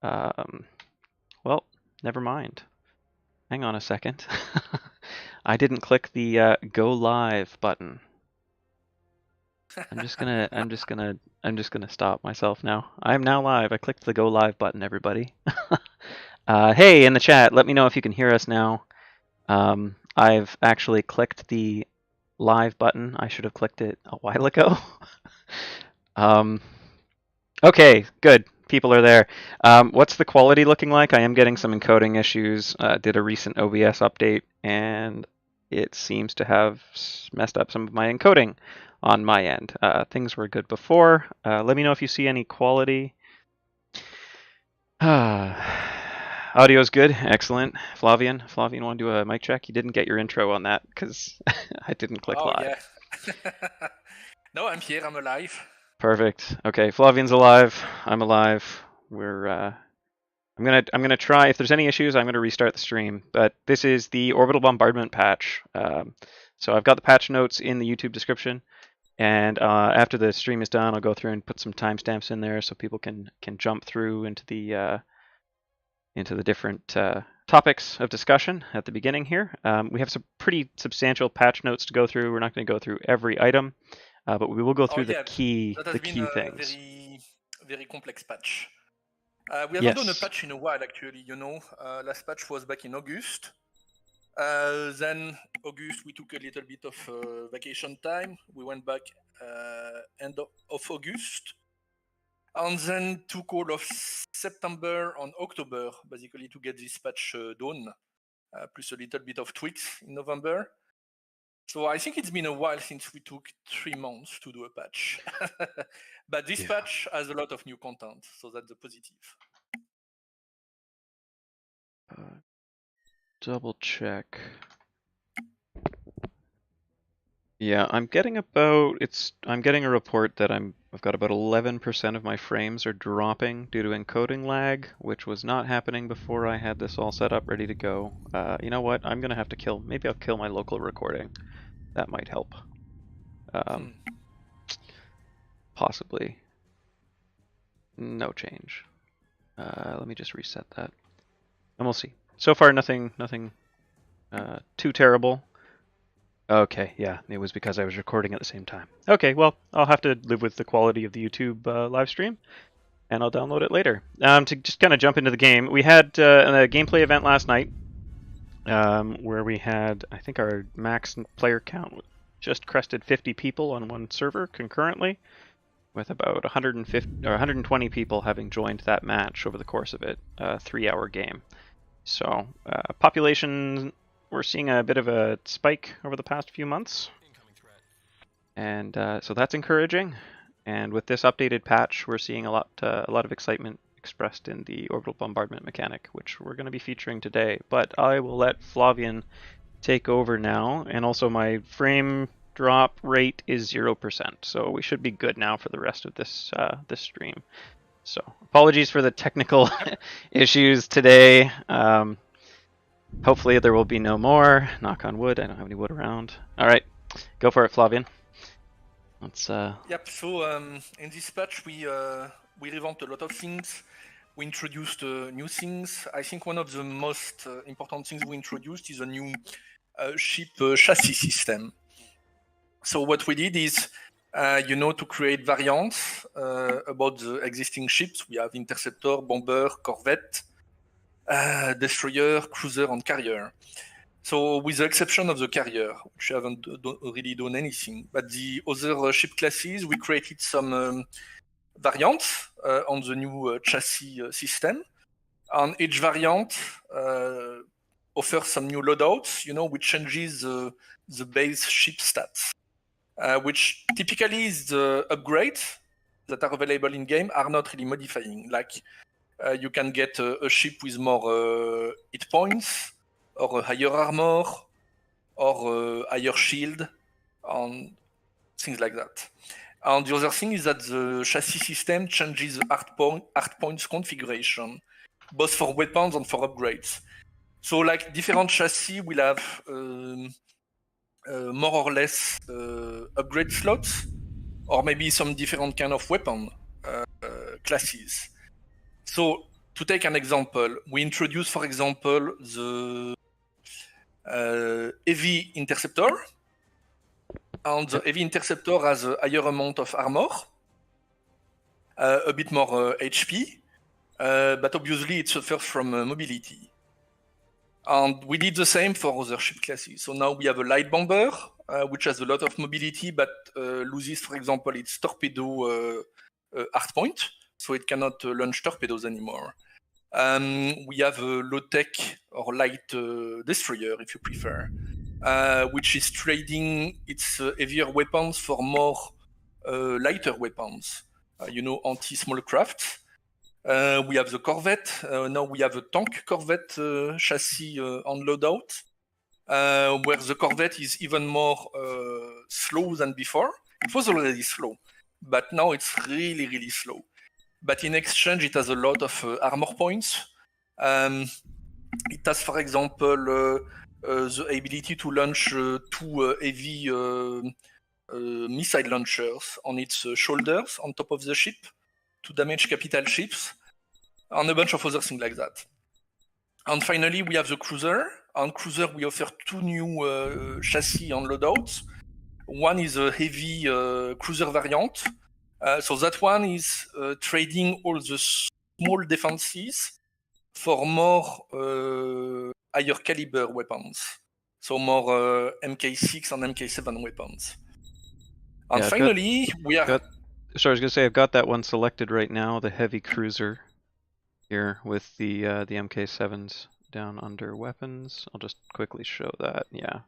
Well, never mind. Hang on a second. I didn't click the go live button. I'm just gonna stop myself now. I am now live. I clicked the go live button, everybody. Hey, in the chat, let me know if you can hear us now. I've actually clicked the live button. I should have clicked it a while ago. Okay, good. People are there. What's the quality looking like? I am getting some encoding issues. Did a recent OBS update, and it seems to have messed up some of my encoding on my end. Things were good before. Let me know if you see any quality. Audio's good. Excellent. Flavien, want to do a mic check? You didn't get your intro on that because I didn't click live. Yeah. No, I'm here. I'm alive. Perfect. Okay, Flavien's alive. I'm alive. We're I'm gonna try. If there's any issues, I'm gonna restart the stream. But this is the Orbital Bombardment patch. So I've got the patch notes in the YouTube description, and after the stream is done, I'll go through and put some timestamps in there so people can jump through into the different topics of discussion at the beginning here. We have some pretty substantial patch notes to go through. We're not going to go through every item, but we will go through the key things. Very complex patch. We haven't done a patch in a while, actually. Last patch was back in August. Then August, we took a little bit of vacation time. We went back end of August. And then took all of September and October, basically, to get this patch done, plus a little bit of tweaks in November. So I think it's been a while since we took 3 months to do a patch. But this patch has a lot of new content, so that's a positive. Double check. Yeah, I'm getting a report that I've got about 11% of my frames are dropping due to encoding lag, which was not happening before I had this all set up ready to go. You know what? I'm gonna have to maybe I'll kill my local recording. That might help. Possibly. No change. Let me just reset that, and we'll see. So far, nothing too terrible. Okay, yeah, it was because I was recording at the same time. Okay, well, I'll have to live with the quality of the YouTube live stream, and I'll download it later. To just kind of jump into the game, we had a gameplay event last night where we had, I think our max player count just crested 50 people on one server concurrently, with about 150 or 120 people having joined that match over the course of it, a 3-hour game. So population, we're seeing a bit of a spike over the past few months, and so that's encouraging. And with this updated patch, we're seeing a lot of excitement expressed in the orbital bombardment mechanic, which we're going to be featuring today. But I will let Flavien take over now, and also my frame drop rate is 0%, so we should be good now for the rest of this stream. So apologies for the technical issues today. Hopefully there will be no more. Knock on wood. I don't have any wood around. All right, go for it, Flavien. Let's. Yep. So in this patch, we revamped a lot of things. We introduced new things. I think one of the most important things we introduced is a new ship chassis system. So what we did is, to create variants about the existing ships. We have interceptor, bomber, corvette, destroyer, cruiser, and carrier. So with the exception of the carrier, which haven't really done anything, but the other ship classes, we created some variants on the new chassis system. And each variant offers some new loadouts, which changes the base ship stats, which typically is the upgrades that are available in game are not really modifying. Like you can get a ship with more hit points, or a higher armor, or a higher shield, and things like that. And the other thing is that the chassis system changes the hard points configuration, both for weapons and for upgrades. So like different chassis will have more or less upgrade slots, or maybe some different kind of weapon classes. So to take an example, we introduce, for example, the heavy interceptor. And the heavy interceptor has a higher amount of armor, a bit more HP, but obviously it suffers from mobility. And we did the same for other ship classes. So now we have a light bomber, which has a lot of mobility, but loses, for example, its torpedo hardpoint, so it cannot launch torpedoes anymore. We have a low-tech or light destroyer, if you prefer, which is trading its heavier weapons for more lighter weapons, anti-small craft. We have the corvette. Now we have a tank corvette chassis on loadout, where the corvette is even more slow than before. It was already slow, but now it's really, really slow. But in exchange, it has a lot of armor points. It has, for example, the ability to launch 2 heavy missile launchers on its shoulders on top of the ship to damage capital ships, and a bunch of other things like that. And finally, we have the cruiser. On cruiser, we offer 2 new chassis on loadouts. One is a heavy cruiser variant. So that one is trading all the small defenses for more higher caliber weapons. So more MK6 and MK7 weapons. And finally, we are... Sorry, I was going to say, I've got that one selected right now, the heavy cruiser here with the MK7s down under weapons. I'll just quickly show that, yeah.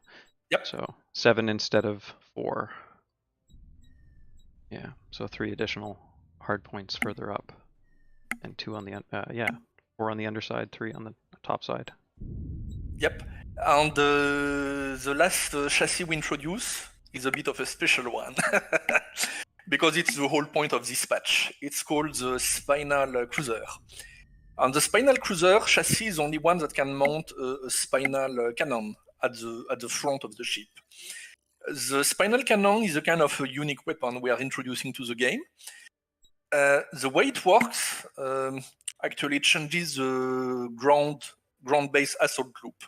Yep. So 7 instead of 4. Yeah, so 3 additional hard points further up, and 2 on the 4 on the underside, 3 on the top side. Yep, and the last chassis we introduce is a bit of a special one, because it's the whole point of this patch. It's called the Spinal Cruiser. And the Spinal Cruiser chassis is only one that can mount a Spinal Cannon at the front of the ship. The Spinal Cannon is a kind of a unique weapon we are introducing to the game. The way it works actually changes the ground-based assault loop.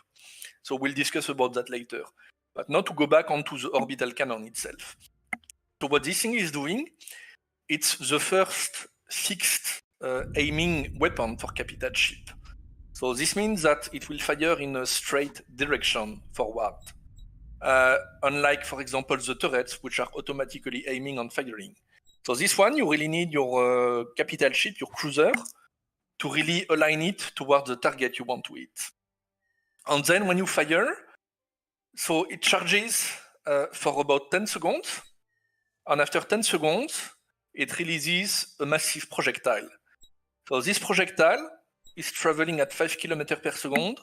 So we'll discuss about that later. But now to go back onto the orbital cannon itself. So what this thing is doing, it's the first fixed aiming weapon for capital ship. So this means that it will fire in a straight direction forward. Unlike, for example, the turrets, which are automatically aiming and firing. So this one, you really need your capital ship, your cruiser, to really align it towards the target you want to hit. And then when you fire, so it charges for about 10 seconds, and after 10 seconds, it releases a massive projectile. So this projectile is traveling at 5 km per second,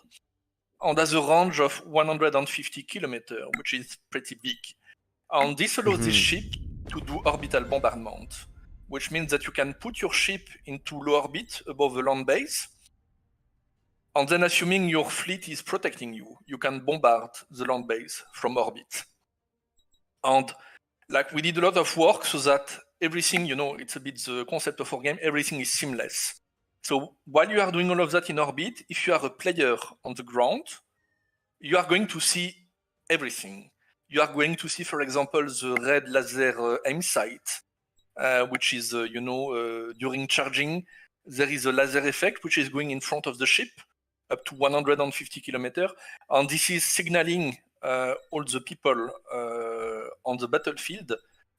and has a range of 150 kilometers, which is pretty big. And this allows this ship to do orbital bombardment, which means that you can put your ship into low orbit above the land base, and then assuming your fleet is protecting you, you can bombard the land base from orbit. And like we did a lot of work so that everything, it's a bit the concept of our game, everything is seamless. So while you are doing all of that in orbit, if you are a player on the ground, you are going to see everything. You are going to see, for example, the red laser aim sight, which is, during charging, there is a laser effect which is going in front of the ship up to 150 kilometers. And this is signaling all the people on the battlefield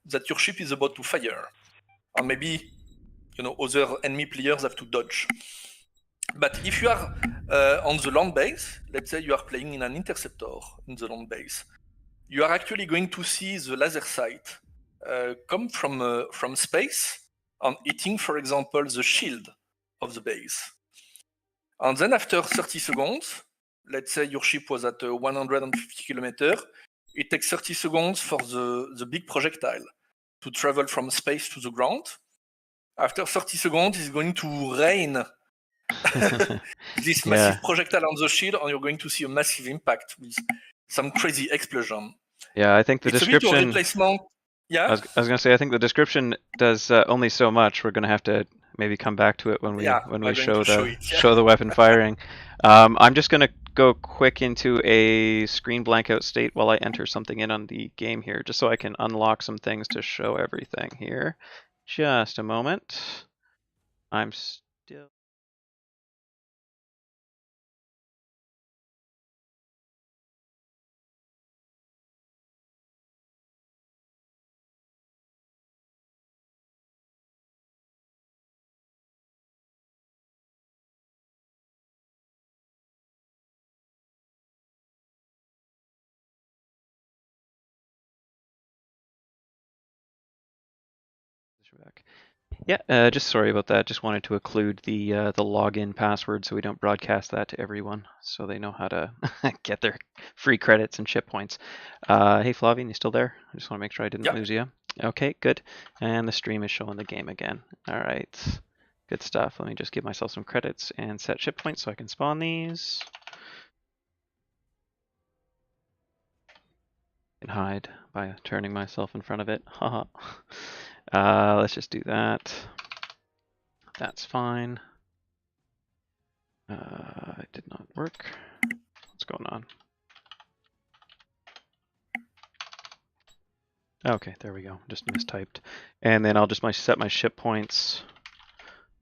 that your ship is about to fire. And maybe other enemy players have to dodge. But if you are on the land base, let's say you are playing in an interceptor in the land base, you are actually going to see the laser sight come from space and hitting, for example, the shield of the base. And then after 30 seconds, let's say your ship was at 150 kilometers, it takes 30 seconds for the big projectile to travel from space to the ground. After 30 seconds, it's going to rain this massive projectile on the shield, and you're going to see a massive impact with some crazy explosion. Yeah, I think the description... A bit of replacement. Yeah? I was going to say, I think the description does only so much. We're going to have to maybe come back to it when we show the show the weapon firing. I'm just gonna go quick into a screen blank out state while I enter something in on the game here, just so I can unlock some things to show everything here. Just a moment. I'm still. Yeah, just sorry about that. Just wanted to include the login password so we don't broadcast that to everyone, so they know how to get their free credits and ship points. Hey Flavien, you still there? I just want to make sure I didn't lose you. Okay, good. And the stream is showing the game again. All right, good stuff. Let me just give myself some credits and set ship points so I can spawn these. And hide by turning myself in front of it. Haha. Let's just do that. That's fine. It did not work. What's going on? Okay, there we go. Just mistyped. And then I'll just set my ship points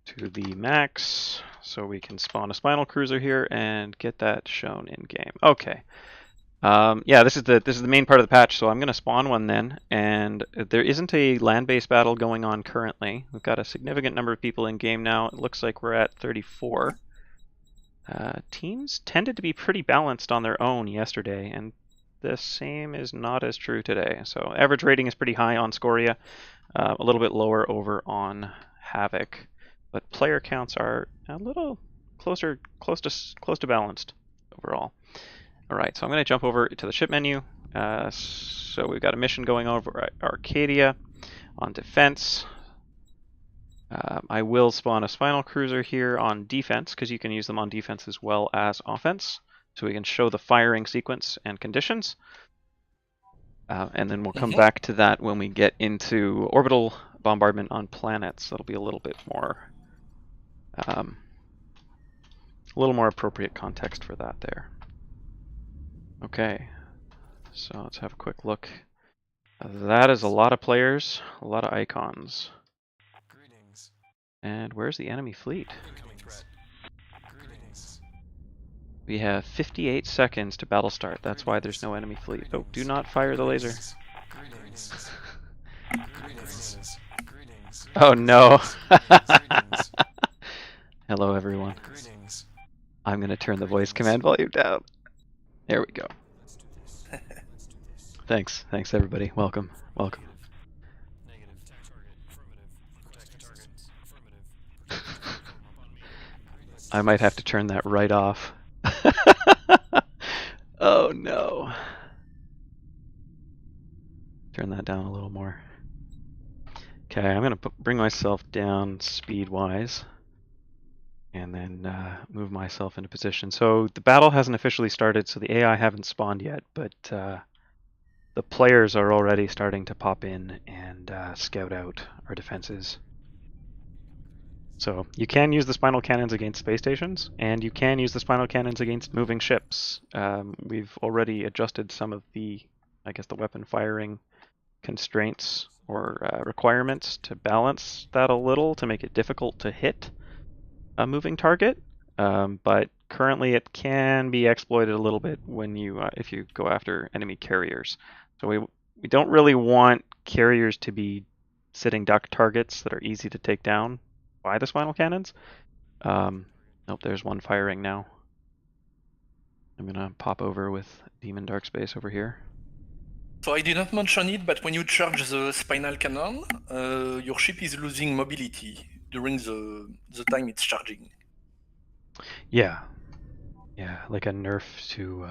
to the max so we can spawn a Spinal Cruiser here and get that shown in game. Okay. Yeah, this is the main part of the patch, so I'm going to spawn one then, and there isn't a land-based battle going on currently. We've got a significant number of people in game now. It looks like we're at 34. Teams tended to be pretty balanced on their own yesterday, and the same is not as true today. So average rating is pretty high on Scoria, a little bit lower over on Havoc, but player counts are a little close to balanced overall. All right, so I'm going to jump over to the ship menu. So we've got a mission going over at Arcadia on defense. I will spawn a Spinal Cruiser here on defense, because you can use them on defense as well as offense. So we can show the firing sequence and conditions. And then we'll come back to that when we get into orbital bombardment on planets. That'll be a little bit more, appropriate context for that there. Okay, so let's have a quick look. That is a lot of players, a lot of icons. Greetings. And where's the enemy fleet? Greetings. We have 58 seconds to battle start. That's why there's no enemy fleet. Oh, do not fire the laser. Greetings. Greetings. Greetings. Oh no. Hello everyone. Greetings. I'm going to turn the voice command volume down. There we go. Thanks everybody. Welcome. I might have to turn that right off. Oh no. Turn that down a little more. Okay, I'm going to bring myself down speed-wise. And then move myself into position. So the battle hasn't officially started, so the AI haven't spawned yet, but the players are already starting to pop in and scout out our defenses. So you can use the Spinal Cannons against space stations, and you can use the Spinal Cannons against moving ships. We've already adjusted some of the weapon firing constraints or requirements to balance that a little to make it difficult to hit a moving target, but currently it can be exploited a little bit when you if you go after enemy carriers. So we don't really want carriers to be sitting duck targets that are easy to take down by the Spinal Cannons. Nope, there's one firing now. I'm gonna pop over with Demon Dark Space over here. So I did not mention it, but when you charge the Spinal Cannon, your ship is losing mobility during the time it's charging. Yeah, like a nerf to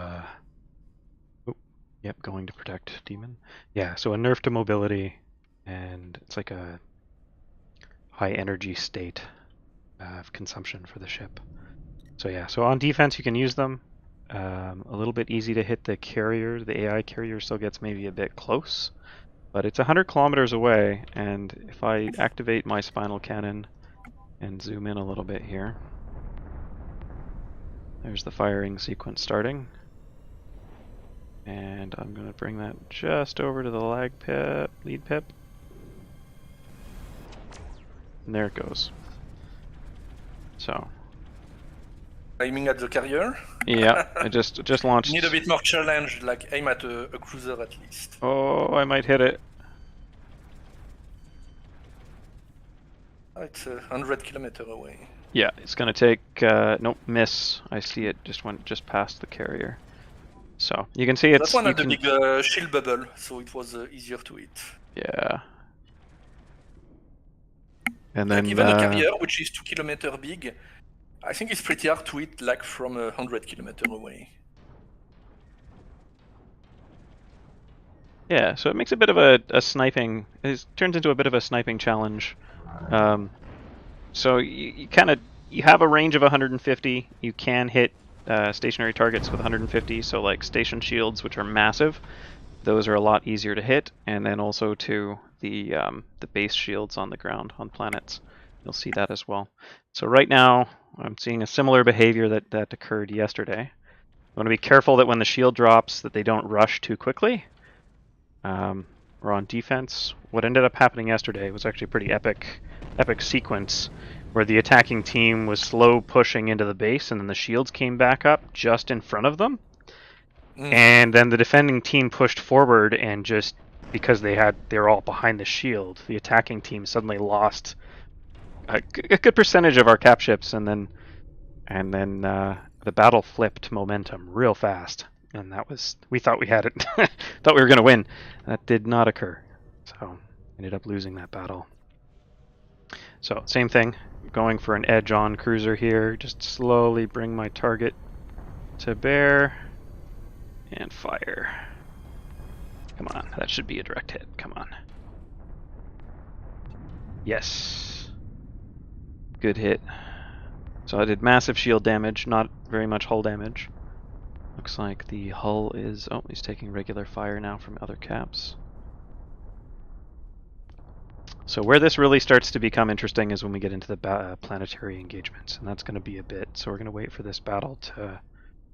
going to protect Demon. Yeah, so a nerf to mobility, and it's like a high energy state of consumption for the ship. So yeah, so on defense you can use them. A little bit easy to hit the carrier. The AI carrier still gets maybe a bit close, but it's 100 kilometers away, and if I activate my Spinal Cannon and zoom in a little bit here. There's the firing sequence starting. And I'm going to bring that just over to the lag pip, lead pip. And there it goes. So. Aiming at the carrier? Yeah, I just launched. Need a bit more challenge, like aim at a cruiser at least. Oh, I might hit it. Oh, it's 100 kilometers away. Yeah, it's gonna take. Nope, miss. I see it just went just past the carrier. So you can see it's. That one had a big shield bubble, so it was easier to hit. Yeah. And then even a carrier, which is 2 kilometers big, I think it's pretty hard to hit, like from 100 kilometers away. Yeah, so it makes a bit of a sniping. It turns into a bit of a sniping challenge. So you have a range of 150. You can hit stationary targets with 150. So like station shields, which are massive, those are a lot easier to hit. And then also to the base shields on the ground on planets, you'll see that as well. So right now I'm seeing a similar behavior that occurred yesterday. I want to be careful that when the shield drops, that they don't rush too quickly. We're on defense. What ended up happening yesterday was actually a pretty epic sequence where the attacking team was slow pushing into the base, and then the shields came back up just in front of them. And then the defending team pushed forward, and just because they were all behind the shield, the attacking team suddenly lost a good percentage of our cap ships, and then the battle flipped momentum real fast. And we thought we had it, thought we were going to win. That did not occur. So ended up losing that battle. So same thing, going for an edge on cruiser here. Just slowly bring my target to bear and fire. Come on, that should be a direct hit. Come on. Yes. Good hit. So I did massive shield damage, not very much hull damage. Looks like the hull is... Oh, he's taking regular fire now from other caps. So where this really starts to become interesting is when we get into the planetary engagements, and that's going to be a bit. So we're going to wait for this battle to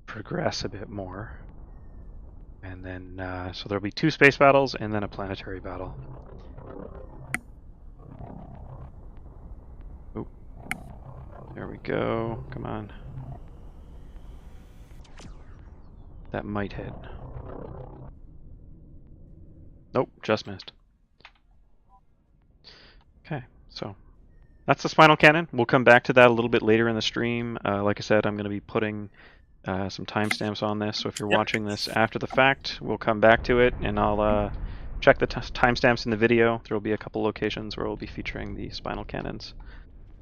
progress a bit more. And then, so there'll be 2 space battles and then a planetary battle. Oh, there we go. Come on. That might hit. Nope, just missed. Okay, so that's the Spinal Cannon. We'll come back to that a little bit later in the stream. Like I said, I'm going to be putting some timestamps on this, so if you're watching this after the fact, we'll come back to it, and I'll check the timestamps in the video. There will be a couple locations where we'll be featuring the Spinal Cannons.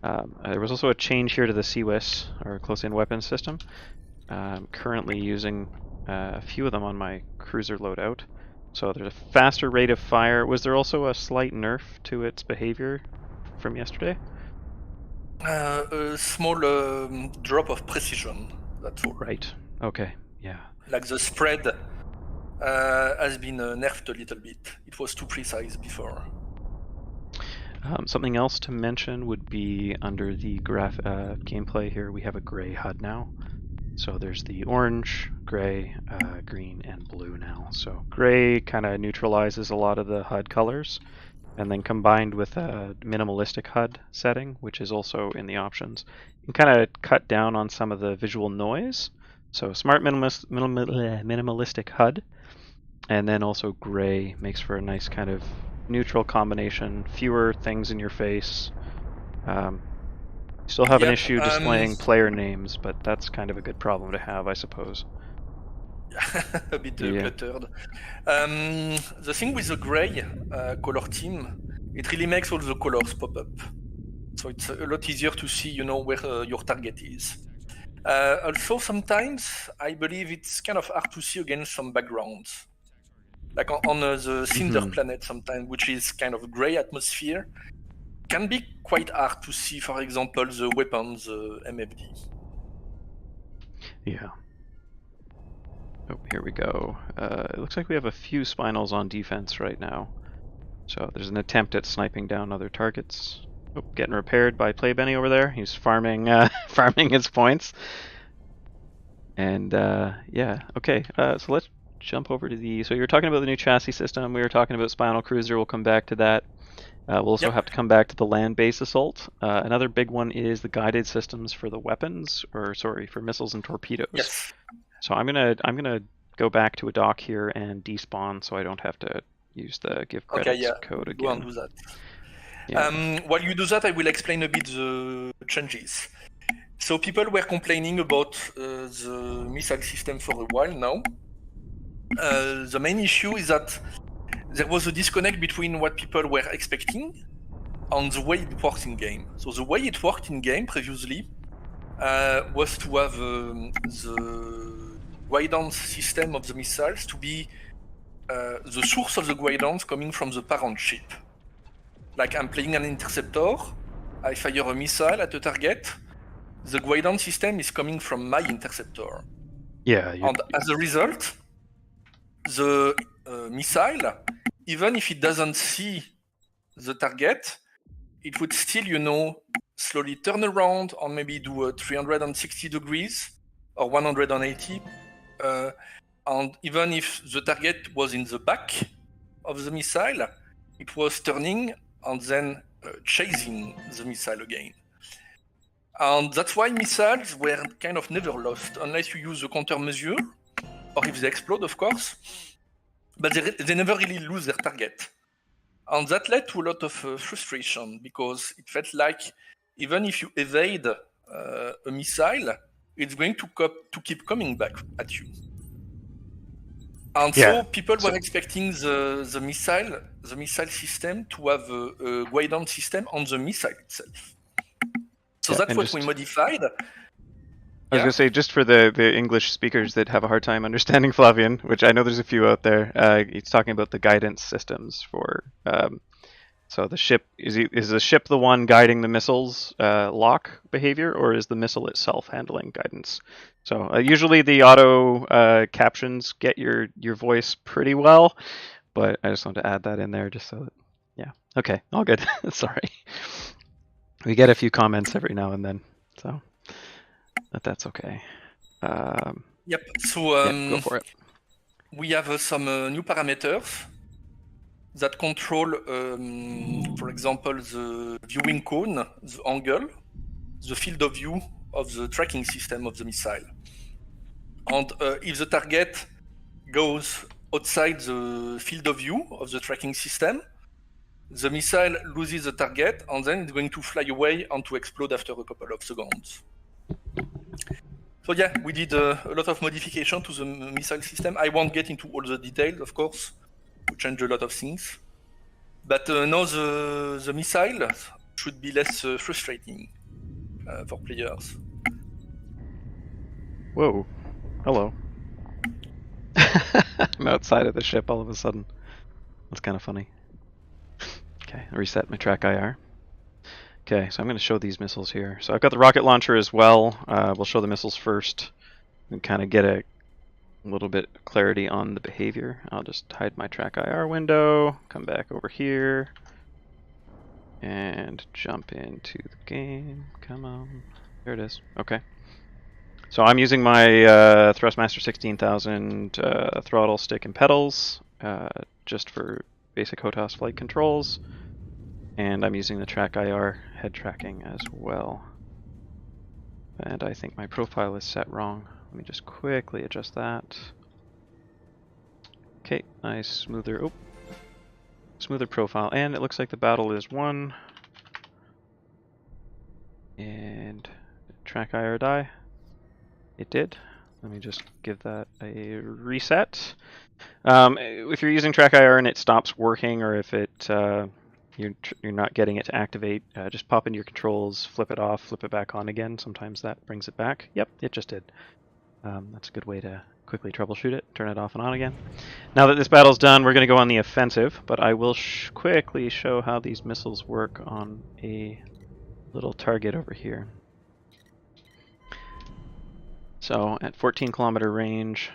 There was also a change here to the CIWS, or Close-In Weapons System. I'm currently using a few of them on my cruiser loadout. So there's a faster rate of fire. Was there also a slight nerf to its behavior from yesterday? A small drop of precision, that's all. Right. Okay. Yeah. Like the spread has been nerfed a little bit. It was too precise before. Something else to mention would be under the gameplay here, we have a gray HUD now. So there's the orange, gray, green, and blue now. So gray kind of neutralizes a lot of the HUD colors, and then combined with a minimalistic HUD setting, which is also in the options, you can kind of cut down on some of the visual noise. So smart minimalistic HUD, and then also gray makes for a nice kind of neutral combination, fewer things in your face. Still have an issue displaying player names, but that's kind of a good problem to have, I suppose. A bit cluttered. The thing with the gray color team, it really makes all the colors pop up. So it's a lot easier to see, you know, where your target is. Also, sometimes I believe it's kind of hard to see against some backgrounds. Like on the Cinder planet sometimes, which is kind of gray atmosphere, can be quite hard to see, for example, the weapons, MFD. Yeah. Oh, here we go. It looks like we have a few spinals on defense right now. So there's an attempt at sniping down other targets. Oh, getting repaired by Playbenny over there. He's farming farming his points. And yeah, okay. So let's jump over to the. So you were talking about the new chassis system. We were talking about Spinal Cruiser. We'll come back to that. We'll also have to come back to the land-based assault. Another big one is the guided systems for the weapons, or sorry, for missiles and torpedoes. Yes. So I'm gonna go back to a dock here and despawn, so I don't have to use the give credits code again. Go and do that. Yeah. While you do that, I will explain a bit the changes. So people were complaining about the missile system for a while now. The main issue is that there was a disconnect between what people were expecting and the way it works in game. So the way it worked in game previously was to have the guidance system of the missiles to be the source of the guidance coming from the parent ship. Like I'm playing an interceptor, I fire a missile at a target, the guidance system is coming from my interceptor. Yeah. And as a result, the missile, even if it doesn't see the target, it would still, slowly turn around and maybe do a 360 degrees or 180. And even if the target was in the back of the missile, it was turning and then chasing the missile again. And that's why missiles were kind of never lost unless you use a countermeasure, or if they explode, of course. But they never really lose their target. And that led to a lot of frustration because it felt like even if you evade a missile, it's going to keep coming back at you. And so people were expecting the missile system to have a guidance system on the missile itself. So that's what we modified. I was going to say, just for the English speakers that have a hard time understanding Flavien, which I know there's a few out there, he's talking about the guidance systems for. So the ship is the ship the one guiding the missile's lock behavior, or is the missile itself handling guidance? So usually the auto captions get your voice pretty well, but I just wanted to add that in there just so that, yeah. Okay, all good. Sorry. We get a few comments every now and then, so that's okay. Yep. So go for it. We have some new parameters that control, for example, the viewing cone, the angle, the field of view of the tracking system of the missile. And if the target goes outside the field of view of the tracking system, the missile loses the target and then it's going to fly away and to explode after a couple of seconds. So yeah, we did a lot of modification to the missile system. I won't get into all the details, of course. We changed a lot of things. But now the missile should be less frustrating for players. Whoa. Hello. I'm outside of the ship all of a sudden. That's kind of funny. Okay, I reset my TrackIR. Okay, so I'm going to show these missiles here. So I've got the rocket launcher as well. We'll show the missiles first and kind of get a little bit of clarity on the behavior. I'll just hide my TrackIR window, come back over here, and jump into the game. Come on. There it is. Okay. So I'm using my Thrustmaster 16000 throttle, stick, and pedals just for basic HOTAS flight controls. And I'm using the TrackIR head tracking as well. And I think my profile is set wrong. Let me just quickly adjust that. Okay, nice, smoother profile. And it looks like the battle is won. And TrackIR die. It did. Let me just give that a reset. If you're using TrackIR and it stops working, or if it you're not getting it to activate, just pop into your controls, flip it off, flip it back on again. Sometimes that brings it back. Yep, it just did. That's a good way to quickly troubleshoot it. Turn it off and on again. Now that this battle's done, we're going to go on the offensive, but I will quickly show how these missiles work on a little target over here. So at 14 kilometer range,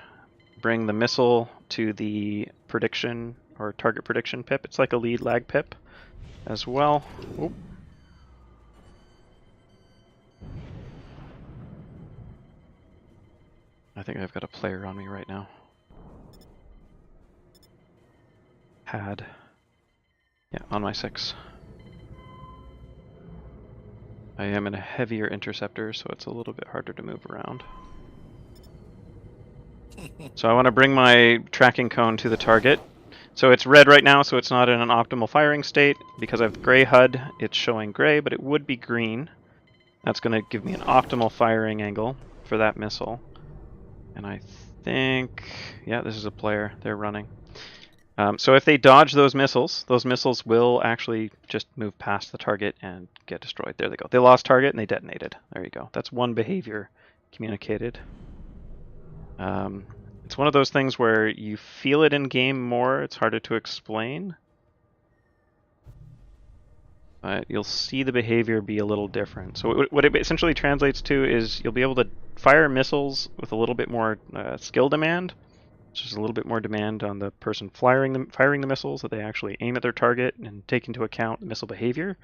bring the missile to the prediction or target prediction pip. It's like a lead lag pip as well. Oop. I think I've got a player on me right now. Had. Yeah, on my 6. I am in a heavier interceptor, so it's a little bit harder to move around. So I want to bring my tracking cone to the target. So it's red right now, so it's not in an optimal firing state. Because I have gray HUD, it's showing gray, but it would be green. That's going to give me an optimal firing angle for that missile. And I think, yeah, this is a player. They're running. So if they dodge those missiles will actually just move past the target and get destroyed. There they go. They lost target and they detonated. There you go. That's one behavior communicated. It's one of those things where you feel it in game more. It's harder to explain. But you'll see the behavior be a little different. So what it essentially translates to is you'll be able to fire missiles with a little bit more skill demand. Just a little bit more demand on the person firing the missiles, that they actually aim at their target and take into account missile behavior.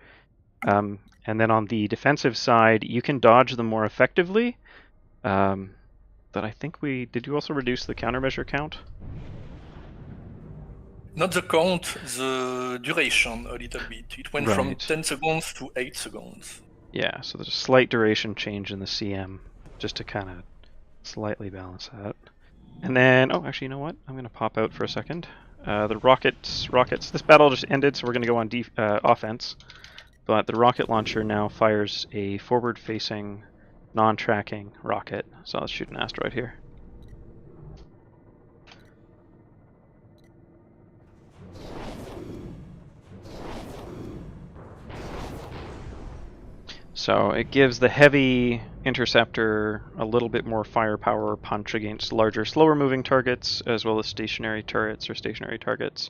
And then on the defensive side, you can dodge them more effectively. But I think did you also reduce the countermeasure count? Not the count, the duration a little bit. It went from 10 seconds to 8 seconds. Yeah, so there's a slight duration change in the CM, just to kind of slightly balance that. And then, oh, actually, you know what? I'm going to pop out for a second. The rockets. This battle just ended, so we're going to go on offense. But the rocket launcher now fires a forward-facing, non-tracking rocket. So let's shoot an asteroid here. So it gives the heavy interceptor a little bit more firepower punch against larger, slower moving targets, as well as stationary turrets or stationary targets.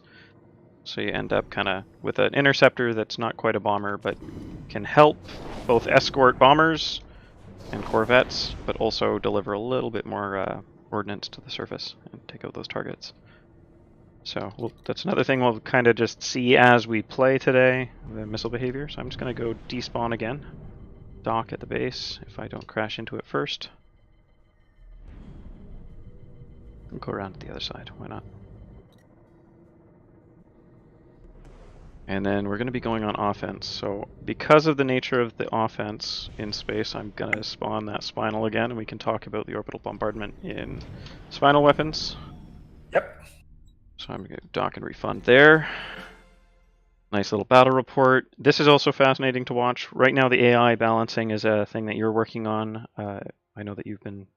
So you end up kind of with an interceptor that's not quite a bomber, but can help both escort bombers and corvettes, but also deliver a little bit more ordnance to the surface and take out those targets. So that's another thing we'll kind of just see as we play today, the missile behavior. So I'm just going to go despawn again. Dock at the base if I don't crash into it first. I'll go around to the other side, why not? And then we're going to be going on offense. So because of the nature of the offense in space, I'm going to spawn that Spinal again, and we can talk about the Orbital Bombardment in Spinal weapons. Yep. So I'm going to dock and refund there. Nice little battle report. This is also fascinating to watch. Right now the AI balancing is a thing that you're working on. I know that you've been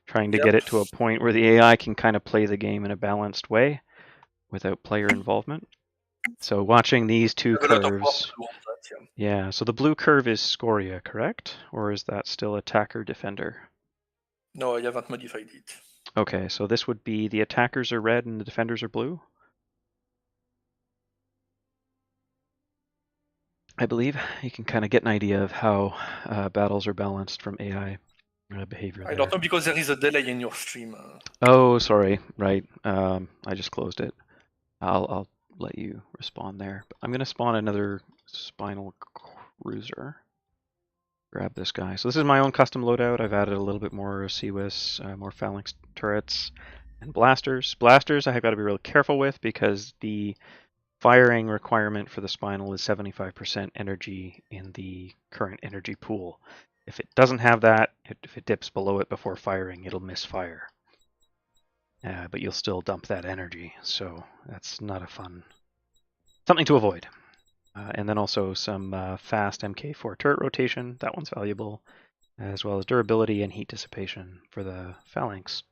trying to get it to a point where the AI can kind of play the game in a balanced way without player involvement. So watching these two curves. Yeah, so the blue curve is Scoria, correct? Or is that still attacker defender? No, I haven't modified it. Okay, so this would be the attackers are red and the defenders are blue? I believe you can kind of get an idea of how battles are balanced from AI behavior. I don't know because there is a delay in your stream. Oh, sorry. Right. I just closed it. I'll let you respond there. I'm going to spawn another Spinal Cruiser. Grab this guy. So this is my own custom loadout. I've added a little bit more CIWS, more phalanx turrets, and blasters. Blasters I have got to be real careful with because the firing requirement for the Spinal is 75% energy in the current energy pool. If it doesn't have that, if it dips below it before firing, it'll misfire. But you'll still dump that energy, so that's not a fun... something to avoid. And then also some fast MK4 turret rotation, that one's valuable, as well as durability and heat dissipation for the phalanx.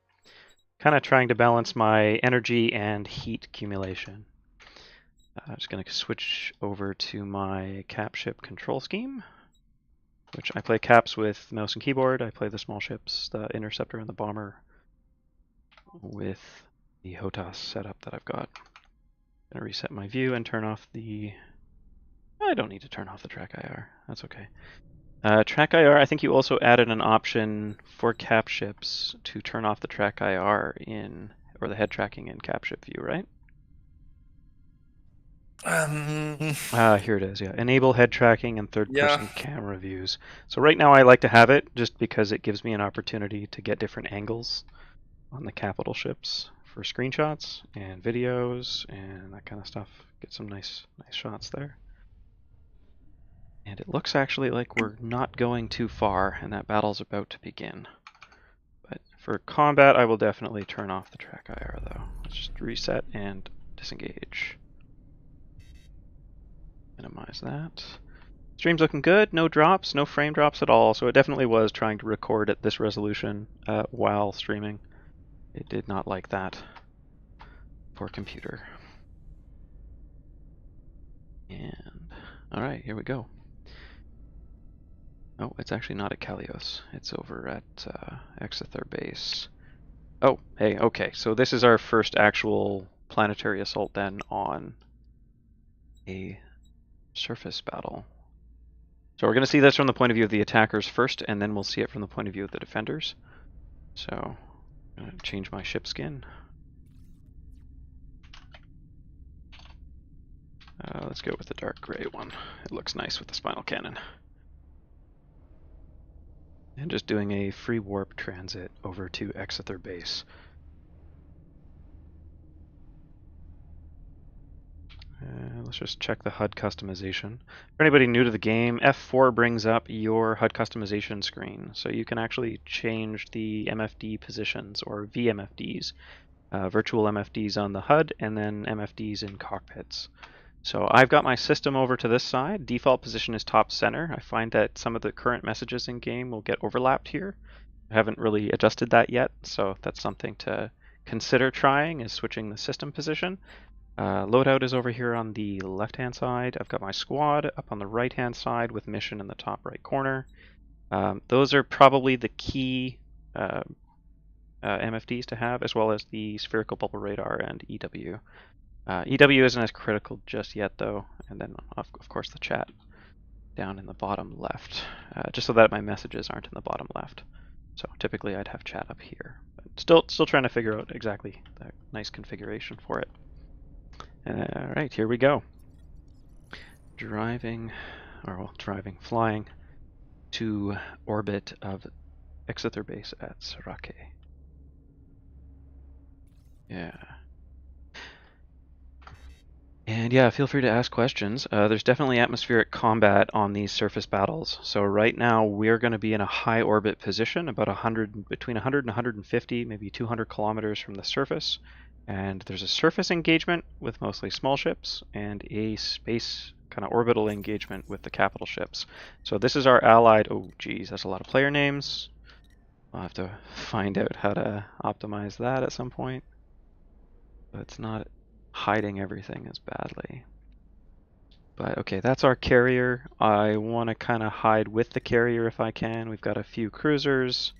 Kind of trying to balance my energy and heat accumulation. I'm just going to switch over to my cap ship control scheme, which I play caps with mouse and keyboard. I play the small ships, the interceptor and the bomber, with the HOTAS setup that I've got. I'm going to reset my view and turn off the... I don't need to turn off the TrackIR. That's okay. TrackIR, I think you also added an option for cap ships to turn off the TrackIR in, or the head tracking in cap ship view, right? Here it is, yeah. Enable head tracking and third-person camera views. So right now I like to have it just because it gives me an opportunity to get different angles on the capital ships for screenshots and videos and that kind of stuff. Get some nice shots there. And it looks actually like we're not going too far, and that battle's about to begin. But for combat, I will definitely turn off the TrackIR though. Let's just reset and disengage. Minimize that. Stream's looking good, no drops, no frame drops at all, so it definitely was trying to record at this resolution while streaming. It did not like that. Poor computer. And alright, here we go. Oh, it's actually not at Kalios. It's over at Exeter Base. Oh, hey, okay, so this is our first actual planetary assault then on a surface battle. So we're going to see this from the point of view of the attackers first, and then we'll see it from the point of view of the defenders. So I'm going to change my ship skin. Let's go with the dark gray one. It looks nice with the Spinal Cannon. And just doing a free warp transit over to Exeter Base. Let's just check the HUD customization. For anybody new to the game, F4 brings up your HUD customization screen. So you can actually change the MFD positions, or VMFDs, virtual MFDs on the HUD, and then MFDs in cockpits. So I've got my system over to this side. Default position is top center. I find that some of the current messages in game will get overlapped here. I haven't really adjusted that yet, so that's something to consider trying, is switching the system position. Loadout is over here on the left-hand side. I've got my squad up on the right-hand side with mission in the top right corner. Those are probably the key MFDs to have, as well as the spherical bubble radar and EW. EW isn't as critical just yet, though, and then of course the chat down in the bottom left, just so that my messages aren't in the bottom left. So typically I'd have chat up here, but still trying to figure out exactly the nice configuration for it. All right, here we go. Flying to orbit of Exeter Base at Sarake. Yeah. And yeah, feel free to ask questions. There's definitely atmospheric combat on these surface battles. So right now we're going to be in a high orbit position, about between 100 and 150, maybe 200 kilometers from the surface. And there's a surface engagement with mostly small ships, and a space kind of orbital engagement with the capital ships. So this is our allied. Oh, geez, that's a lot of player names. I'll have to find out how to optimize that at some point. But it's not hiding everything as badly. But okay, that's our carrier. I want to kind of hide with the carrier if I can. We've got a few cruisers.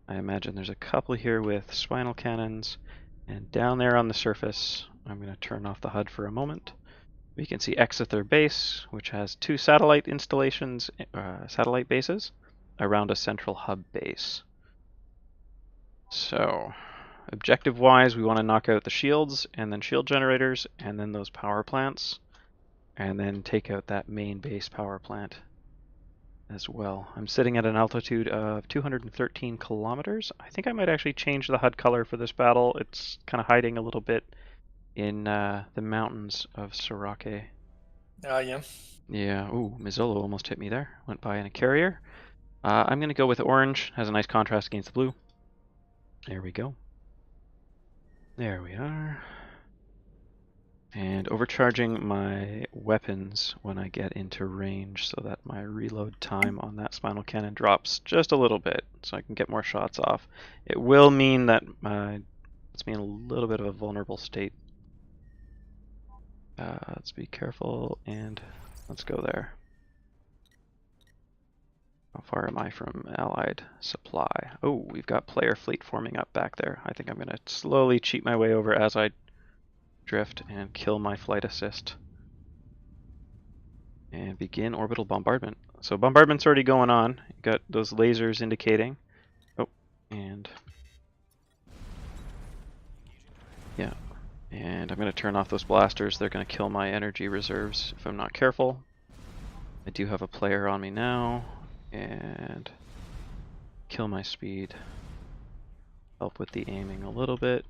I imagine there's a couple here with spinal cannons. And down there on the surface, I'm going to turn off the HUD for a moment. We can see Exeter Base, which has 2 satellite installations, satellite bases, around a central hub base. So, objective-wise, we want to knock out the shields, and then shield generators, and then those power plants, and then take out that main base power plant as well. I'm sitting at an altitude of 213 kilometers. I think I might actually change the HUD color for this battle. It's kind of hiding a little bit in the mountains of Sarake. Yeah. Yeah, ooh, Mizzolo almost hit me there. Went by in a carrier. I'm going to go with orange. Has a nice contrast against the blue. There we go. There we are. And overcharging my weapons when I get into range so that my reload time on that spinal cannon drops just a little bit so I can get more shots off. It will mean that it's me in a little bit of a vulnerable state. Let's be careful and let's go there. How far am I from Allied supply? Oh, we've got player fleet forming up back there. I think I'm going to slowly cheat my way over as I drift and kill my flight assist. And begin orbital bombardment. So bombardment's already going on. You got those lasers indicating. Oh, and yeah. And I'm going to turn off those blasters. They're going to kill my energy reserves if I'm not careful. I do have a player on me now. And kill my speed. help with the aiming a little bit.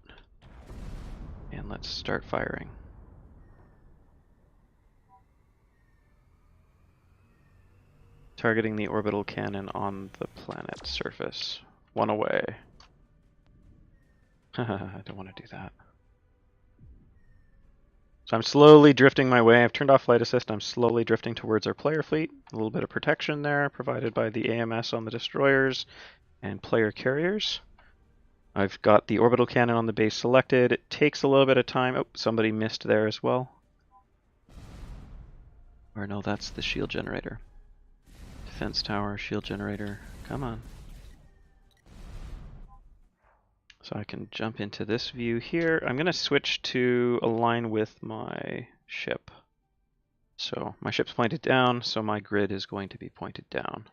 And let's start firing. Targeting the orbital cannon on the planet surface. One away. I don't want to do that. So I'm slowly drifting my way. I've turned off flight assist. I'm slowly drifting towards our player fleet. A little bit of protection there provided by the AMS on the destroyers and player carriers. I've got the orbital cannon on the base selected. It takes a little bit of time. Oh, somebody missed there as well. Or no, that's the shield generator. Defense tower, shield generator. Come on. So I can jump into this view here. I'm going to switch to align with my ship. So my ship's pointed down, so my grid is going to be pointed down.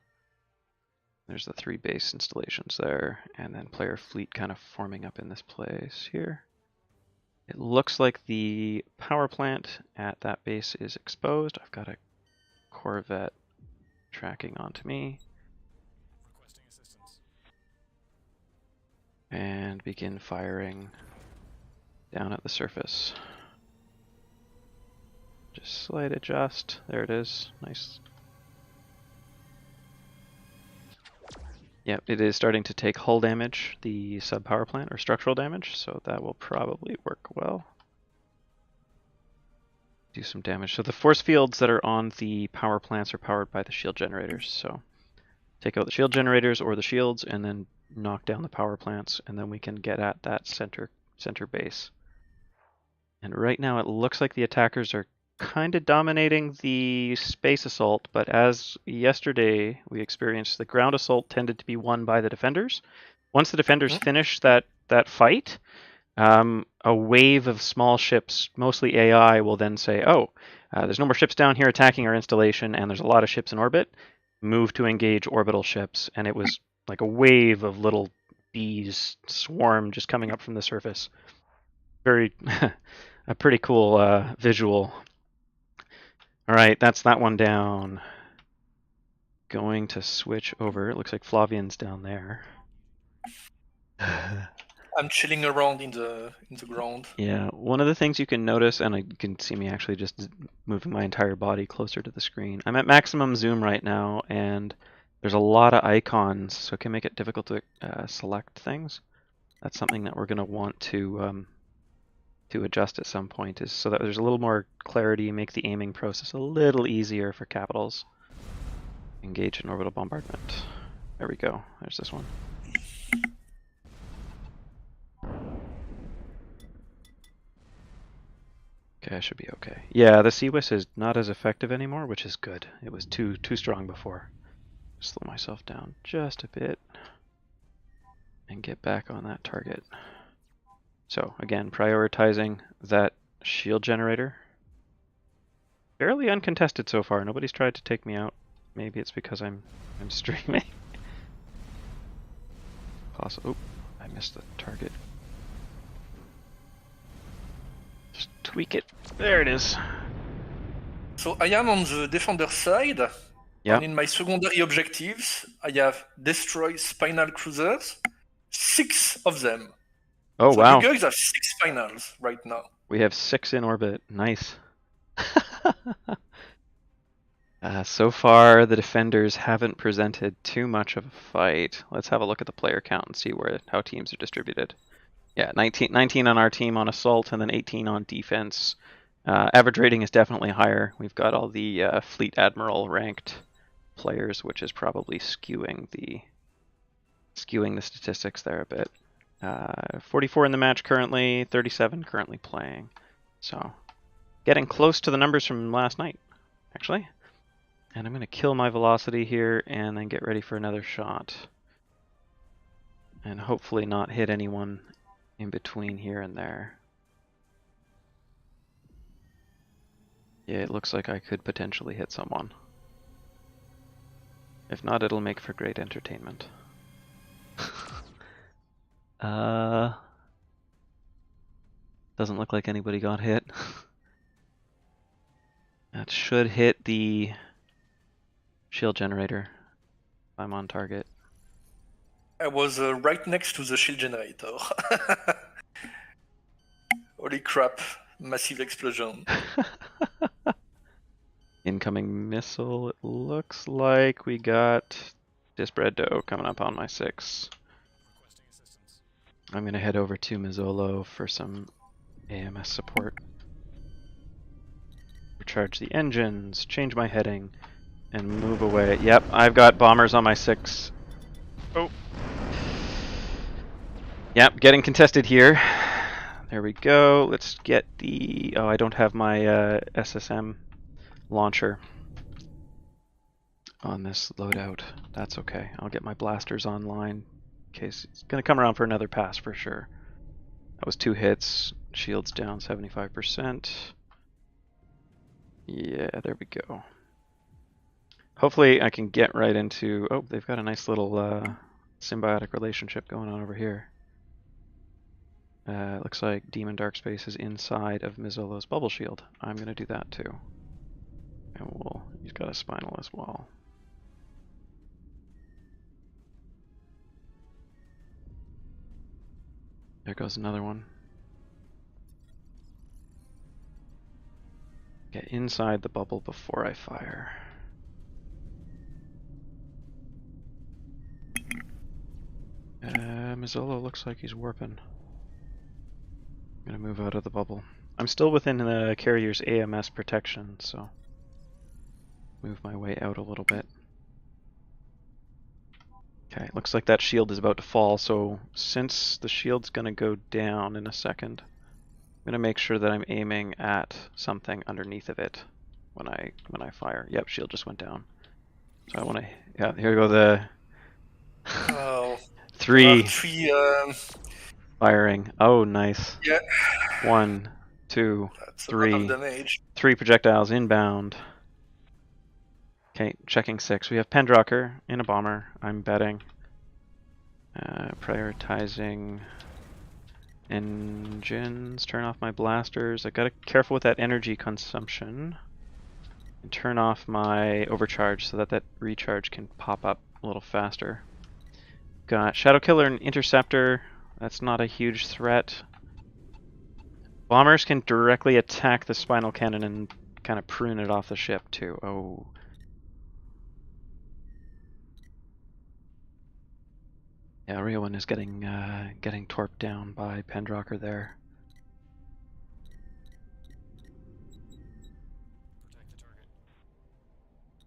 There's the 3 base installations there, and then player fleet kind of forming up in this place here. It looks like the power plant at that base is exposed. I've got a Corvette tracking onto me. Requesting assistance. And begin firing down at the surface. Just slight adjust. There it is. Nice. Yep, it is starting to take hull damage, the sub power plant, or structural damage, so that will probably work well. Do some damage. So the force fields that are on the power plants are powered by the shield generators. So take out the shield generators or the shields and then knock down the power plants, and then we can get at that center base. And right now it looks like the attackers are kind of dominating the space assault, but as yesterday we experienced, the ground assault tended to be won by the defenders. Once the defenders finish that fight, a wave of small ships, mostly AI, will then say, oh, there's no more ships down here attacking our installation, and there's a lot of ships in orbit. Move to engage orbital ships. And it was like a wave of little bees swarm just coming up from the surface. Very, a pretty cool visual. All right, that's that one down. Going to switch over. It looks like Flavien's down there. I'm chilling around in the ground. Yeah, one of the things you can notice, and you can see me actually just moving my entire body closer to the screen. I'm at maximum zoom right now, and there's a lot of icons, so it can make it difficult to select things. That's something that we're going to want to adjust at some point, is so that there's a little more clarity, make the aiming process a little easier for capitals. Engage in orbital bombardment. There we go. There's this one. Okay, I should be okay. Yeah, the CIWS is not as effective anymore, which is good. It was too strong before. Slow myself down just a bit and get back on that target. So again, prioritizing that shield generator. Fairly uncontested so far. Nobody's tried to take me out. Maybe it's because I'm streaming. Oh, I missed the target. Just tweak it. There it is. So I am on the defender side. Yeah. And in my secondary objectives, I have destroy spinal cruisers, 6 of them. Oh, so wow. you guys have 6 spinals right now. We have 6 in orbit. Nice. So far, the defenders haven't presented too much of a fight. Let's have a look at the player count and see how teams are distributed. Yeah, 19 on our team on assault, and then 18 on defense. Average rating is definitely higher. We've got all the fleet admiral ranked players, which is probably skewing the statistics there a bit. 44 in the match currently, 37 currently playing. So getting close to the numbers from last night, actually. And I'm going to kill my velocity here and then get ready for another shot. And hopefully not hit anyone in between here and there. Yeah, it looks like I could potentially hit someone. If not, it'll make for great entertainment. Doesn't look like anybody got hit. That should hit the shield generator if I'm on target. I was right next to the shield generator. Holy crap, massive explosion. Incoming missile, it looks like we got Disbredo coming up on my 6. Requesting assistance. I'm going to head over to Mizzolo for some AMS support. Recharge the engines, change my heading, and move away. Yep, I've got bombers on my 6. Oh. Yep, getting contested here. There we go. Let's get the... Oh, I don't have my SSM launcher on this loadout. That's okay. I'll get my blasters online in case it's going to come around for another pass for sure. That was 2 hits. Shields down 75%. Yeah, there we go. Hopefully I can get right into... Oh, they've got a nice little symbiotic relationship going on over here. Looks like Demon Dark Space is inside of Mizzolo's bubble shield. I'm going to do that too. And he's got a spinal as well. There goes another one. Get inside the bubble before I fire. Mizzolo looks like he's warping. I'm gonna move out of the bubble. I'm still within the carrier's AMS protection, so move my way out a little bit. Okay, looks like that shield is about to fall, so since the shield's gonna go down in a second, I'm gonna make sure that I'm aiming at something underneath of it when I fire. Yep, shield just went down. So I wanna... Yeah, here we go, the... Oh. 3 3 firing. Oh, nice. yeah. 1, 2, That's 3. a lot of damage. 3 projectiles inbound. Okay, checking 6. We have Pendrocker in a bomber. I'm betting. Prioritizing engines. Turn off my blasters. I gotta be careful with that energy consumption. And turn off my overcharge so that that recharge can pop up a little faster. Got Shadow Killer and Interceptor. That's not a huge threat. Bombers can directly attack the Spinal Cannon and kind of prune it off the ship too. Oh. Yeah, Rygol is getting torped down by Pendrocker there. Protect the target.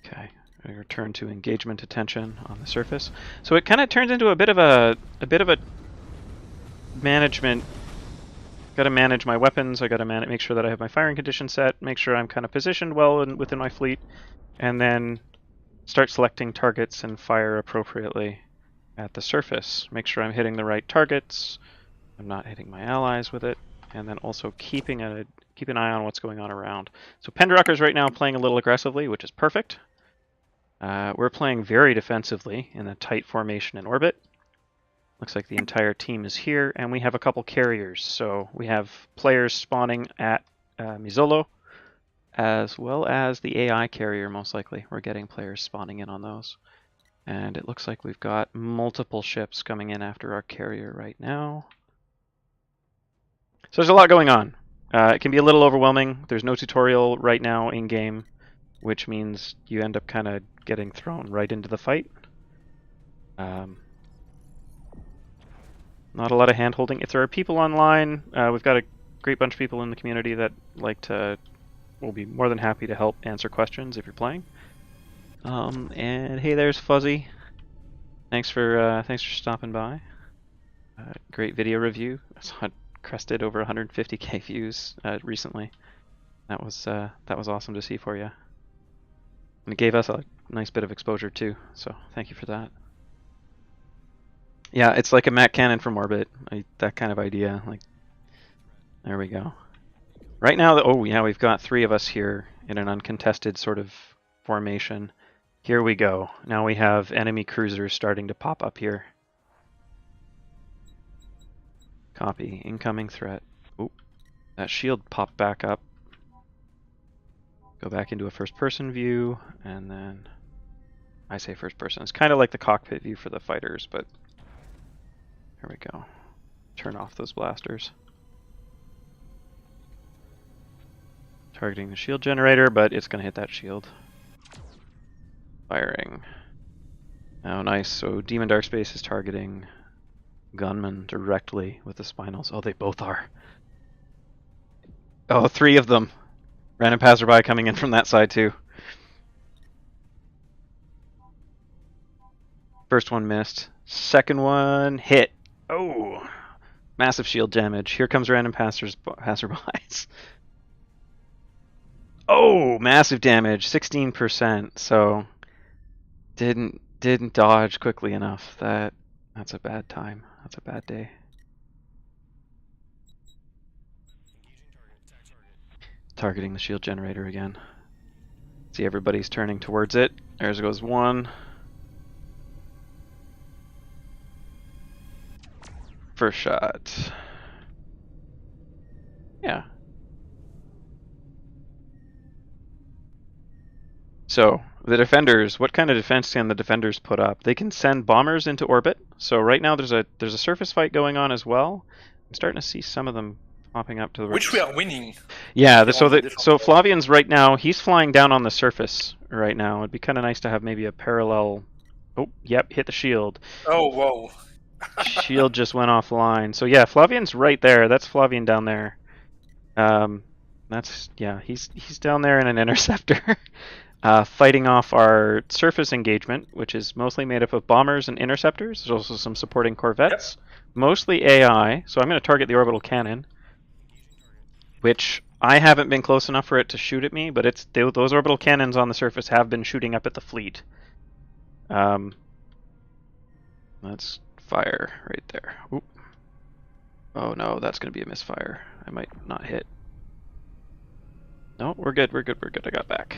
Okay, I return to engagement attention on the surface. So it kind of turns into a bit of a management. Got to manage my weapons. I got to make sure that I have my firing condition set. Make sure I'm kind of positioned well within my fleet, and then start selecting targets and fire appropriately at the surface. Make sure I'm hitting the right targets. I'm not hitting my allies with it, and then also keep an eye on what's going on around. So Pendrocker's right now playing a little aggressively, which is perfect. We're playing very defensively in a tight formation in orbit. Looks like the entire team is here, and we have a couple carriers. So we have players spawning at Mizzolo, as well as the AI carrier, most likely. We're getting players spawning in on those. And it looks like we've got multiple ships coming in after our carrier right now. So there's a lot going on. It can be a little overwhelming. There's no tutorial right now in-game, which means you end up kind of getting thrown right into the fight. Not a lot of hand-holding. If there are people online, we've got a great bunch of people in the community that will be more than happy to help answer questions if you're playing. And hey, there's Fuzzy. Thanks for stopping by. Great video review. I saw it crested over 150k views recently. That was awesome to see for you. And it gave us a nice bit of exposure too. So thank you for that. Yeah, it's like a Mac cannon from orbit. That kind of idea. Like, there we go. Right now, oh yeah, we've got 3 of us here in an uncontested sort of formation. Here we go. Now we have enemy cruisers starting to pop up here. Copy. Incoming threat. Oop. That shield popped back up. Go back into a first-person view, and then... I say first person. It's kind of like the cockpit view for the fighters, but There we go. Turn off those blasters. Targeting the shield generator, but it's going to hit that shield. Firing. Oh, nice. So Demon Darkspace is targeting Gunman directly with the Spinals. Oh, they both are. Oh, 3 of them. Random Passerby coming in from that side, too. First one missed. Second one hit. Oh, massive shield damage. Here comes random passerbys. Oh, massive damage. 16%. So didn't dodge quickly enough. That's a bad time. That's a bad day. Engaging target. Attack target. Targeting the shield generator again. See, everybody's turning towards it. There goes one. First shot. Yeah. So, the defenders, what kind of defense can the defenders put up? They can send bombers into orbit. So right now there's a surface fight going on as well. I'm starting to see some of them popping up to the right. Which we are winning. Yeah, So Flavien's right now, he's flying down on the surface right now. It'd be kind of nice to have maybe a parallel. Oh, yep, hit the shield. Oh, wow. Shield just went offline. So yeah, Flavien's right there. That's Flavien down there. He's down there in an interceptor. Fighting off our surface engagement, which is mostly made up of bombers and interceptors. There's also some supporting corvettes, mostly AI. So I'm going to target the orbital cannon, which I haven't been close enough for it to shoot at me, but those orbital cannons on the surface have been shooting up at the fleet. Let's fire right there. Oop. Oh no, that's going to be a misfire. I might not hit. No, we're good. I got back.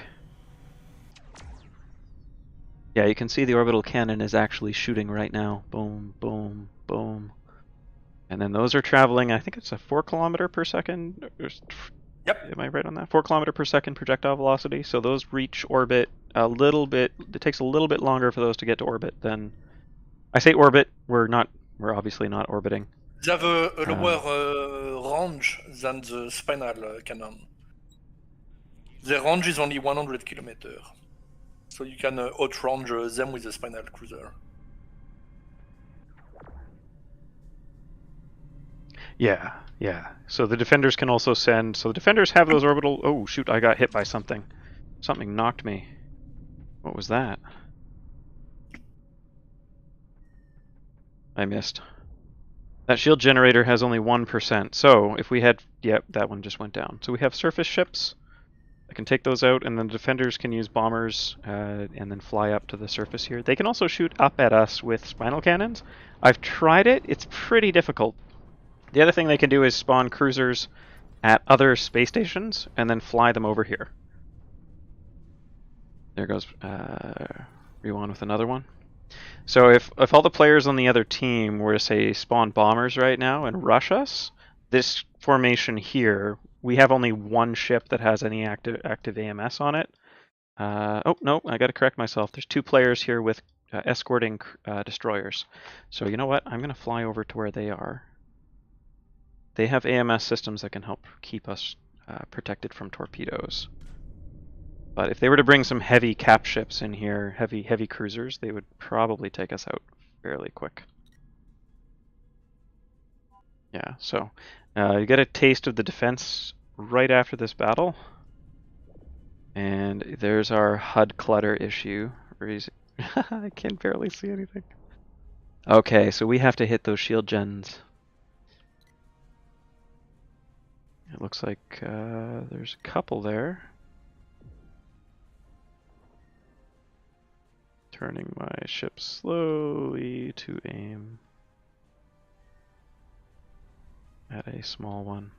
Yeah, you can see the orbital cannon is actually shooting right now. Boom, boom, boom. And then those are traveling, I think it's a 4 kilometer per second. Yep. Am I right on that? 4 kilometer per second projectile velocity. So those reach orbit a little bit. It takes a little bit longer for those to get to orbit than. I say orbit. We're obviously not orbiting. They have a lower range than the Spinal Cannon. The range is only 100 kilometers. So you can outrange them with the Spinal Cruiser. Yeah. So the defenders can also send. So the defenders have those orbital. Oh shoot! I got hit by something. Something knocked me. What was that? I missed. That shield generator has only 1%. So if we had, yep, that one just went down. So we have surface ships. I can take those out, and then the defenders can use bombers and then fly up to the surface here. They can also shoot up at us with spinal cannons. I've tried it. It's pretty difficult. The other thing they can do is spawn cruisers at other space stations and then fly them over here. There goes Rewan with another one. So if all the players on the other team were to, say, spawn bombers right now and rush us, this formation here, we have only one ship that has any active AMS on it. Oh, no, I got to correct myself. There's 2 players here with escorting destroyers. So you know what? I'm going to fly over to where they are. They have AMS systems that can help keep us protected from torpedoes. But if they were to bring some heavy cap ships in here, heavy cruisers, they would probably take us out fairly quick. Yeah, so you get a taste of the defense right after this battle. And there's our HUD clutter issue. I can barely see anything. Okay, so we have to hit those shield gens. It looks like there's a couple there. Turning my ship slowly to aim at a small one.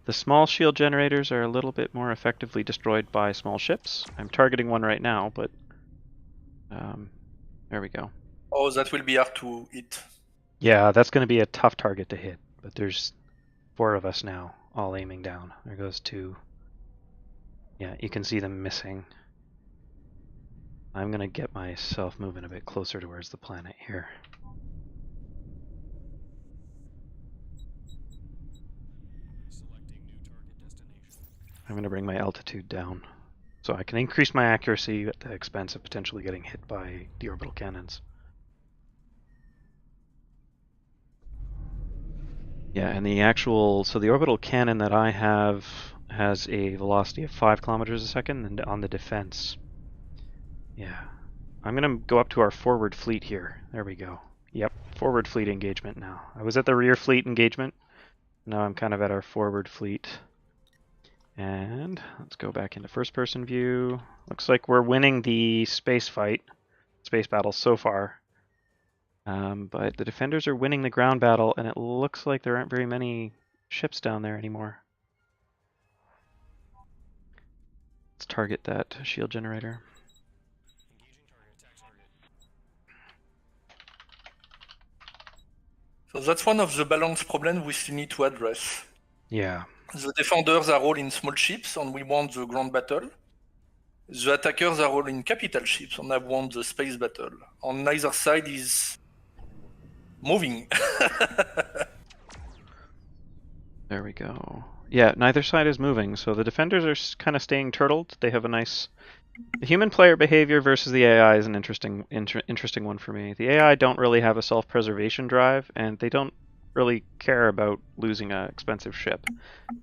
The small shield generators are a little bit more effectively destroyed by small ships. I'm targeting one right now, but there we go. Oh, that will be hard to hit. Yeah, that's going to be a tough target to hit, but there's 4 of us now, all aiming down. There goes 2. Yeah, you can see them missing. I'm going to get myself moving a bit closer towards the planet here. I'm going to bring my altitude down so I can increase my accuracy at the expense of potentially getting hit by the orbital cannons. Yeah, and the actual, so the orbital cannon that I have has a velocity of 5 kilometers a second, and on the defense, yeah. I'm going to go up to our forward fleet here. There we go. Yep, forward fleet engagement now. I was at the rear fleet engagement. Now I'm kind of at our forward fleet. And let's go back into first person view. Looks like we're winning the space fight, space battle so far. But the defenders are winning the ground battle, and it looks like there aren't very many ships down there anymore. Let's target that shield generator. Engaging target. Attack target. So that's one of the balance problems we still need to address. Yeah. The defenders are all in small ships, and we want the ground battle. The attackers are all in capital ships, and I want the space battle. On neither side is moving. There we go. Yeah, neither side is moving, so the defenders are kind of staying turtled. They have a nice... The human player behavior versus the AI is an interesting one for me. The AI don't really have a self-preservation drive, and they don't really care about losing an expensive ship.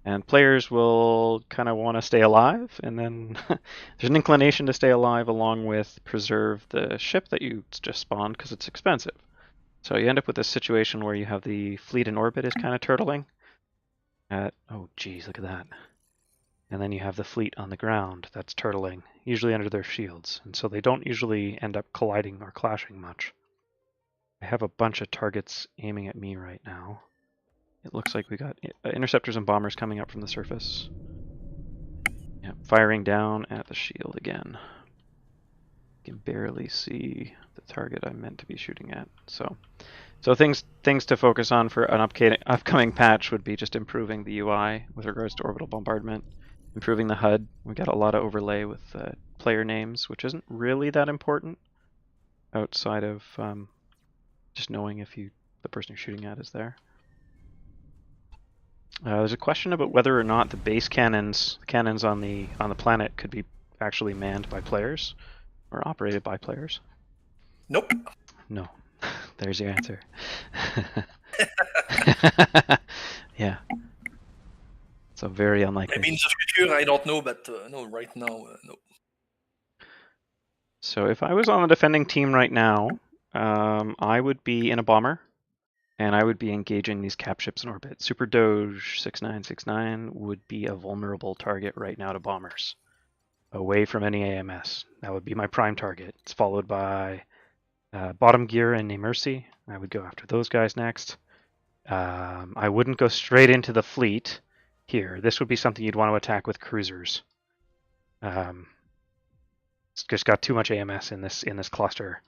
And players will kind of want to stay alive, and then there's an inclination to stay alive along with preserve the ship that you just spawned because it's expensive. So you end up with this situation where you have the fleet in orbit is kind of turtling. Oh geez, look at that. And then you have the fleet on the ground that's turtling, usually under their shields, and so they don't usually end up colliding or clashing much. I have a bunch of targets aiming at me right now. It looks like we got interceptors and bombers coming up from the surface. Yeah, firing down at the shield again. You can barely see the target I'm meant to be shooting at. So things to focus on for an upcoming patch would be just improving the UI with regards to orbital bombardment, improving the HUD. We got a lot of overlay with player names, which isn't really that important outside of just knowing if the person you're shooting at is there. There's a question about whether or not the base cannons on the planet could be actually manned by players or operated by players. Nope. No. There's your answer. Yeah. So very unlikely. Maybe in the future, I don't know, but no, right now, no. So if I was on the defending team right now, I would be in a bomber, and I would be engaging these cap ships in orbit. Super Doge 6969 would be a vulnerable target right now to bombers, away from any AMS. That would be my prime target. It's followed by Bottom Gear and Mercy. I would go after those guys next. I wouldn't go straight into the fleet here. This would be something you'd want to attack with cruisers. It's just got too much AMS in this cluster.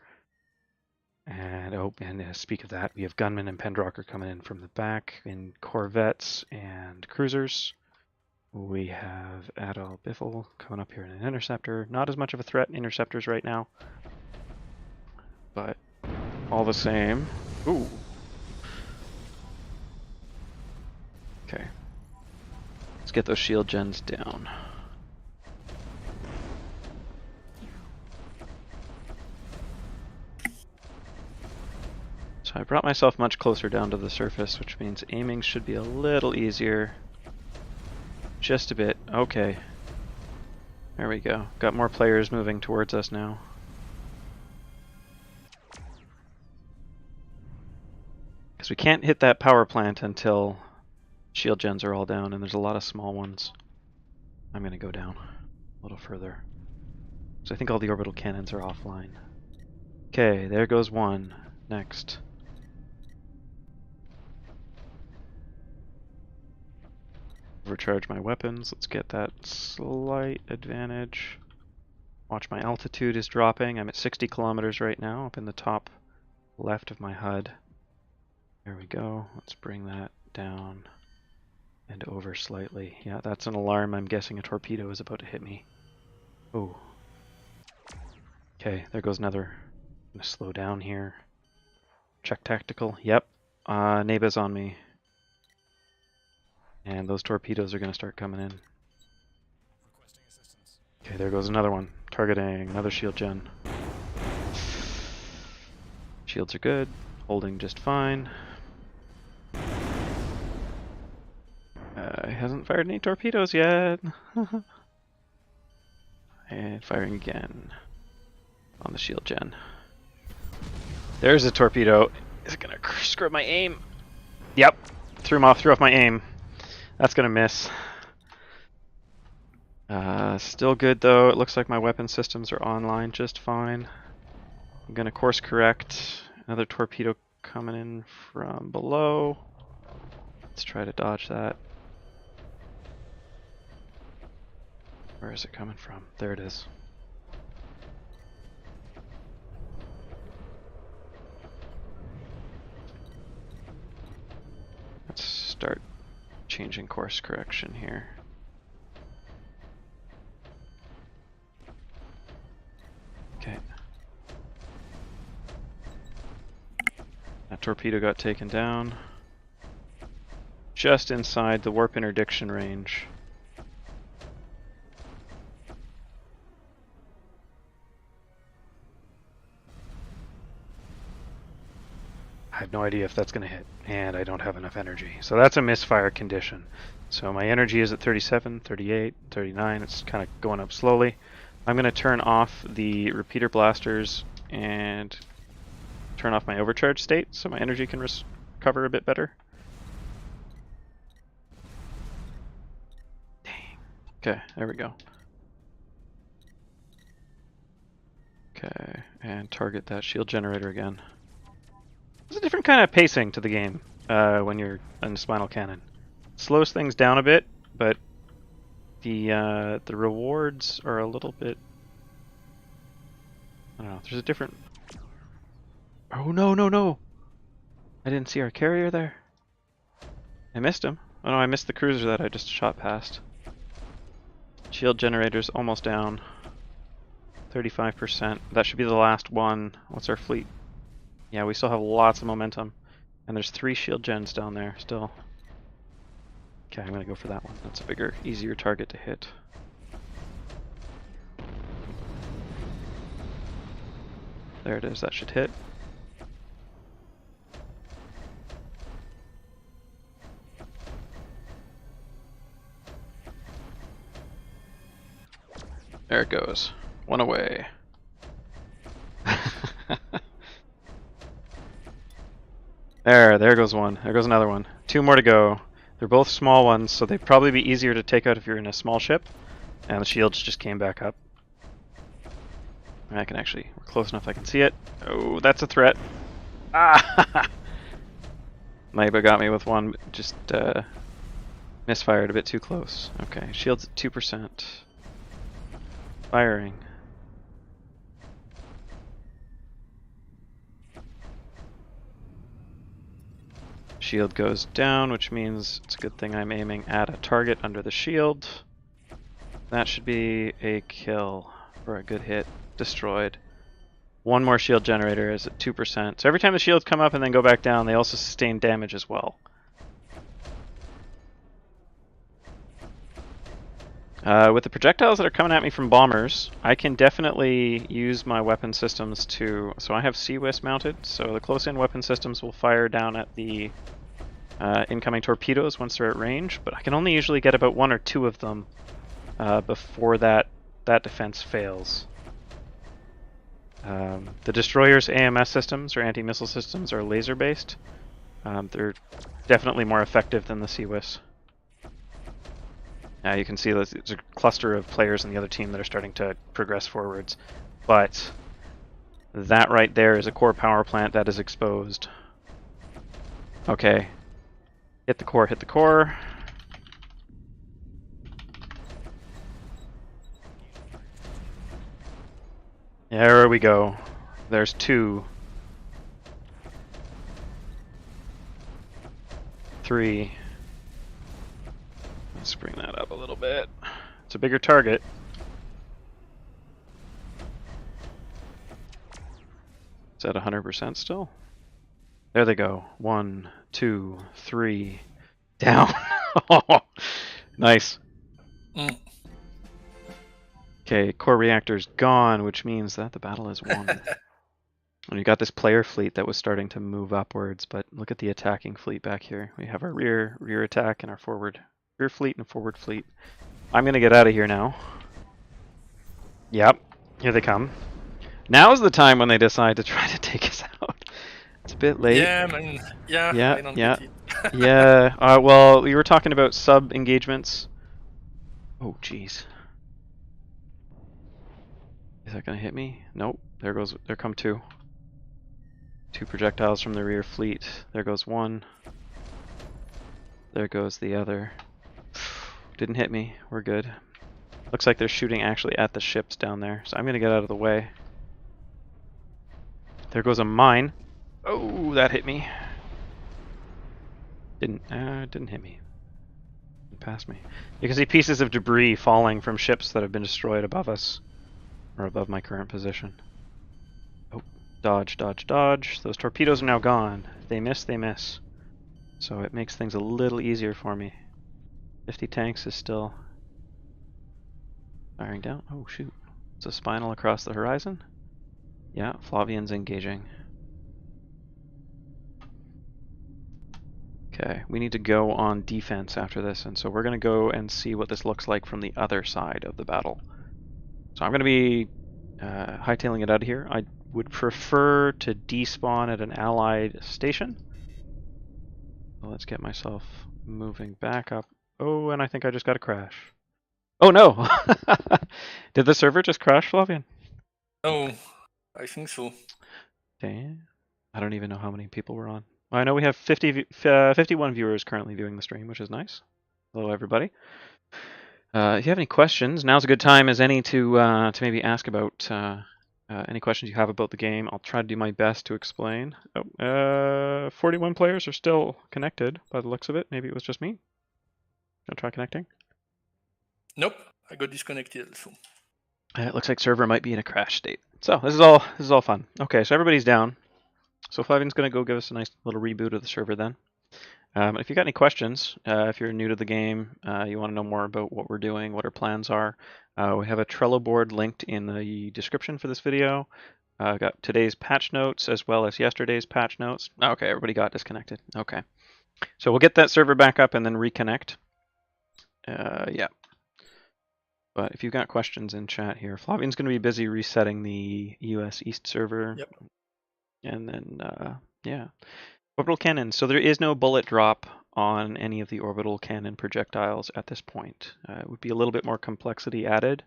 And speak of that, we have gunmen and Pendrocker coming in from the back in corvettes and cruisers. We have Adol Biffle coming up here in an interceptor. Not as much of a threat in interceptors right now, but all the same. Ooh. Okay. Let's get those shield gens down. So I brought myself much closer down to the surface, which means aiming should be a little easier. Just a bit. Okay. There we go. Got more players moving towards us now. Because we can't hit that power plant until shield gens are all down, and there's a lot of small ones. I'm going to go down a little further. So I think all the orbital cannons are offline. Okay, there goes one. Next. Overcharge my weapons. Let's get that slight advantage. Watch, my altitude is dropping. I'm at 60 kilometers right now, up in the top left of my HUD. There we go. Let's bring that down and over slightly. Yeah, that's an alarm. I'm guessing a torpedo is about to hit me. Oh. Okay, there goes another. I'm gonna slow down here. Check tactical. Yep. Neba's on me. And those torpedoes are gonna start coming in. Okay, there goes another one. Targeting another shield gen. Shields are good. Holding just fine. He hasn't fired any torpedoes yet. And firing again on the shield gen. There's a torpedo. Is it gonna screw up my aim? Yep. Threw off my aim. That's gonna miss. Still good though. It looks like my weapon systems are online just fine. I'm gonna course correct. Another torpedo coming in from below. Let's try to dodge that. Where is it coming from? There it is. Let's start changing course correction here. Okay. That torpedo got taken down. Just inside the warp interdiction range. I have no idea if that's going to hit, and I don't have enough energy. So that's a misfire condition. So my energy is at 37, 38, 39. It's kind of going up slowly. I'm going to turn off the repeater blasters and turn off my overcharge state so my energy can recover a bit better. Dang. Okay, there we go. Okay, and target that shield generator again. There's a different kind of pacing to the game when you're in Spinal Cannon. Slows things down a bit, but the rewards are a little bit. I don't know. There's a different. Oh no! I didn't see our carrier there. I missed him. Oh no, I missed the cruiser that I just shot past. Shield generator's almost down. 35%. That should be the last one. What's our fleet? Yeah, we still have lots of momentum. And there's 3 shield gens down there still. Okay, I'm gonna go for that one. That's a bigger, easier target to hit. There it is, that should hit. There it goes. One away. There goes one. There goes another one. 2 more to go. They're both small ones, so they'd probably be easier to take out if you're in a small ship. And the shields just came back up. I can actually, we're close enough I can see it. Oh, that's a threat. Ah! Maiba got me with one, just misfired a bit too close. Okay, shields at 2%. Firing. Shield goes down, which means it's a good thing I'm aiming at a target under the shield. That should be a kill or a good hit. Destroyed. One more shield generator is at 2%. So every time the shields come up and then go back down, they also sustain damage as well. With the projectiles that are coming at me from bombers, I can definitely use my weapon systems to... So I have CIWS mounted, so the close-in weapon systems will fire down at the incoming torpedoes once they're at range, but I can only usually get about 1 or 2 of them before that defense fails. The destroyer's AMS systems, or anti-missile systems, are laser-based. They're definitely more effective than the CIWS. You can see there's a cluster of players in the other team that are starting to progress forwards. But that right there is a core power plant that is exposed. Okay. Hit the core, hit the core. There we go. There's 2. 3. Let's bring that up a little bit. It's a bigger target. Is that 100% still? There they go. 1, 2, 3. Down. Nice. Okay, core reactor's gone, which means that the battle is won. And we got this player fleet that was starting to move upwards, but look at the attacking fleet back here. We have our rear attack and our rear fleet and forward fleet. I'm gonna get out of here now. Yep, here they come. Now's the time when they decide to try to take us out. It's a bit late. Yeah, man. Yeah, I don't Yeah. get it. Yeah. Well, we were talking about sub engagements. Oh, jeez. Is that gonna hit me? Nope. There come two. Two projectiles from the rear fleet. There goes one. There goes the other. Didn't hit me. We're good. Looks like they're shooting actually at the ships down there, so I'm gonna get out of the way. There goes a mine. Oh, that hit me. Didn't hit me. Didn't pass me. You can see pieces of debris falling from ships that have been destroyed above us, or above my current position. Oh, dodge, dodge, dodge. Those torpedoes are now gone. If they miss, they miss. So it makes things a little easier for me. 50 tanks is still firing down. Oh shoot. It's a Spinal across the horizon. Yeah, Flavien's engaging. Okay, we need to go on defense after this, and so we're going to go and see what this looks like from the other side of the battle. So I'm going to be hightailing it out of here. I would prefer to despawn at an allied station. So let's get myself moving back up. Oh, and I think I just got a crash. Oh no! Did the server just crash, Flavien? Oh, I think so. Okay. I don't even know how many people were on. Well, I know we have 51 viewers currently viewing the stream, which is nice. Hello, everybody. If you have any questions, now's a good time as any to maybe ask about any questions you have about the game. I'll try to do my best to explain. Oh, 41 players are still connected by the looks of it. Maybe it was just me. Gonna try connecting. Nope, I got disconnected also. It looks like server might be in a crash state. So this is all fun. Okay, so everybody's down. So Flavien's gonna go give us a nice little reboot of the server then. If you got any questions, if you're new to the game, you want to know more about what we're doing, what our plans are, we have a Trello board linked in the description for this video. Got today's patch notes as well as yesterday's patch notes. Okay, everybody got disconnected. Okay, so we'll get that server back up and then reconnect. Yeah. But if you've got questions in chat here, Flavien's going to be busy resetting the US East server. Yep. And then, yeah. Orbital cannon. So there is no bullet drop on any of the orbital cannon projectiles at this point. It would be a little bit more complexity added.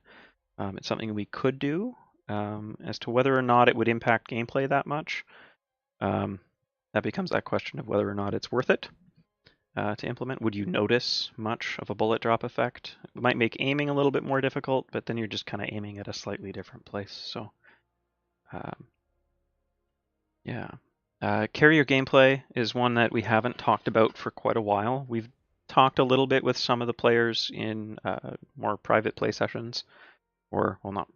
It's something we could do. As to whether or not it would impact gameplay that much, that becomes that question of whether or not it's worth it to implement. Would you notice much of a bullet drop effect? It might make aiming a little bit more difficult, but then you're just kind of aiming at a slightly different place. So, yeah. Carrier gameplay is one that we haven't talked about for quite a while. We've talked a little bit with some of the players in more private play sessions, or, well, not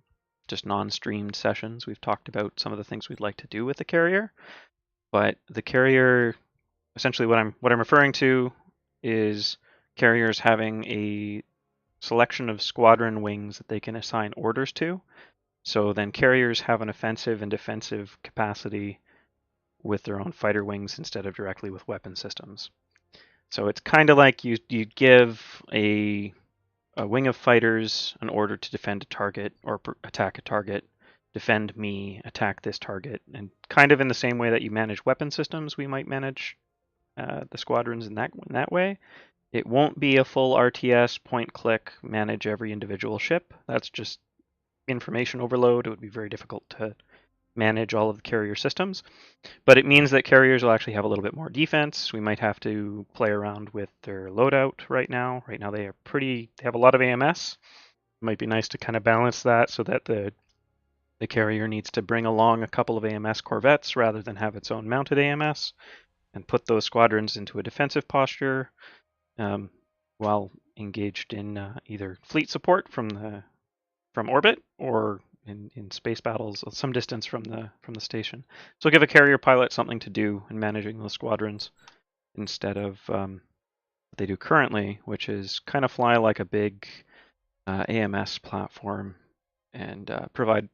just non-streamed sessions. We've talked about some of the things we'd like to do with the carrier, but the carrier, essentially what I'm referring to is carriers having a selection of squadron wings that they can assign orders to. So then carriers have an offensive and defensive capacity with their own fighter wings instead of directly with weapon systems. So it's kind of like you give a wing of fighters an order to defend a target or attack a target, defend me, attack this target, and kind of in the same way that you manage weapon systems, we might manage the squadrons in that way. It won't be a full RTS point-click manage every individual ship. That's just information overload. It would be very difficult to manage all of the carrier systems, but it means that carriers will actually have a little bit more defense. We might have to play around with their loadout right now. Right now they have a lot of AMS. It might be nice to kind of balance that so that the carrier needs to bring along a couple of AMS corvettes rather than have its own mounted AMS and put those squadrons into a defensive posture while engaged in either fleet support from orbit or in space battles some distance from the station. So give a carrier pilot something to do in managing those squadrons instead of what they do currently, which is kind of fly like a big AMS platform and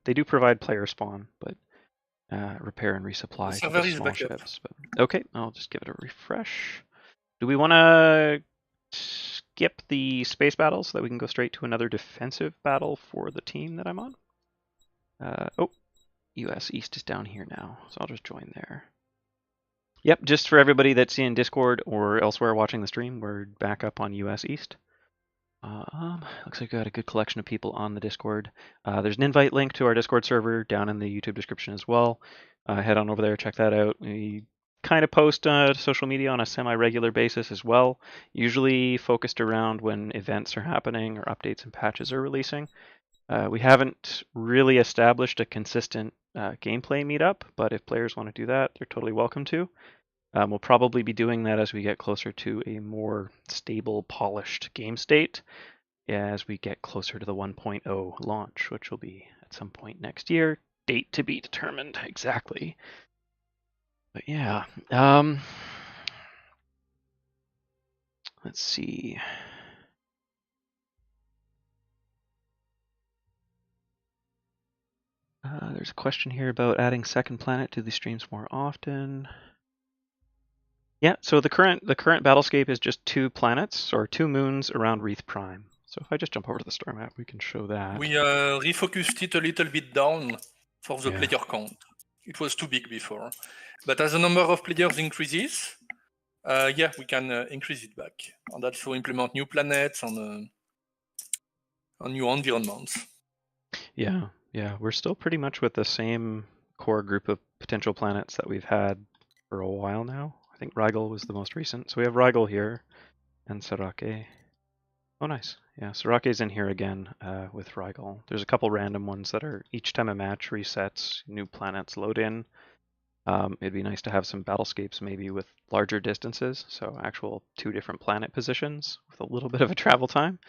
they do provide player spawn, but repair and resupply to server the is small back up. ships. But okay, I'll just give it a refresh. Do we want to skip the space battle so that we can go straight to another defensive battle for the team that I'm on? Oh, US East is down here now, so I'll just join there. Yep, just for everybody that's in Discord or elsewhere watching the stream, we're back up on US East. Looks like we got a good collection of people on the Discord. There's an invite link to our Discord server down in the YouTube description as well. Head on over there, check that out. We kind of post social media on a semi-regular basis as well, usually focused around when events are happening or updates and patches are releasing. We haven't really established a consistent gameplay meetup, but if players want to do that, they're totally welcome to. We'll probably be doing that as we get closer to a more stable, polished game state as we get closer to the 1.0 launch, which will be at some point next year. Date to be determined exactly. But yeah, let's see. There's a question here about adding second planet to the streams more often. Yeah, so the current Battlescape is just 2 planets or 2 moons around Wreath Prime. So if I just jump over to the star map, we can show that. We refocused it a little bit down for the Yeah. player count. It was too big before, but as the number of players increases, yeah, we can increase it back, and also implement new planets and new environments. Yeah, we're still pretty much with the same core group of potential planets that we've had for a while now. I think Rygol was the most recent. So we have Rygol here and Sarake. Oh, nice. Yeah, Sarake's in here again with Rygol. There's a couple random ones that are each time a match resets, new planets load in. It'd be nice to have some battlescapes maybe with larger distances, so actual 2 different planet positions with a little bit of a travel time.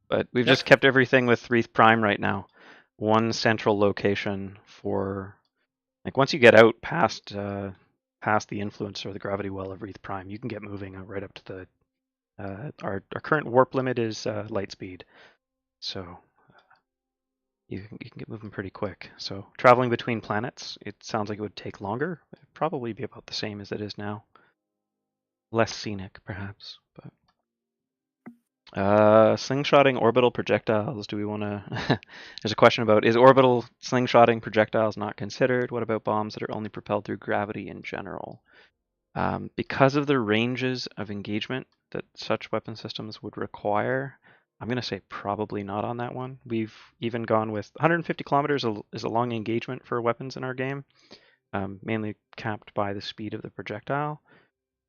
But we've just kept everything with Wreath Prime right now. One central location for, like, once you get out past the influence or the gravity well of Wreath Prime, you can get moving right up to the our current warp limit is light speed, so you can get moving pretty quick. So traveling between planets, it sounds like it would take longer. It'd probably be about the same as it is now. Less scenic, perhaps, but. Slingshotting orbital projectiles. Do we want to? There's a question about, is orbital slingshotting projectiles not considered? What about bombs that are only propelled through gravity in general? Because of the ranges of engagement that such weapon systems would require, I'm going to say probably not on that one. We've even gone with 150 kilometers is a long engagement for weapons in our game, mainly capped by the speed of the projectile,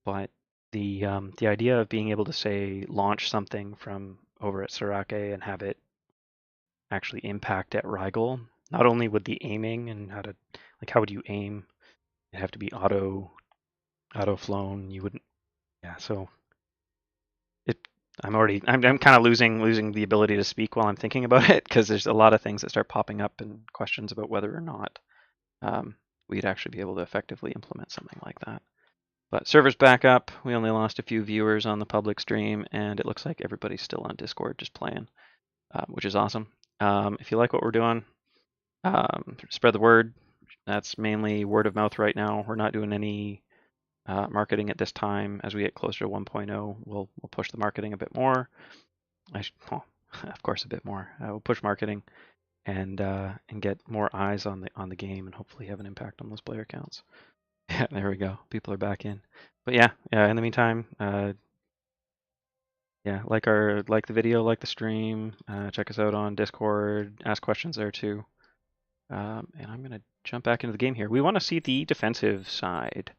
but the idea of being able to, say, launch something from over at Sarake and have it actually impact at Rygol, not only would the aiming and how would you aim? It'd have to be auto flown. You wouldn't. Yeah, so I'm kind of losing the ability to speak while I'm thinking about it, because there's a lot of things that start popping up and questions about whether or not we'd actually be able to effectively implement something like that. But server's back up. We only lost a few viewers on the public stream, and it looks like everybody's still on Discord just playing, which is awesome. If you like what we're doing, spread the word. That's mainly word of mouth right now. We're not doing any marketing at this time. As we get closer to 1.0, we'll push the marketing a bit more. Of course, a bit more. We'll push marketing and get more eyes on the game, and hopefully have an impact on those player counts. Yeah, there we go. People are back in. But yeah. In the meantime, like the video, like the stream. Check us out on Discord. Ask questions there too. And I'm gonna jump back into the game here. We want to see the defensive side.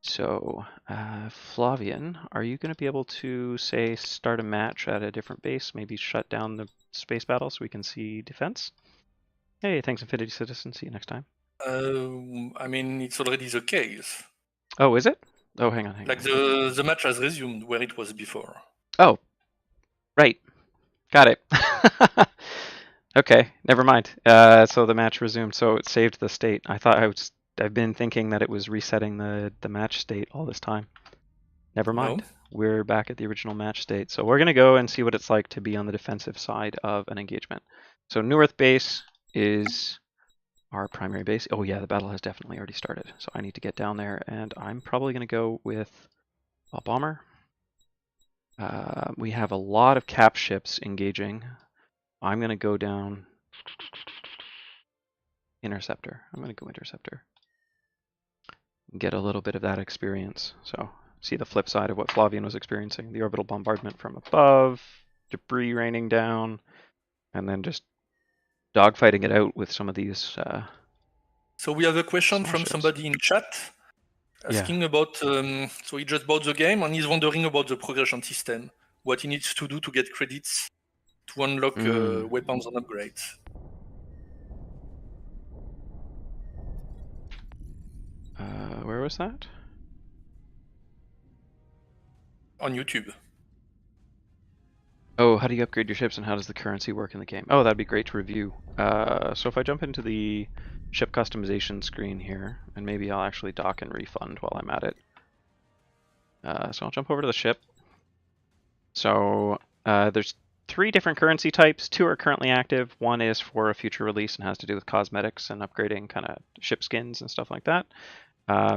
So, Flavien, are you going to be able to, say, start a match at a different base? Maybe shut down the space battle so we can see defense? Hey, thanks, Infinity Citizen. See you next time. I mean, it's already the case. Oh, is it? Oh, hang on. Like the match has resumed where it was before. Oh, right. Got it. Okay, never mind. So the match resumed. So it saved the state. I've been thinking that it was resetting the match state all this time. Never mind. No. We're back at the original match state. So we're going to go and see what it's like to be on the defensive side of an engagement. So New Earth base, is our primary base. Oh yeah, the battle has definitely already started. So I need to get down there, and I'm probably going to go with a bomber. We have a lot of cap ships engaging. I'm going to go down interceptor. I'm going to go interceptor. Get a little bit of that experience. So see the flip side of what Flavien was experiencing. The orbital bombardment from above, debris raining down, and then just dogfighting it out with some of these. So we have a question from ships. somebody in chat asking about, so he just bought the game and he's wondering about the progression system, what he needs to do to get credits to unlock weapons and upgrades. Where was that? On YouTube. Oh, how do you upgrade your ships and how does the currency work in the game? Oh, that'd be great to review. So if I jump into the ship customization screen here, and maybe I'll actually dock and refund while I'm at it. So I'll jump over to the ship. So there's 3 different currency types. 2 are currently active. 1 is for a future release and has to do with cosmetics and upgrading kind of ship skins and stuff like that.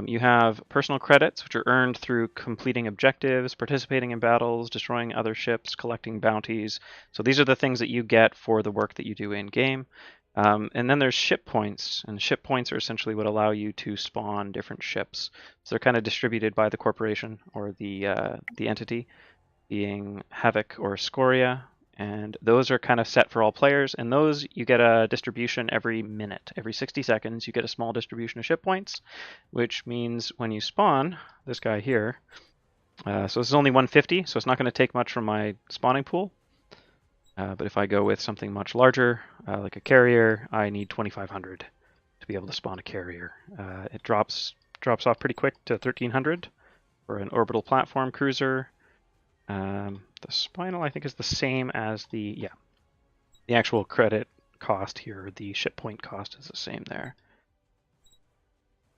You have personal credits, which are earned through completing objectives, participating in battles, destroying other ships, collecting bounties. So these are the things that you get for the work that you do in game. And then there's ship points, and ship points are essentially what allow you to spawn different ships. So they're kind of distributed by the corporation or the entity, being Havoc or Scoria. And those are kind of set for all players, and those you get a distribution every minute. Every 60 seconds you get a small distribution of ship points, which means when you spawn, this guy here, so this is only 150, so it's not going to take much from my spawning pool. But if I go with something much larger, like a carrier, I need 2,500 to be able to spawn a carrier. It drops off pretty quick to 1,300 for an orbital platform cruiser. The Spinal, I think, is the same as the actual credit cost here. The ship point cost is the same there,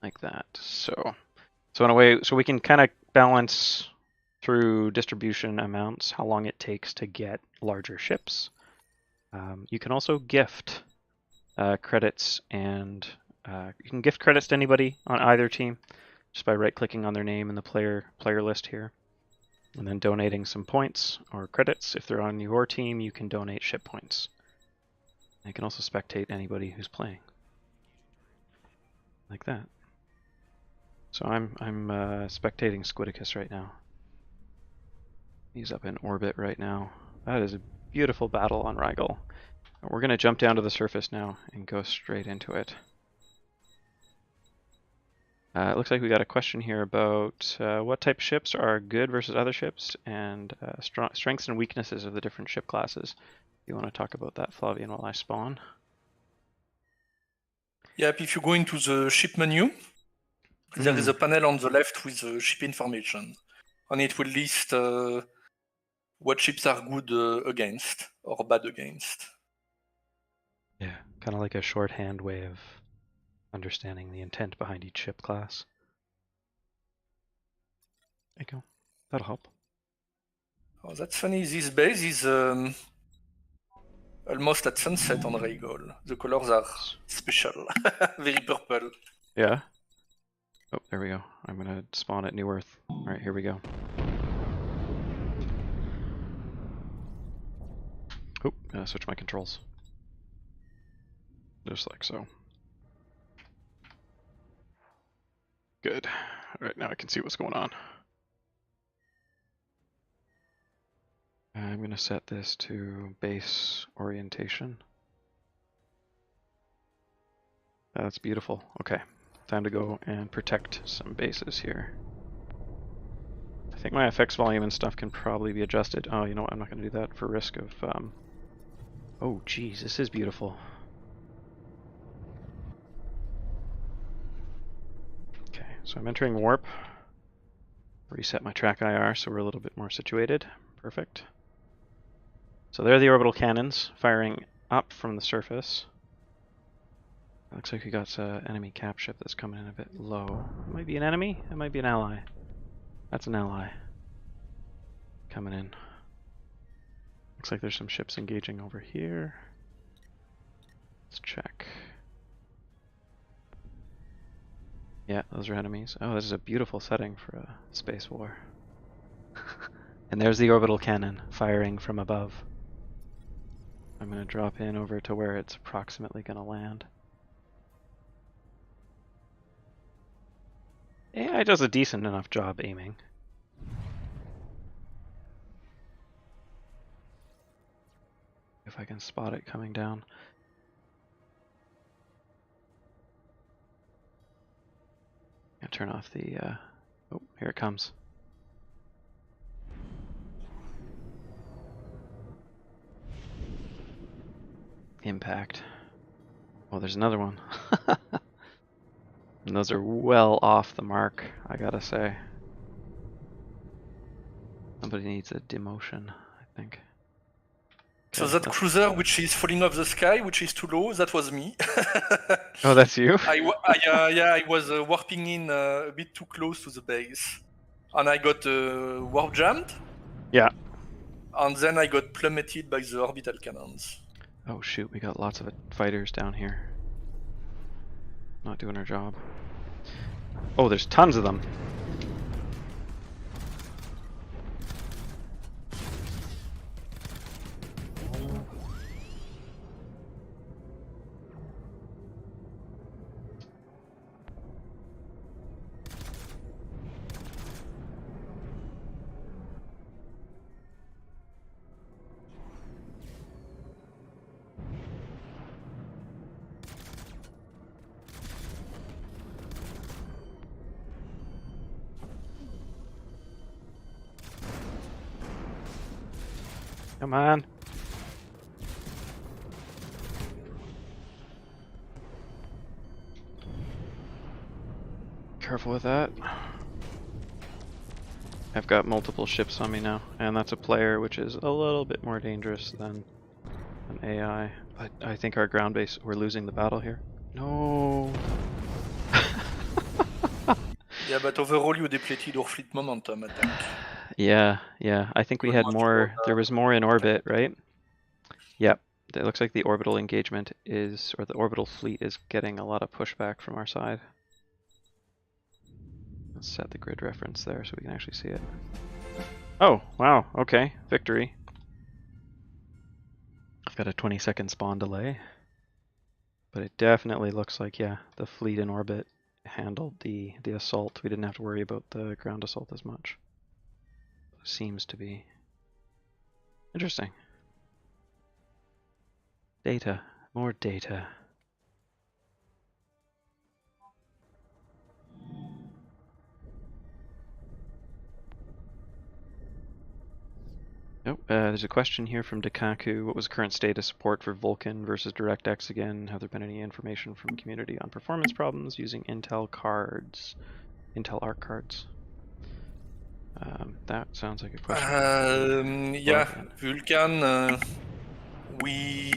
like that. So in a way, so we can kind of balance through distribution amounts how long it takes to get larger ships. You can also gift credits, and you can gift credits to anybody on either team just by right-clicking on their name in the player list here. And then donating some points or credits. If they're on your team, you can donate ship points. And you can also spectate anybody who's playing, like that. So I'm spectating Squidicus right now. He's up in orbit right now. That is a beautiful battle on Rygol. We're going to jump down to the surface now and go straight into it. It looks like we got a question here about what type of ships are good versus other ships, and strengths and weaknesses of the different ship classes. You want to talk about that, Flavien, while I spawn? Yep, if you go into the ship menu, there is a panel on the left with ship information, and it will list what ships are good against or bad against. Yeah, kind of like a shorthand way of understanding the intent behind each ship class. There you go. That'll help. Oh, that's funny. This base is almost at sunset on Rygol. The colors are special. Very purple. Yeah. Oh, there we go. I'm going to spawn at New Earth. All right, here we go. Oh, gotta switch my controls. Just like so. Good. All right, now I can see what's going on. I'm going to set this to base orientation. That's beautiful. Okay, time to go and protect some bases here. I think my FX volume and stuff can probably be adjusted. Oh, you know what? I'm not going to do that for risk of... Oh, geez, this is beautiful. Okay, so I'm entering warp. Reset my TrackIR so we're a little bit more situated. Perfect. So there are the orbital cannons firing up from the surface. Looks like we got an enemy cap ship that's coming in a bit low. It might be an enemy, it might be an ally. That's an ally coming in. Looks like there's some ships engaging over here. Let's check. Yeah, those are enemies. Oh, this is a beautiful setting for a space war. And there's the orbital cannon firing from above. I'm going to drop in over to where it's approximately going to land. AI does a decent enough job aiming. If I can spot it coming down. I'll turn off the, oh, here it comes. Impact. Oh, there's another one. And those are well off the mark, I gotta say. Somebody needs a demotion, I think. So Okay, that let's- cruiser which is falling off the sky, which is too low, that was me. Oh, that's you? Yeah, I was warping in a bit too close to the base. And I got warp jammed. Yeah. And then I got plummeted by the orbital cannons. Oh shoot, we got lots of fighters down here. Not doing our job. Oh, there's tons of them. Come on. Careful with that. I've got multiple ships on me now, and that's a player, which is a little bit more dangerous than an AI. But I think our ground base, we're losing the battle here. No. Yeah, but overall you depleted our fleet momentum, I think. Yeah. I think we Good had much more, for there was more in orbit, right? Yep. It looks like the orbital engagement is, or the orbital fleet is getting a lot of pushback from our side. Let's set the grid reference there so we can actually see it. Oh, wow, okay, victory. I've got a 20-second spawn delay. But it definitely looks like, yeah, the fleet in orbit handled the assault. We didn't have to worry about the ground assault as much. Seems to be interesting. Data, more data. Oh, there's a question here from Dekaku. What was current status support for Vulkan versus DirectX again? Have there been any information from community on performance problems using Intel cards, Intel ARC cards? That sounds like a question. Yeah, Vulkan, we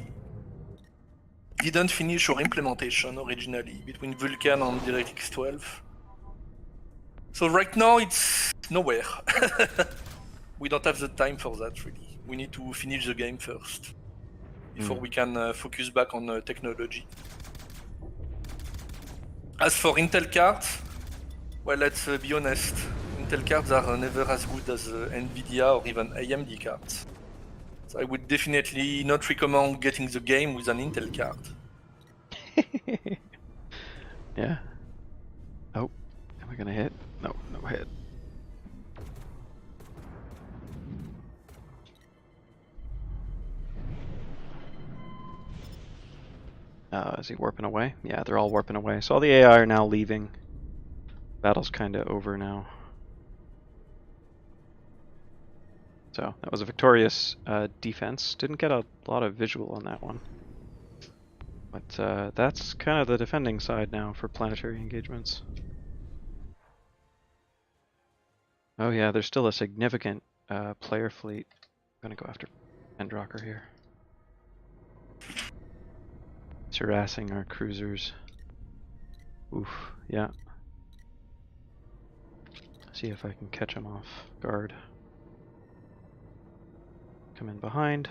didn't finish our implementation originally between Vulkan and DirectX 12. So right now it's nowhere. We don't have the time for that, really. We need to finish the game first before we can focus back on technology. As for Intel cards, well, let's be honest. Intel cards are never as good as NVIDIA or even AMD cards. So I would definitely not recommend getting the game with an Intel card. Yeah. Oh, am I gonna hit? No, no hit. Is he warping away? Yeah, they're all warping away. So all the AI are now leaving. Battle's kind of over now. So that was a victorious defense. Didn't get a lot of visual on that one. But that's kind of the defending side now for planetary engagements. Oh yeah, there's still a significant player fleet. I'm gonna go after Endrocker here. It's harassing our cruisers. Oof, yeah. See if I can catch him off guard. Come in behind.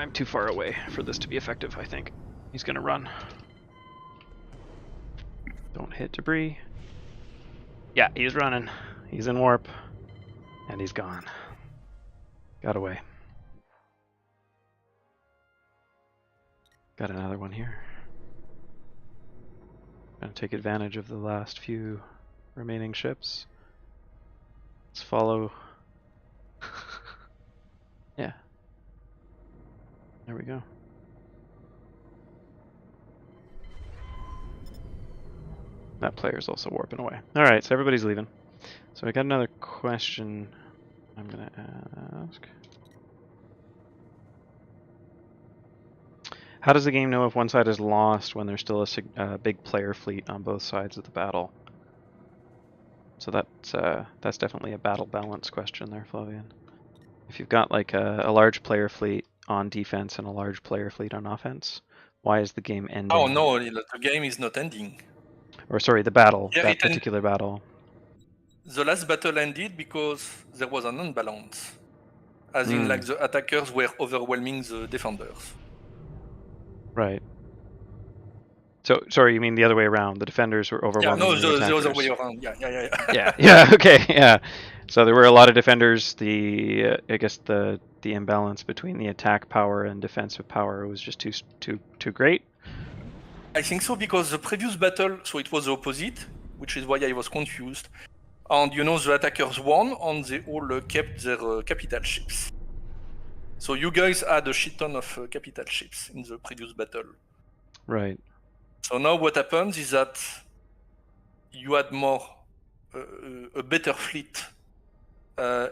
I'm too far away for this to be effective, I think. He's gonna run. Don't hit debris. Yeah, he's running. He's in warp. And he's gone. Got away. Got another one here. Gonna take advantage of the last few remaining ships. Let's follow. Yeah. There we go. That player's also warping away. Alright, so everybody's leaving. So I got another question I'm gonna ask. How does the game know if one side is lost when there's still a big player fleet on both sides of the battle? So that's definitely a battle balance question there, Flavien. If you've got like a large player fleet on defense and a large player fleet on offense, why is the game ending? Oh no, the game is not ending. Or sorry, the battle, Yeah, that particular battle. The last battle ended because there was an unbalance. As in, like, the attackers were overwhelming the defenders. Right. So, sorry, you mean the other way around? The defenders were overwhelming the attackers. The other way around. Yeah. Yeah, okay, yeah. So there were a lot of defenders. I guess the imbalance between the attack power and defensive power was just too great. I think so, because the previous battle, so it was the opposite, which is why I was confused. And the attackers won, and they all kept their capital ships. So you guys had a shit ton of capital ships in the previous battle. Right. So now what happens is that you had a better fleet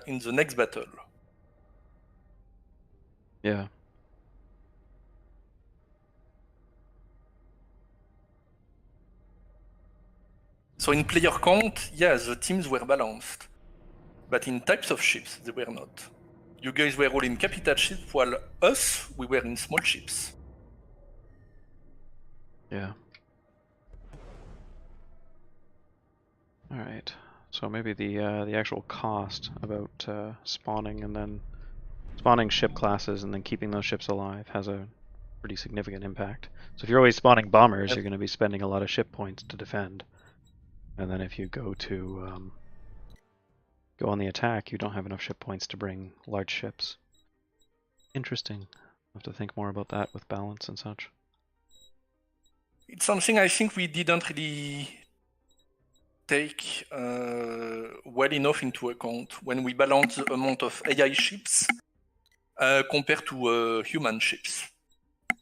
in the next battle. Yeah. So in player count, yes, the teams were balanced. But in types of ships, they were not. You guys were all in capital ships, while us, we were in small ships. Yeah. All right. So maybe the actual cost about spawning and then spawning ship classes and then keeping those ships alive has a pretty significant impact. So if you're always spawning bombers, you're going to be spending a lot of ship points to defend. And then if you go on the attack, you don't have enough ship points to bring large ships. Interesting. I'll have to think more about that with balance and such. It's something I think we didn't really take well enough into account when we balance the amount of AI ships compared to human ships.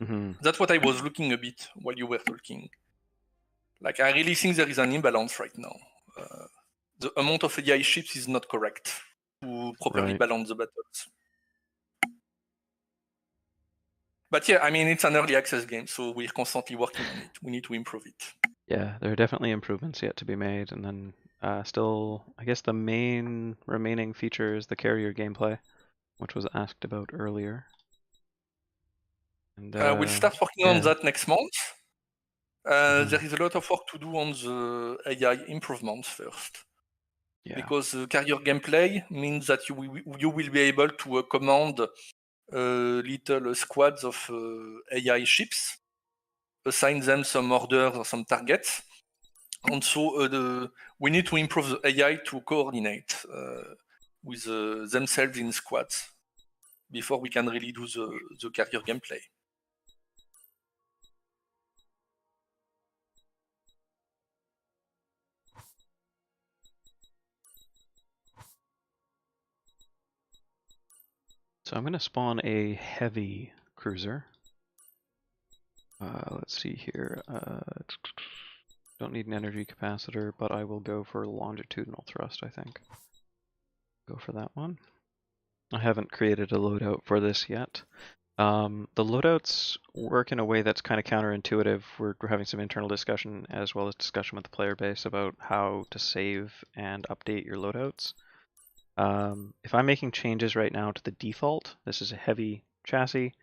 Mm-hmm. That's what I was looking a bit while you were talking. Like, I really think there is an imbalance right now. The amount of AI ships is not correct to properly balance the battles. But yeah, I mean, it's an early access game, so we're constantly working on it. We need to improve it. Yeah, there are definitely improvements yet to be made, and then still, I guess the main remaining feature is the carrier gameplay, which was asked about earlier. And, we'll start working on that next month. There is a lot of work to do on the AI improvements first. Yeah. Because carrier gameplay means that you will be able to command little squads of AI ships, assign them some orders or some targets. And so we need to improve the AI to coordinate with themselves in squads before we can really do the carrier gameplay. So I'm going to spawn a heavy cruiser. Let's see here. Don't need an energy capacitor, but I will go for longitudinal thrust, I think. Go for that one. I haven't created a loadout for this yet. The loadouts work in a way that's kind of counterintuitive. We're having some internal discussion as well as discussion with the player base about how to save and update your loadouts. If I'm making changes right now to the default, this is a heavy chassis,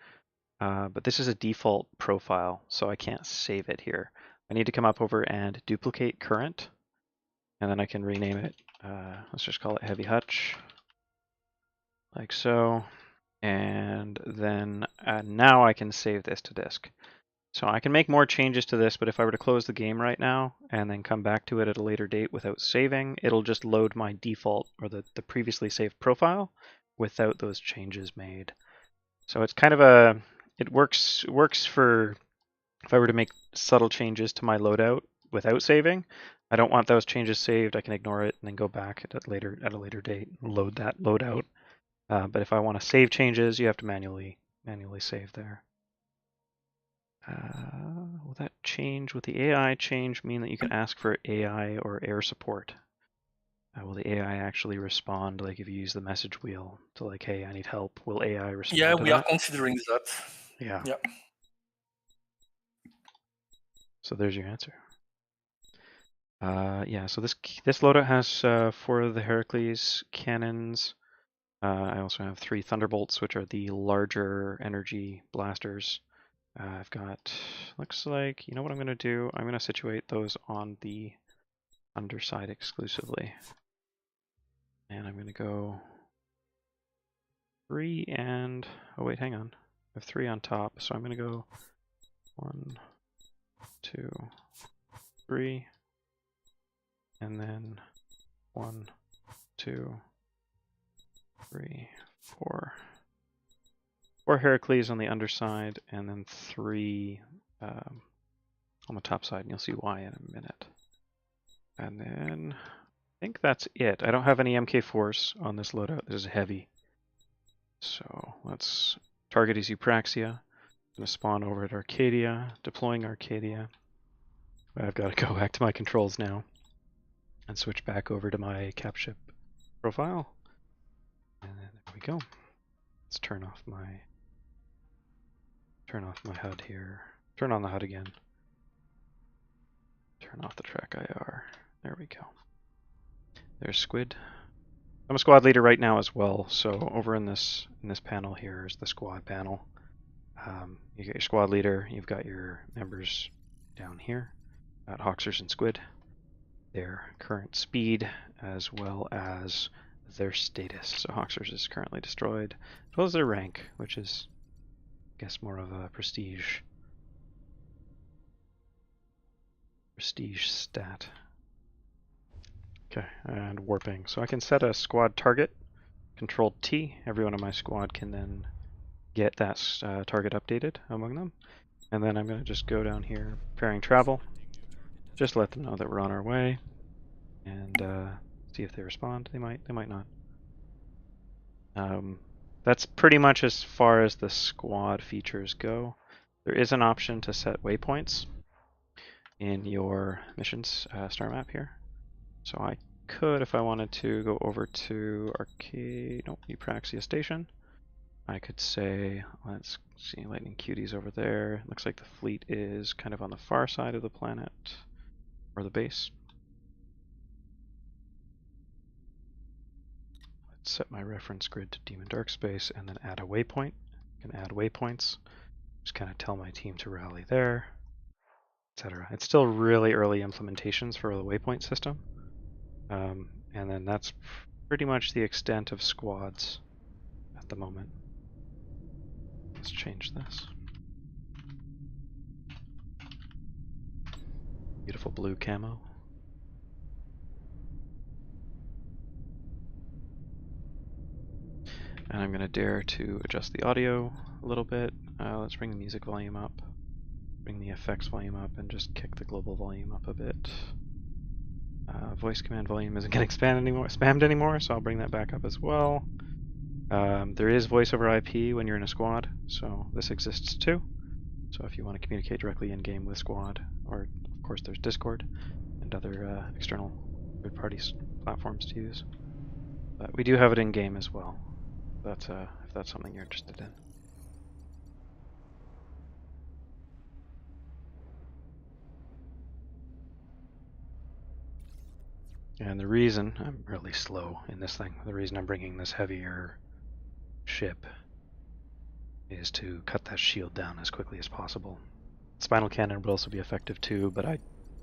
but this is a default profile, so I can't save it here. I need to come up over and duplicate current, and then I can rename it. Let's just call it heavy hutch, like so. And then now I can save this to disk. So I can make more changes to this, but if I were to close the game right now and then come back to it at a later date without saving, it'll just load my default or the previously saved profile without those changes made. So it's kind of it works for if I were to make subtle changes to my loadout without saving. I don't want those changes saved. I can ignore it and then go back at a later date and load that loadout. But if I want to save changes, you have to manually save there. Will that change? With the AI change mean that you can ask for AI or air support? Will the AI actually respond, like if you use the message wheel to like, hey, I need help? Will AI respond Yeah, to we that? are considering that. Yeah. Yeah. So there's your answer. Yeah, so this loadout has 4 of the Heracles cannons. I also have 3 Thunderbolts, which are the larger energy blasters. I've got, looks like, you know what I'm going to do? I'm going to situate those on the underside exclusively. And I'm going to go 3 and, oh wait, hang on. I have 3 on top, so I'm going to go 1, 2, 3, and then 1, 2, 3, 4. 4 Heracles on the underside, and then 3 on the top side, and you'll see why in a minute. And then I think that's it. I don't have any MK4s on this loadout. This is heavy. So let's target is Eupraxia. I'm going to spawn over at Arcadia, deploying Arcadia. I've got to go back to my controls now and switch back over to my capship profile. And then there we go. Let's turn off my HUD here. Turn on the HUD again. Turn off the TrackIR. There we go. There's Squid. I'm a squad leader right now as well, so over in this panel here is the squad panel. You get your squad leader, you've got your members down here, got Hoxers and Squid, their current speed as well as their status. So Hoxers is currently destroyed, as well as their rank, which is, I guess, more of a prestige stat. Okay, and warping. So I can set a squad target, Control T. Everyone in my squad can then get that target updated among them. And then I'm going to just go down here, preparing travel, just let them know that we're on our way, and see if they respond. They might not. That's pretty much as far as the squad features go. There is an option to set waypoints in your missions star map here. So I could, if I wanted to, go over to Eupraxia Station. I could say, let's see, Lightning Cuties over there. Looks like the fleet is kind of on the far side of the planet, or the base. Let's set my reference grid to Demon Dark Space and then add a waypoint. I can add waypoints. Just kind of tell my team to rally there, etc. It's still really early implementations for the waypoint system. And then that's pretty much the extent of squads at the moment. Let's change this. Beautiful blue camo. And I'm going to dare to adjust the audio a little bit. Let's bring the music volume up, bring the effects volume up, and just kick the global volume up a bit. Voice command volume isn't getting spammed anymore, so I'll bring that back up as well. There is voice over IP when you're in a squad, so this exists too. So if you want to communicate directly in-game with squad, or of course there's Discord and other external third-party platforms to use. But we do have it in-game as well. If that's something you're interested in. And the reason I'm really slow in this thing, the reason I'm bringing this heavier ship is to cut that shield down as quickly as possible. Spinal Cannon would also be effective too, but I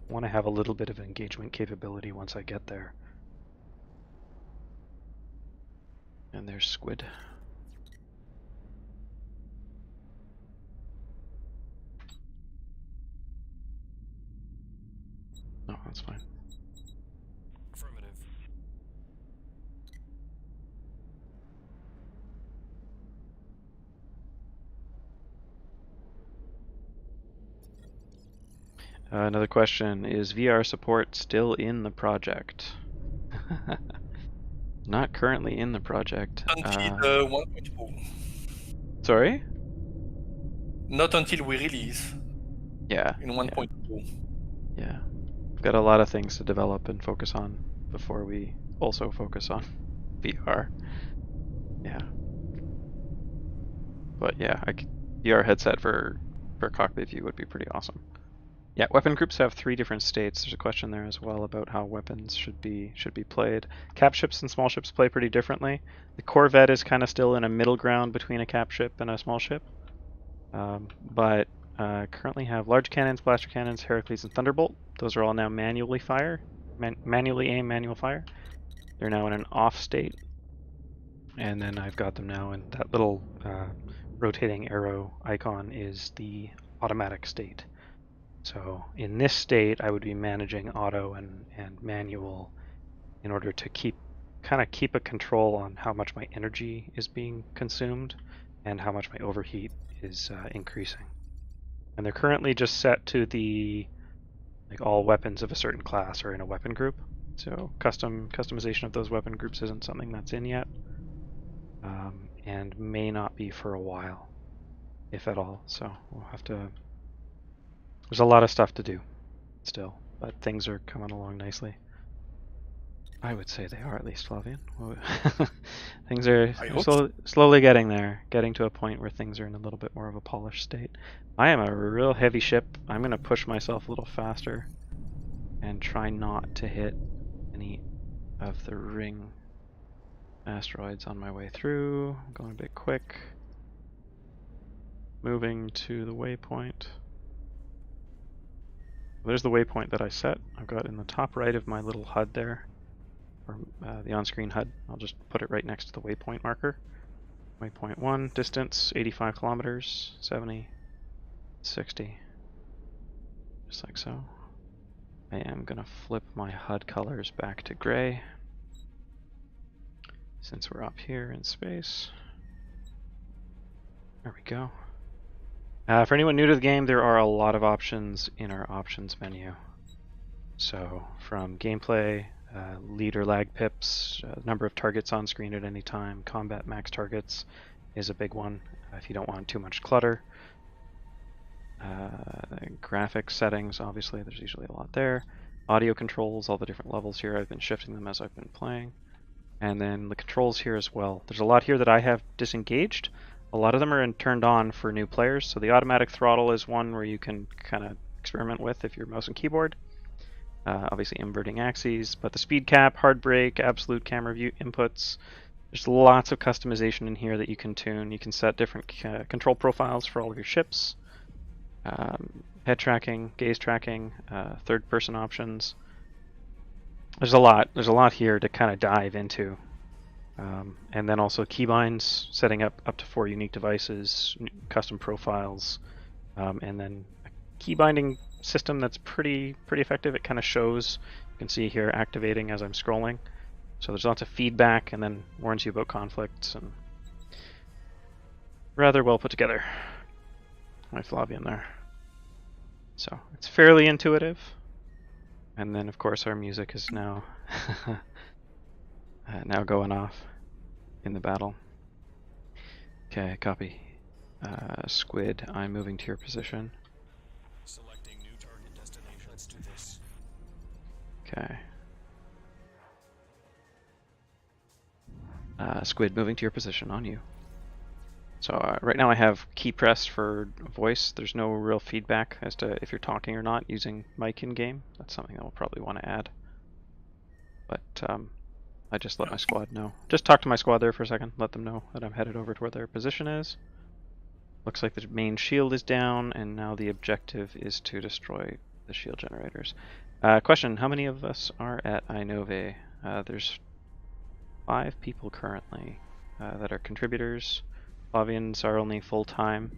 want to have a little bit of engagement capability once I get there. And there's Squid. That's fine. Affirmative. Another question, is VR support still in the project? Not currently in the project. Until 1.0. Sorry? Not until we release Yeah. in 1.0. Yeah. We've got a lot of things to develop and focus on before we also focus on VR. Yeah. But yeah, VR headset for cockpit view would be pretty awesome. Yeah, weapon groups have 3 different states. There's a question there as well about how weapons should be played. Cap ships and small ships play pretty differently. The Corvette is kind of still in a middle ground between a cap ship and a small ship. But currently have large cannons, blaster cannons, Heracles, and Thunderbolt. Those are all now manually manually aim, manual fire. They're now in an off state. And then I've got them now in that little rotating arrow icon is the automatic state. So in this state, I would be managing auto and manual in order to keep a control on how much my energy is being consumed and how much my overheat is increasing. And they're currently just set to the all weapons of a certain class are in a weapon group. So customization of those weapon groups isn't something that's in yet, and may not be for a while, if at all. So we'll have to. There's a lot of stuff to do still, but things are coming along nicely. I would say they are, at least, Flavien. Things are slowly getting there, getting to a point where things are in a little bit more of a polished state. I am a real heavy ship. I'm going to push myself a little faster and try not to hit any of the ring asteroids on my way through. I'm going a bit quick. Moving to the waypoint. There's the waypoint that I set. I've got in the top right of my little HUD there, or the on-screen HUD. I'll just put it right next to the waypoint marker. Waypoint 1, distance 85 kilometers, 70, 60, just like so. I am going to flip my HUD colors back to gray, since we're up here in space. There we go. For anyone new to the game, there are a lot of options in our options menu. So from gameplay, lead or lag pips, number of targets on screen at any time, combat max targets is a big one if you don't want too much clutter. Graphics settings, obviously there's usually a lot there. Audio controls, all the different levels here, I've been shifting them as I've been playing. And then the controls here as well. There's a lot here that I have disengaged. A lot of them are turned on for new players. So the automatic throttle is one where you can kind of experiment with if you're mouse and keyboard. Obviously inverting axes, but the speed cap, hard brake, absolute camera view inputs. There's lots of customization in here that you can tune. You can set different control profiles for all of your ships. Head tracking, gaze tracking, third person options. There's a lot here to kind of dive into. And then also keybinds, setting up to 4 unique devices, custom profiles, and then a key binding system that's pretty effective. It kind of shows, you can see here, activating as I'm scrolling. So there's lots of feedback, and then warns you about conflicts, and rather well put together. Nice Flavien there. So it's fairly intuitive. And then of course our music is now now going off in the battle. Okay, copy. Squid, I'm moving to your position. Selecting new target destination. Let's do this. Okay. Squid, moving to your position, on you. So right now I have key press for voice. There's no real feedback as to if you're talking or not using mic in game. That's something that we'll probably want to add. But I just let my squad know. Just talk to my squad there for a second. Let them know that I'm headed over to where their position is. Looks like the main shield is down, and now the objective is to destroy the shield generators. Question, how many of us are at I-Novae? There's 5 people currently that are contributors. Flavien's are only full-time.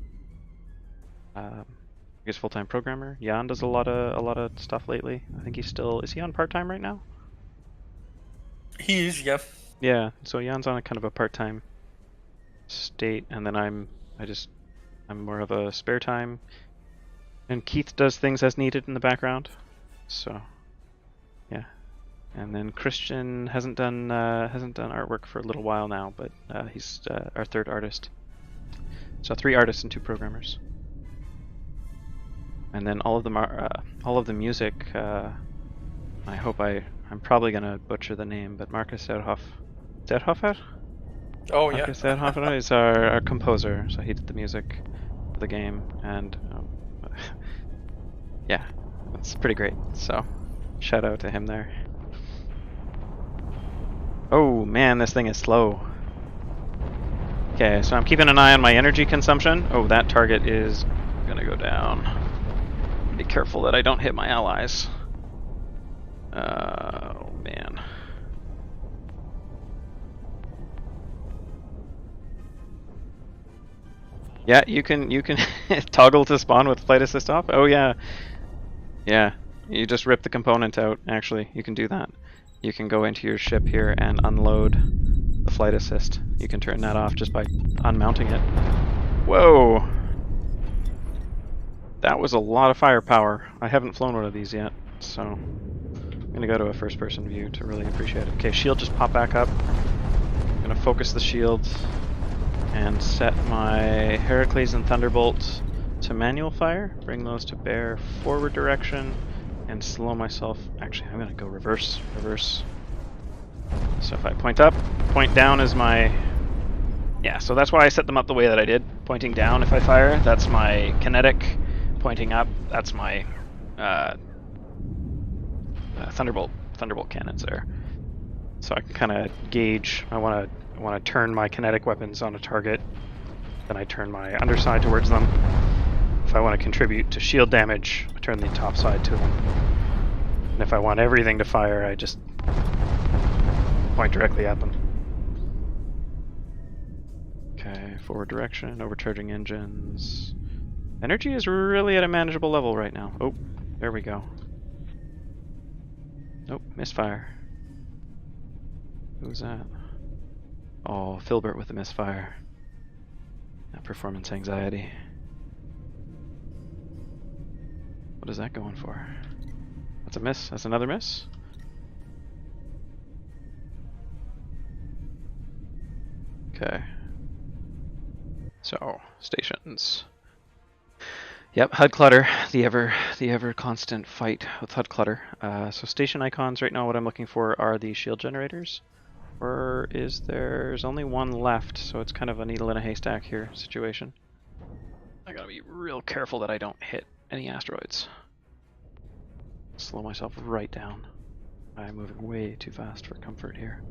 guess full-time programmer. Jan does a lot of stuff lately. I think is he on part-time right now? He is, yeah. Yeah, so Jan's on a kind of a part-time state, and then I'm more of a spare time. And Keith does things as needed in the background. So yeah. And then Christian hasn't done artwork for a little while now, but he's our third artist. So 3 artists and 2 programmers. And then all of the music. I hope I'm probably gonna butcher the name, but Marcus Zerhofer? Oh, yeah. Marcus Zerhofer is our composer, so he did the music for the game, and yeah, it's pretty great. So shout out to him there. Oh man, this thing is slow. Okay, so I'm keeping an eye on my energy consumption. Oh, that target is gonna go down. Be careful that I don't hit my allies. Oh man. Yeah, you can toggle to spawn with flight assist off. Oh yeah. Yeah, you just rip the component out. Actually, you can do that. You can go into your ship here and unload the flight assist. You can turn that off just by unmounting it. Whoa! That was a lot of firepower. I haven't flown one of these yet, so I'm gonna go to a first-person view to really appreciate it. Okay, shield just popped back up. I'm gonna focus the shield and set my Heracles and Thunderbolt to manual fire. Bring those to bear forward direction. And slow myself. Actually, I'm gonna go reverse. So if I point up, point down is my. Yeah, so that's why I set them up the way that I did. Pointing down if I fire, that's my kinetic. Pointing up, that's my Thunderbolt cannons there. So I can kind of gauge. I want to turn my kinetic weapons on a target, then I turn my underside towards them. If I want to contribute to shield damage, I turn the top side to them. And if I want everything to fire, I just point directly at them. Okay, forward direction, overcharging engines. Energy is really at a manageable level right now. Oh, there we go. Nope, misfire. Who's that? Oh, Filbert with the misfire. That performance anxiety. What is that going for? That's a miss. That's another miss. Okay. So, stations. Yep, HUD clutter, the ever constant fight with HUD clutter. So station icons right now, what I'm looking for are the shield generators. Or there's only one left, so it's kind of a needle in a haystack here situation. I gotta be real careful that I don't hit any asteroids. Slow myself right down. I'm moving way too fast for comfort here.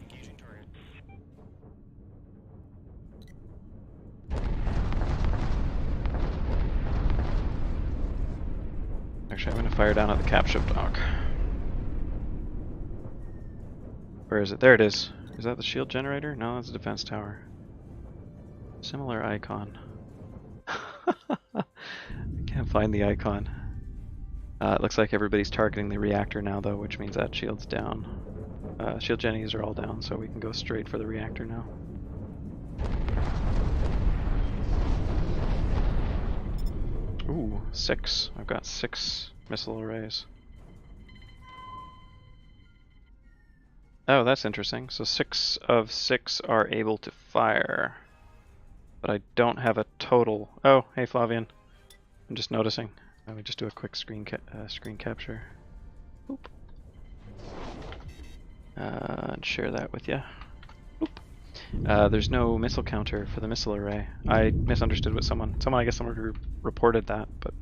Engaging target. Actually, I'm going to fire down at the capship dock. Where is it? There it is. Is that the shield generator? No, that's a defense tower. Similar icon. I can't find the icon. It looks like everybody's targeting the reactor now, though, which means that shield's down. Shield jennies are all down, so we can go straight for the reactor now. Ooh, 6. I've got 6 missile arrays. Oh, that's interesting. So 6 of 6 are able to fire. But I don't have a total. Oh, hey Flavien. I'm just noticing. Let me just do a quick screen capture. Oop. And share that with you. Oop. There's no missile counter for the missile array. I misunderstood what someone I guess someone reported that, but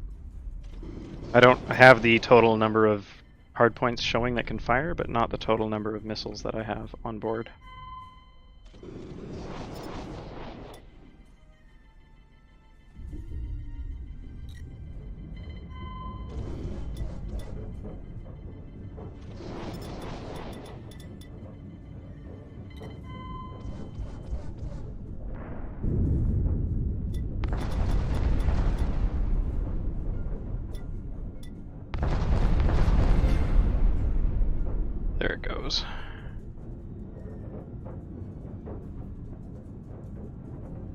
I don't have the total number of hard points showing that can fire, but not the total number of missiles that I have on board. There it goes.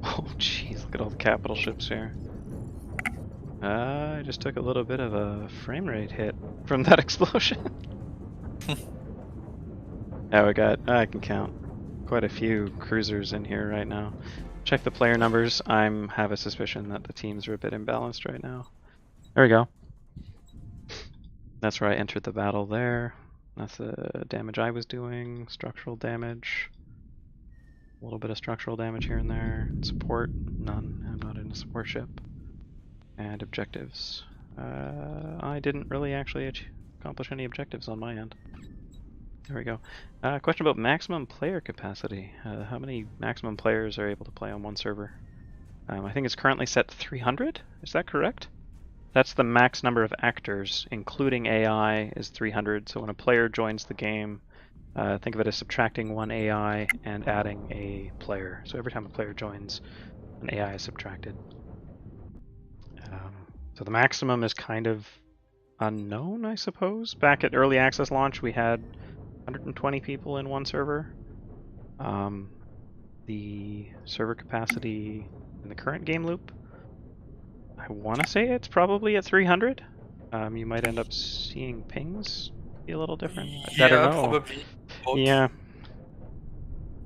Oh, jeez, look at all the capital ships here. I just took a little bit of a frame rate hit from that explosion. Yeah, we got, I can count quite a few cruisers in here right now. Check the player numbers. I have a suspicion that the teams are a bit imbalanced right now. There we go. That's where I entered the battle there. That's the damage I was doing. Structural damage. A little bit of structural damage here and there. Support, none. I'm not in a support ship. And objectives. I didn't really actually accomplish any objectives on my end. There we go. Question about maximum player capacity. How many maximum players are able to play on one server? I think it's currently set to 300. Is that correct? That's the max number of actors, including AI, is 300. So when a player joins the game, think of it as subtracting one AI and adding a player. So every time a player joins, an AI is subtracted. So the maximum is kind of unknown, I suppose. Back at early access launch, we had 120 people in one server. The server capacity in the current game loop, I want to say it's probably at 300. You might end up seeing pings be a little different. I don't know. Probably. But, Yeah.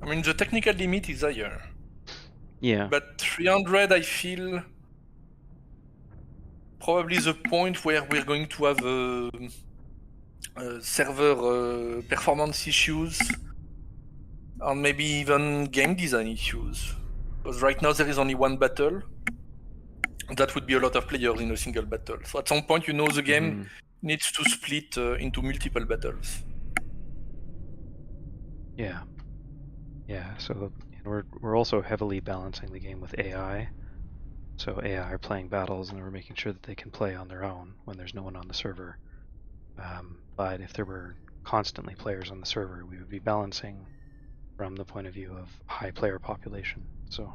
I mean, the technical limit is higher. Yeah. But 300, I feel, probably the point where we're going to have server performance issues and maybe even game design issues. Because right now there is only one battle. That would be a lot of players in a single battle. So at some point, the game needs to split into multiple battles. Yeah. Yeah, so we're also heavily balancing the game with AI. So AI are playing battles and we're making sure that they can play on their own when there's no one on the server. But if there were constantly players on the server, we would be balancing from the point of view of high player population. So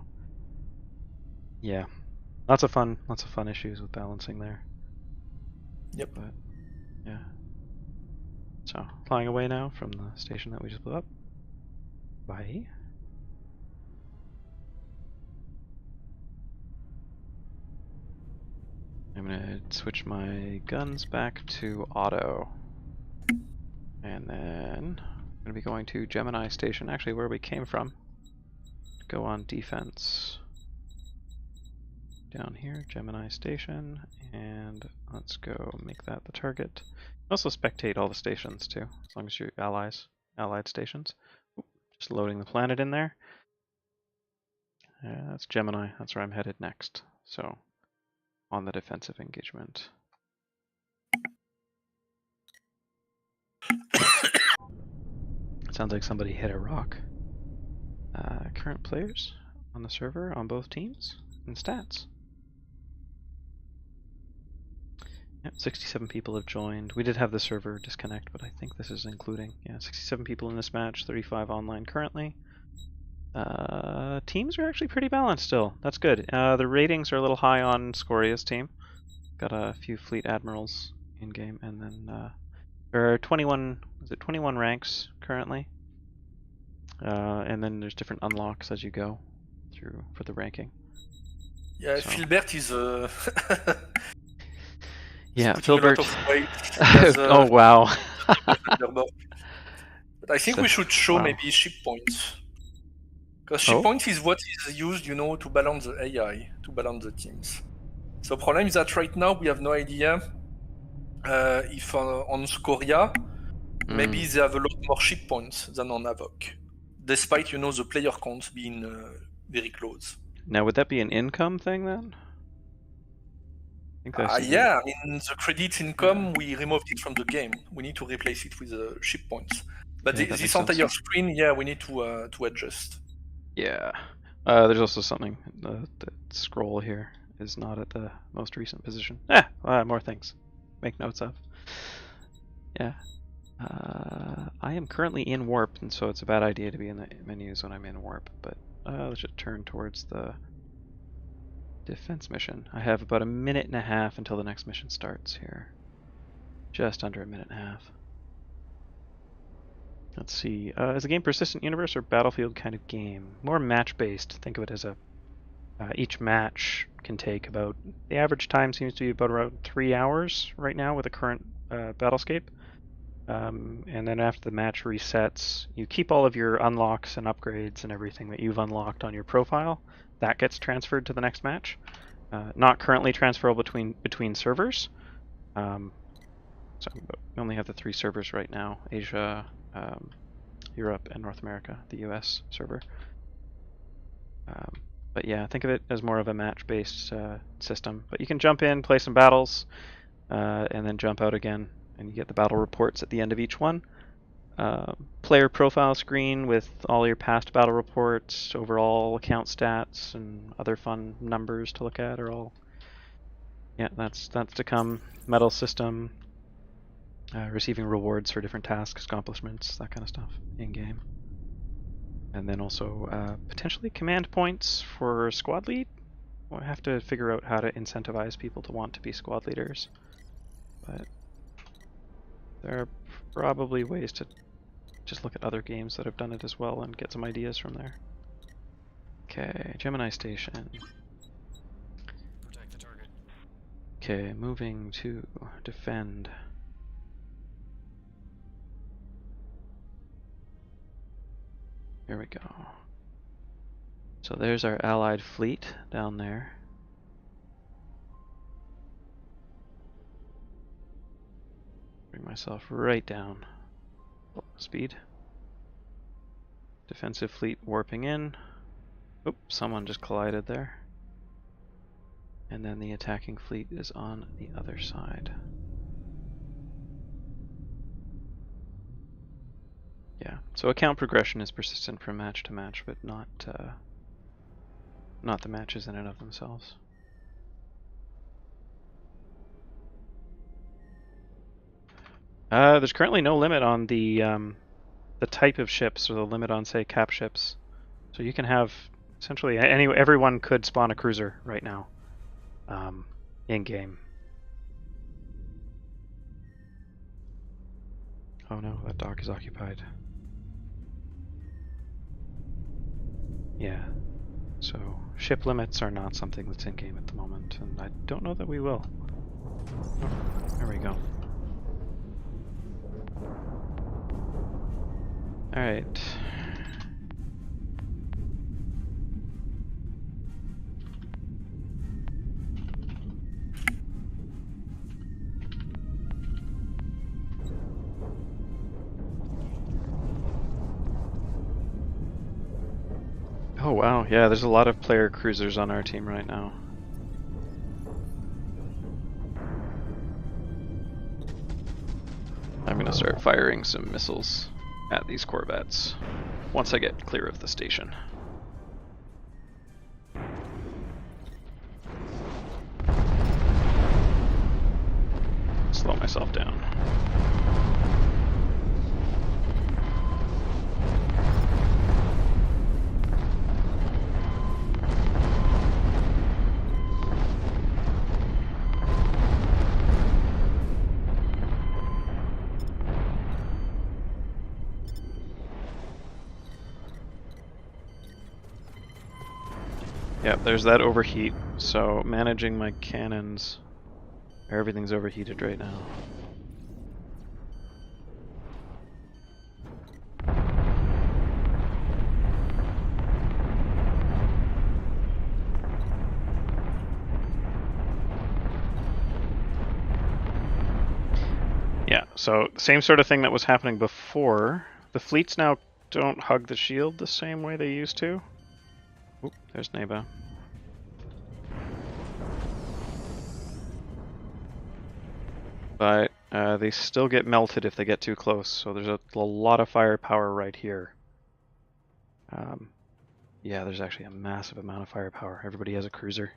yeah, lots of fun issues with balancing there. Yep. But yeah. So flying away now from the station that we just blew up. Bye. I'm gonna switch my guns back to auto. And then I'm gonna be going to Gemini Station, actually where we came from. Go on defense. Down here, Gemini Station, and let's go make that the target. Also spectate all the stations too, as long as you're allied stations. Oop, just loading the planet in there. That's Gemini, that's where I'm headed next. So, on the defensive engagement. Sounds like somebody hit a rock. Current players on the server on both teams and stats. Yep, 67 people have joined. We did have the server disconnect, but I think this is including. Yeah, 67 people in this match, 35 online currently. Teams are actually pretty balanced still. That's good. The ratings are a little high on Scoria's team. Got a few fleet admirals in game, and then there are 21 ranks currently. And then there's different unlocks as you go through for the ranking. Yeah, So. Philbert is yeah, Philbert. Oh wow. But I think we should show maybe ship points. Because ship points is what is used, to balance the AI, to balance the teams. So the problem is that right now we have no idea if on Scoria, maybe they have a lot more ship points than on Havoc. Despite, the player count being very close. Now, would that be an income thing then? Yeah, I mean, the credit income, we removed it from the game. We need to replace it with ship points. But this entire screen, we need to adjust. Yeah. There's also something, the scroll here is not at the most recent position. More things. Make notes of. Yeah. I am currently in warp, and so it's a bad idea to be in the menus when I'm in warp, but let's just turn towards the defense mission. I have about a minute and a half until the next mission starts here. Just under a minute and a half. Let's see. Is the game persistent universe or battlefield kind of game? More match-based. Think of it as a each match can take about, the average time seems to be about around 3 hours right now with the current Battlescape. And then after the match resets, you keep all of your unlocks and upgrades and everything that you've unlocked on your profile. That gets transferred to the next match. Not currently transferable between servers. So we only have the 3 servers right now: Asia, Europe, and North America, the US server. But yeah, think of it as more of a match-based system. But you can jump in, play some battles, and then jump out again, and you get the battle reports at the end of each one. Player profile screen with all your past battle reports, overall account stats, and other fun numbers to look at are all. Yeah, that's to come. Medal system, receiving rewards for different tasks, accomplishments, that kind of stuff in game. And then also potentially command points for squad lead. We'll have to figure out how to incentivize people to want to be squad leaders. But there are probably ways to just look at other games that have done it as well and get some ideas from there. Okay, Gemini Station. Protect the target. Okay, moving to defend. Here we go. So there's our allied fleet down there. Bring myself right down. Speed. Defensive fleet warping in. Oop, someone just collided there. And then the attacking fleet is on the other side. Yeah, so account progression is persistent from match to match, but not the matches in and of themselves. There's currently no limit on the type of ships, or the limit on, say, cap ships. So you can have essentially everyone could spawn a cruiser right now, in game. Oh no, that dock is occupied. Yeah, so ship limits are not something that's in game at the moment, and I don't know that we will. Oh, there we go. Alright. Oh wow, yeah, there's a lot of player cruisers on our team right now. I'm gonna start firing some missiles at these corvettes once I get clear of the station. Slow myself down. Yeah, there's that overheat, so managing my cannons, everything's overheated right now. Yeah, so same sort of thing that was happening before. The fleets now don't hug the shield the same way they used to. Oop, there's Neva. But they still get melted if they get too close, so there's a lot of firepower right here. Yeah, there's actually a massive amount of firepower. Everybody has a cruiser.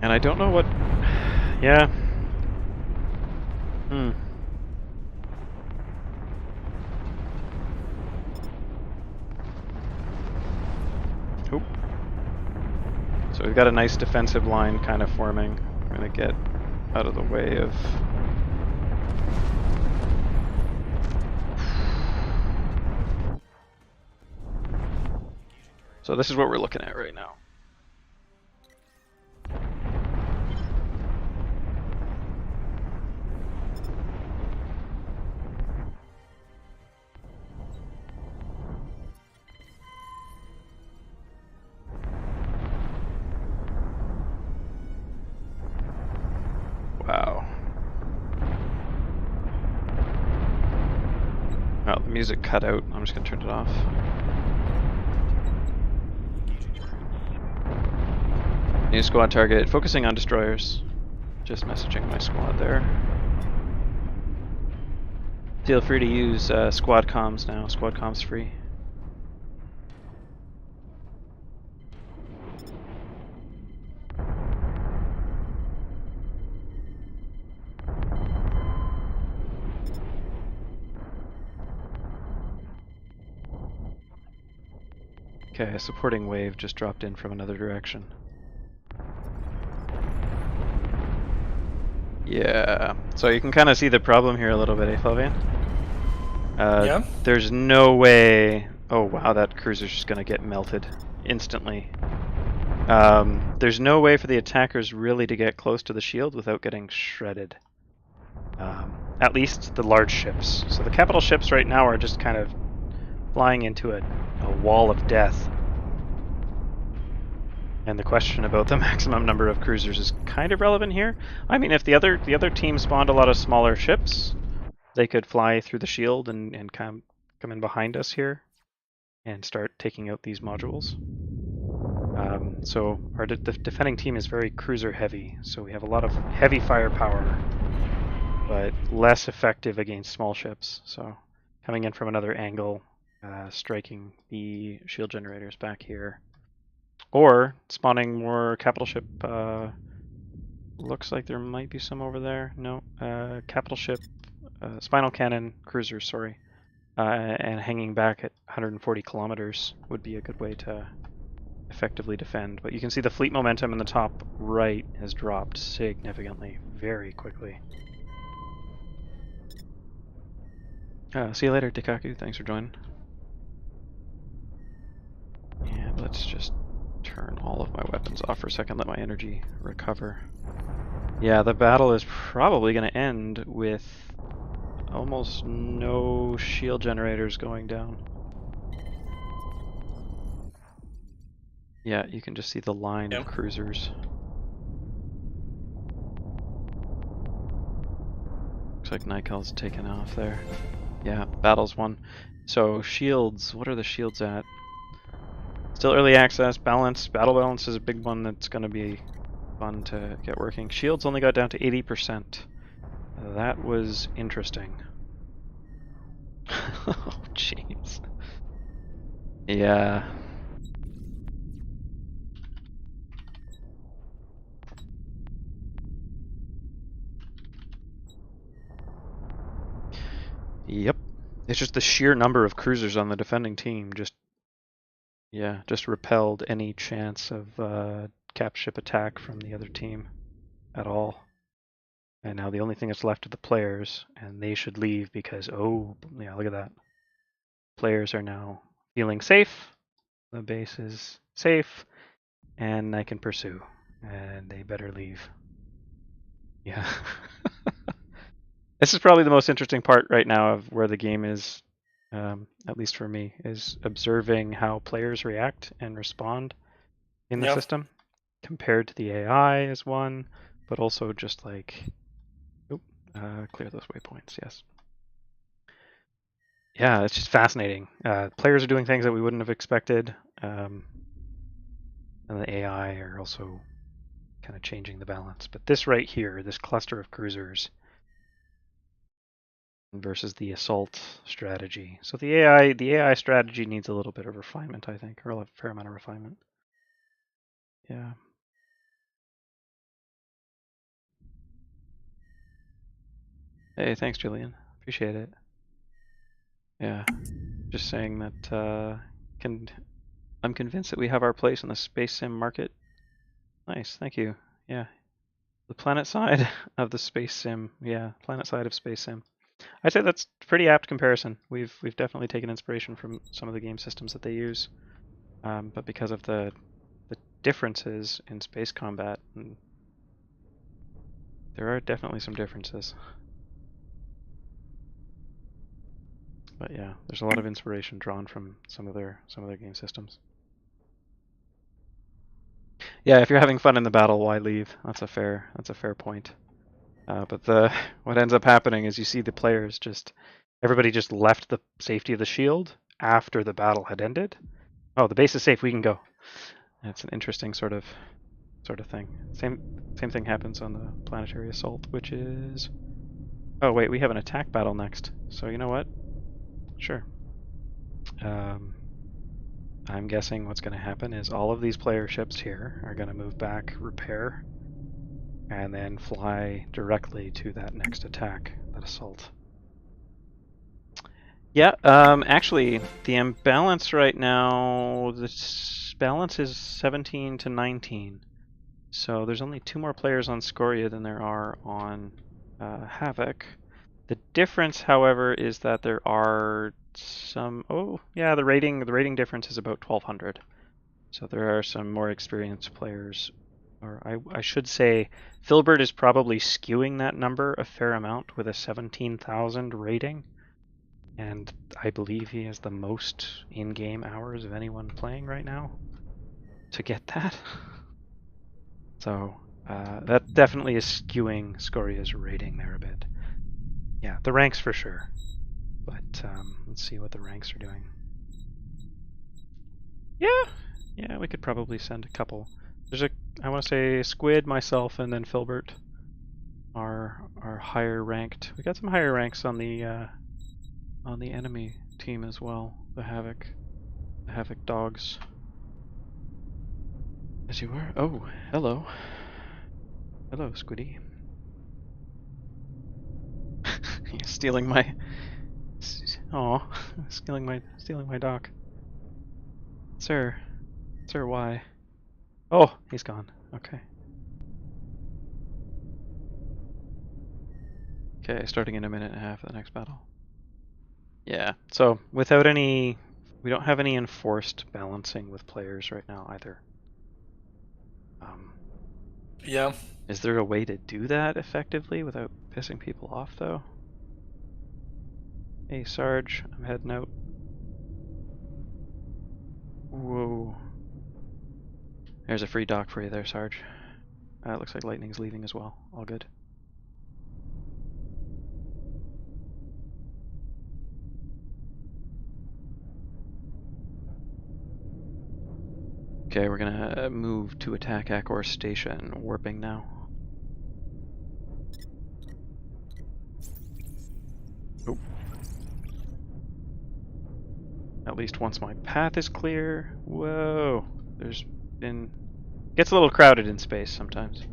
And I don't know what... Yeah. Oop. So we've got a nice defensive line kind of forming. We're going to get out of the way of So this is what we're looking at right now. Wow. Oh, the music cut out. I'm just gonna turn it off. New squad target, focusing on destroyers. Just messaging my squad there. Feel free to use squad comms now. Squad comms free. Okay, a supporting wave just dropped in from another direction. Yeah, so you can kind of see the problem here a little bit, eh, Flavien? Yeah. There's no way... Oh wow, that cruiser's just gonna get melted instantly. There's no way for the attackers really to get close to the shield without getting shredded. At least the large ships. So the capital ships right now are just kind of flying into a wall of death. And the question about the maximum number of cruisers is kind of relevant here. I mean, if the other team spawned a lot of smaller ships, they could fly through the shield and come in behind us here and start taking out these modules. So our defending team is very cruiser heavy, so we have a lot of heavy firepower, but less effective against small ships. So coming in from another angle, striking the shield generators back here, or spawning more capital ship. Looks like there might be some over there. No, capital ship, Spinal Cannon cruisers, sorry, and hanging back at 140 kilometers would be a good way to effectively defend. But you can see the fleet momentum in the top right has dropped significantly, very quickly. See you later, Dikaku. Thanks for joining. And let's just turn all of my weapons off for a second, let my energy recover. Yeah, the battle is probably going to end with almost no shield generators going down. Yeah, you can just see the line of cruisers. Looks like Nikel's taken off there. Yeah, battle's won. So shields, what are the shields at? Still early access, balance. Battle balance is a big one that's going to be fun to get working. Shields only got down to 80%. That was interesting. Oh, jeez. Yeah. Yep. It's just the sheer number of cruisers on the defending team just repelled any chance of cap ship attack from the other team at all. And now the only thing that's left are the players, and they should leave because, oh, yeah, look at that. Players are now feeling safe. The base is safe, and I can pursue, and they better leave. Yeah. This is probably the most interesting part right now of where the game is, at least for me, is observing how players react and respond in the system compared to the AI as one, but also just like, clear those waypoints, yes. Yeah, it's just fascinating. Players are doing things that we wouldn't have expected, and the AI are also kind of changing the balance. But this right here, this cluster of cruisers versus the assault strategy. So the AI strategy needs a little bit of refinement, I think, or a fair amount of refinement. Yeah. Hey, thanks, Julian. Appreciate it. Yeah. Just saying that I'm convinced that we have our place in the space sim market. Nice, thank you. Yeah. The planet side of the space sim. Yeah, planet side of space sim. I'd say that's a pretty apt comparison. We've definitely taken inspiration from some of the game systems that they use. but because of the differences in space combat, there are definitely some differences. But yeah, there's a lot of inspiration drawn from some of their game systems. Yeah, if you're having fun in the battle, why leave? That's a fair point. But what ends up happening is you see the players everybody just left the safety of the shield after the battle had ended. Oh, the base is safe, we can go. It's an interesting sort of thing. Same thing happens on the Planetary Assault, which is... Oh wait, we have an attack battle next. So you know what? Sure. I'm guessing what's going to happen is all of these player ships here are going to move back, repair, and then fly directly to that next attack, that assault. Yeah, actually, the imbalance right now, the balance is 17 to 19. So there's only 2 more players on Scoria than there are on Havoc. The difference, however, is that there are some... Oh, yeah, the rating difference is about 1,200. So there are some more experienced players. Or I should say, Filbert is probably skewing that number a fair amount with a 17,000 rating. And I believe he has the most in-game hours of anyone playing right now to get that. So that definitely is skewing Scoria's rating there a bit. Yeah, the ranks for sure. But let's see what the ranks are doing. Yeah, we could probably send a couple. There's I want to say Squid, myself, and then Filbert are higher ranked. We got some higher ranks on the enemy team as well. The Havoc dogs. As you were. Oh, hello. Hello, Squiddy. You're stealing my... Aw, stealing my dock. Sir, why? Oh, he's gone. Okay. Okay, starting in a minute and a half of the next battle. Yeah, so without any... We don't have any enforced balancing with players right now either. Yeah. Is there a way to do that effectively without pissing people off, though? Hey, Sarge, I'm heading out. Whoa. There's a free dock for you there, Sarge. It looks like Lightning's leaving as well. All good. Okay, we're gonna move to attack Ackor Station. Warping now. Oh. At least once my path is clear. Whoa. There's been... Gets a little crowded in space sometimes.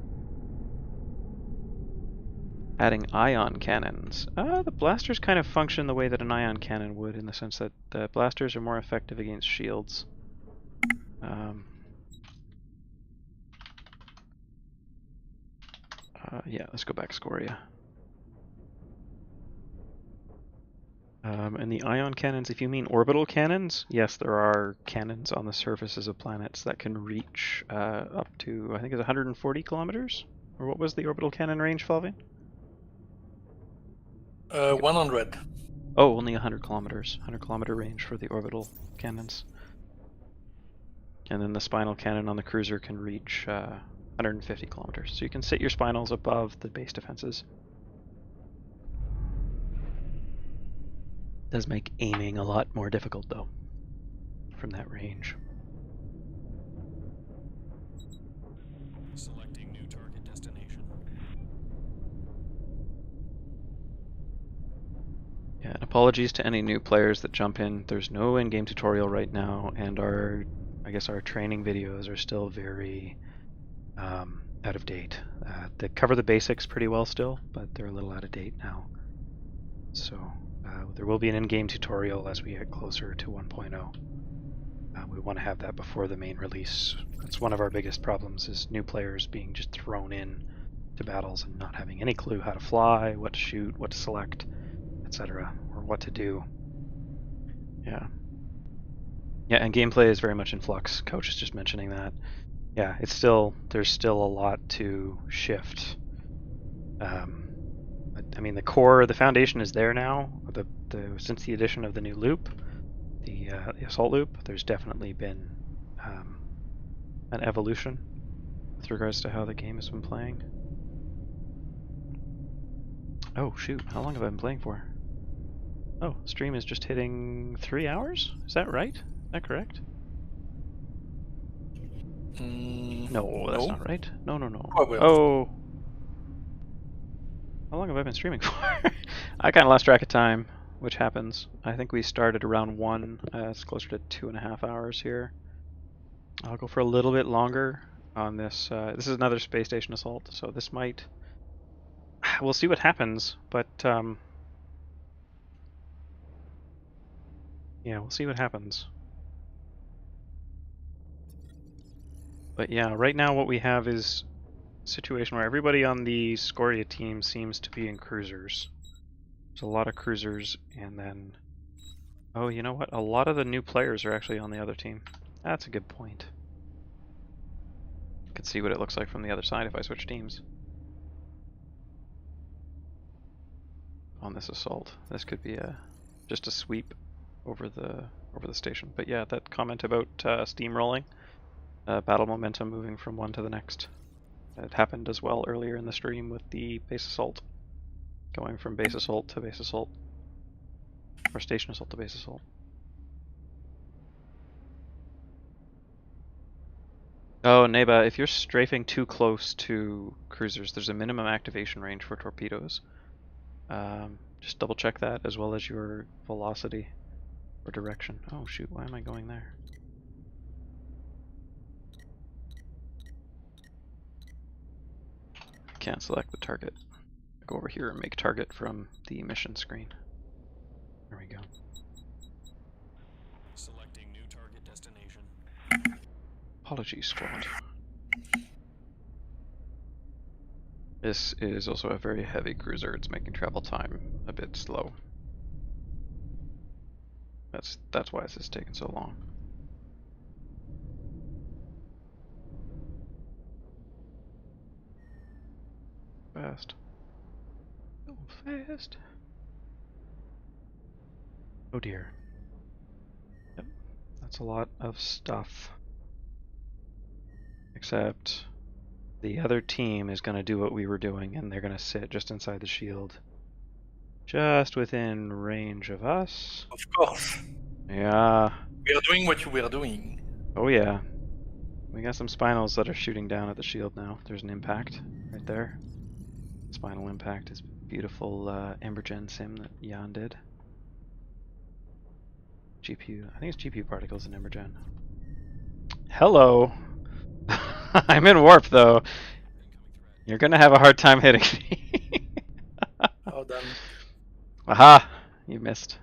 Adding ion cannons. The blasters kind of function the way that an ion cannon would, in the sense that the blasters are more effective against shields. Yeah, let's go back Scoria. And the ion cannons, if you mean orbital cannons, yes, there are cannons on the surfaces of planets that can reach up to, I think it's 140 kilometers? Or what was the orbital cannon range, Flavien? 100. Oh, only 100 kilometers. 100 kilometer range for the orbital cannons. And then the spinal cannon on the cruiser can reach 150 kilometers. So you can sit your spinals above the base defenses. Does make aiming a lot more difficult, though, from that range. Selecting new target destination. Yeah, and apologies to any new players that jump in. There's no in-game tutorial right now, and I guess our training videos are still very out of date. They cover the basics pretty well still, but they're a little out of date now. So there will be an in-game tutorial as we get closer to 1.0. We want to have that before the main release. That's one of our biggest problems, is new players being just thrown in to battles and not having any clue how to fly, what to shoot, what to select, etc., or what to do. Yeah. Yeah, and gameplay is very much in flux. Coach is just mentioning that. Yeah, it's still there's still a lot to shift. I mean, the core, the foundation is there now. Since the addition of the new loop, the assault loop, there's definitely been an evolution with regards to how the game has been playing. Oh shoot, how long have I been playing for? Oh, stream is just hitting 3 hours? Is that right? Is that correct? No, that's not right. No. Oh. How long have I been streaming for? I kind of lost track of time, which happens. I think we started around 1. It's closer to 2.5 hours here. I'll go for a little bit longer on this. This is another space station assault, so this might... We'll see what happens, but... Yeah, we'll see what happens. But yeah, right now what we have is a situation where everybody on the Scoria team seems to be in cruisers. There's a lot of cruisers, and then... Oh, you know what? A lot of the new players are actually on the other team. That's a good point. You can see what it looks like from the other side if I switch teams. On this assault. This could be just a sweep over the station. But yeah, that comment about steamrolling, battle momentum moving from one to the next. It happened as well earlier in the stream with the base assault, going from base assault to base assault, or station assault to base assault. Oh, Neba, if you're strafing too close to cruisers, there's a minimum activation range for torpedoes. Just double check that, as well as your velocity or direction. Oh shoot, why am I going there? I can't select the target. Go over here and make target from the mission screen. There we go. Selecting new target destination. Apologies, squad. This is also a very heavy cruiser. It's making travel time a bit slow. That's why this is taking so long. Fast. Go fast. Oh dear. Yep, that's a lot of stuff. Except the other team is going to do what we were doing, and they're going to sit just inside the shield. Just within range of us. Of course. Yeah. We are doing what you were doing. Oh yeah. We got some spinals that are shooting down at the shield now. There's an impact right there. Spinal impact is beautiful Embergen sim that Jan did. GPU. I think it's GPU particles in Embergen. Hello. I'm in warp though. You're gonna have a hard time hitting me. Oh damn. Aha! You missed.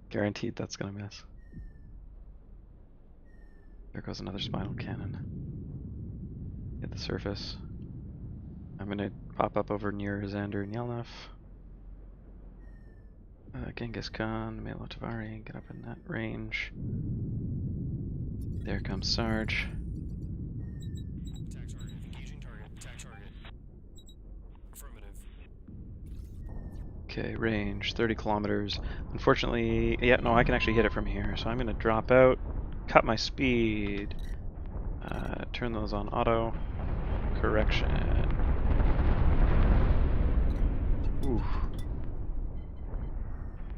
Guaranteed that's gonna miss. There goes another spinal cannon. Hit the surface. I'm gonna pop up over near Xander and Yelnaf. Genghis Khan, Melo Tavari, get up in that range. There comes Sarge. Attack target. Engaging target. Attack target. Affirmative. Okay, range 30 kilometers. Unfortunately, yeah, no, I can actually hit it from here. So I'm gonna drop out, cut my speed, turn those on auto, correction. Oof.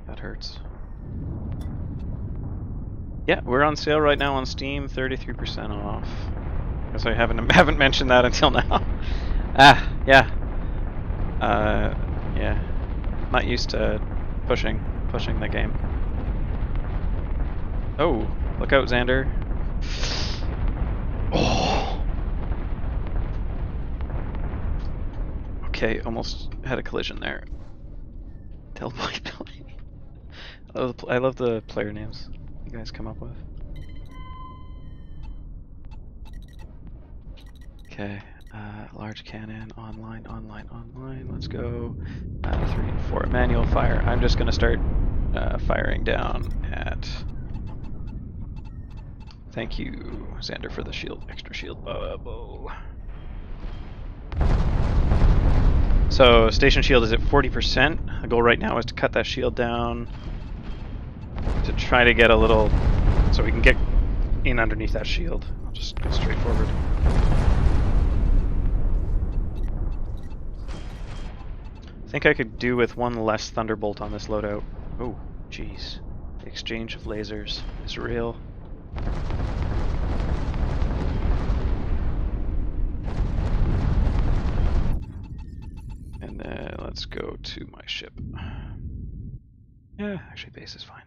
That hurts. Yeah, we're on sale right now on Steam, 33% off. Guess I haven't mentioned that until now. Yeah. Yeah. Not used to pushing the game. Oh, look out, Xander. Oh. Okay, almost had a collision there. Delboy Billy. I love the player names you guys come up with. Okay, large cannon, online. Let's go. 3 and 4. Manual fire. I'm just gonna start firing down at Thank you, Xander, for the shield, extra shield bubble. So station shield is at 40%. The goal right now is to cut that shield down to try to get a little, so we can get in underneath that shield. I'll just go straight forward. I think I could do with one less Thunderbolt on this loadout. Oh, jeez. The exchange of lasers is real. And then let's go to my ship. Yeah, actually base is fine.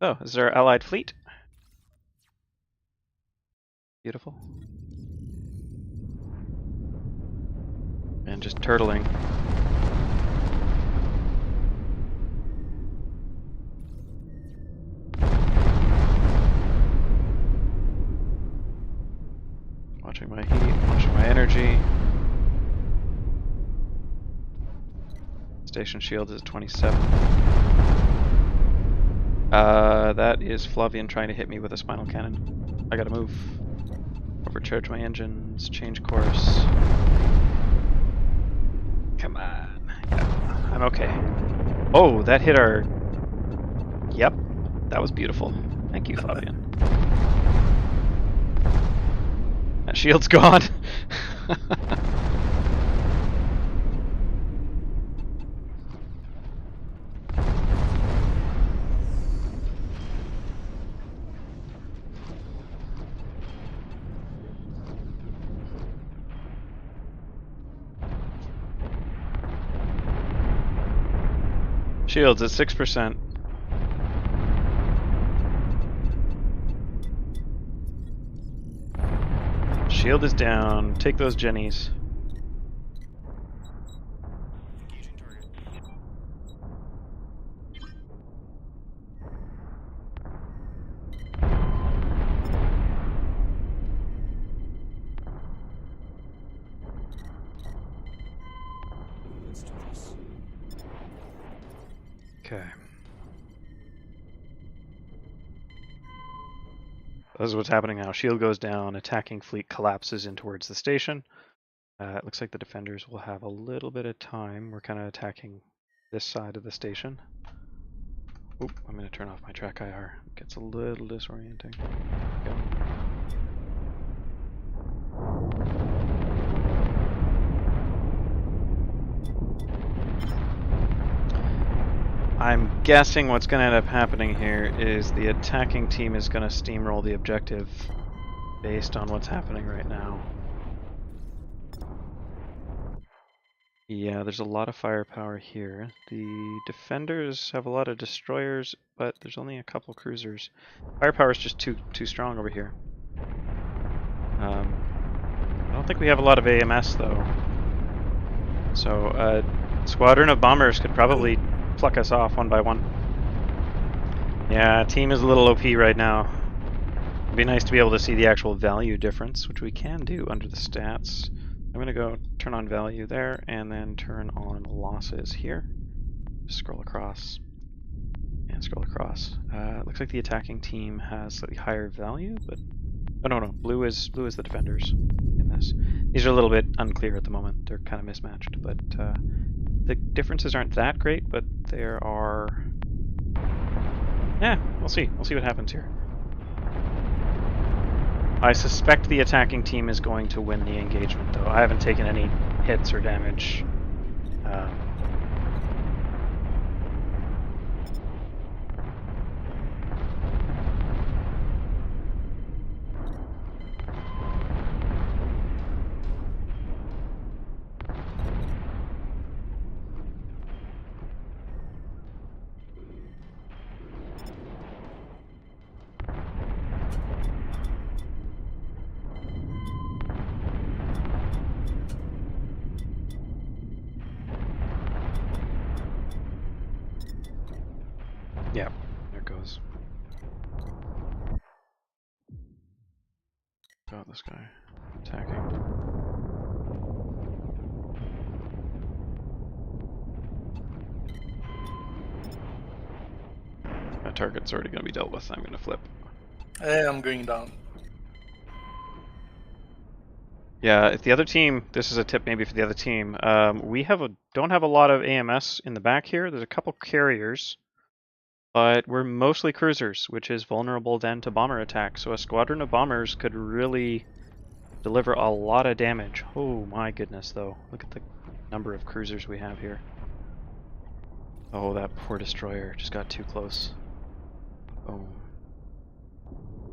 Oh, this is our allied fleet. Beautiful. And just turtling. Watching my heat, watching my energy. Station shield is 27. That is Flavien trying to hit me with a Spinal Cannon. I gotta move. Overcharge my engines, change course. Come on. Yeah, I'm okay. Oh, that hit our... Yep, that was beautiful. Thank you, Flavien. That shield's gone. Shields at 6%. Shield is down. Take those Jennies. Engaging target. Let's do this. Okay. This is what's happening now. Shield goes down, attacking fleet collapses in towards the station. It looks like the defenders will have a little bit of time. We're kind of attacking this side of the station. Oop, I'm going to turn off my TrackIR. It gets a little disorienting. Go. I'm guessing what's going to end up happening here is the attacking team is going to steamroll the objective based on what's happening right now. Yeah, there's a lot of firepower here. The defenders have a lot of destroyers, but there's only a couple cruisers. Firepower is just too strong over here. I don't think we have a lot of AMS though. So a squadron of bombers could probably pluck us off one by one. Yeah, team is a little OP right now. It'd be nice to be able to see the actual value difference, which we can do under the stats. I'm going to go turn on value there and then turn on losses here. Just scroll across and scroll across. Looks like the attacking team has slightly higher value, but oh no, blue is the defenders in this. These are a little bit unclear at the moment. They're kind of mismatched, but the differences aren't that great, but there are... Yeah, we'll see. We'll see what happens here. I suspect the attacking team is going to win the engagement, though. I haven't taken any hits or damage. Yeah, there it goes. Got this guy attacking. That target's already going to be dealt with. I'm going to flip. Hey, I'm going down. Yeah, if the other team, this is a tip maybe for the other team. We don't have a lot of AMS in the back here. There's a couple carriers, but we're mostly cruisers, which is vulnerable then to bomber attack. So a squadron of bombers could really deliver a lot of damage. Oh my goodness, though. Look at the number of cruisers we have here. Oh, that poor destroyer just got too close. Oh.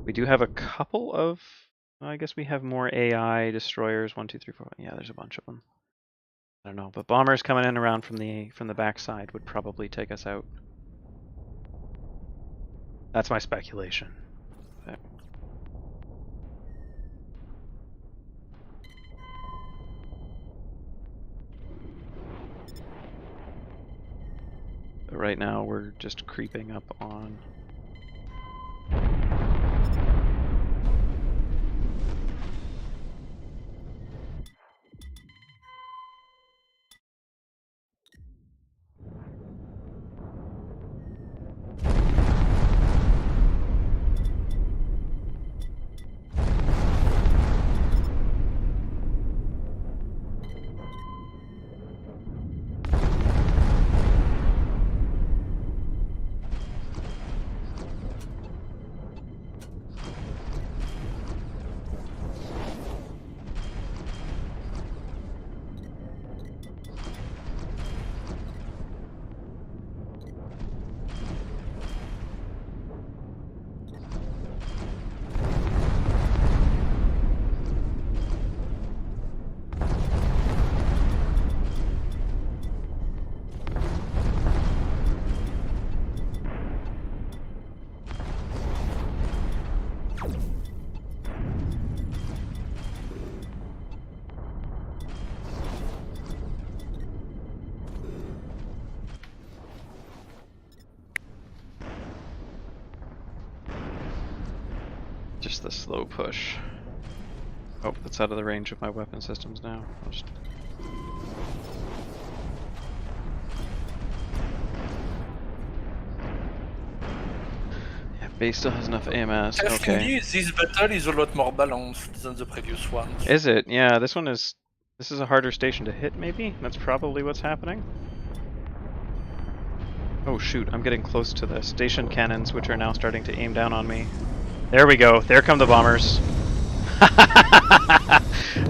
We do have a couple of, I guess we have more AI destroyers. 1, 2, 3, 4. Yeah, there's a bunch of them. I don't know, but bombers coming in around from the backside would probably take us out. That's my speculation. But right now we're just creeping up on. Just the slow push. Oh, that's out of the range of my weapon systems now. I'll just... Yeah, base still has enough AMS. Okay. This battle is a lot more balanced than the previous ones. Is it? Yeah, this is a harder station to hit, maybe? That's probably what's happening. Oh shoot, I'm getting close to the station cannons, which are now starting to aim down on me. There we go. There come the bombers.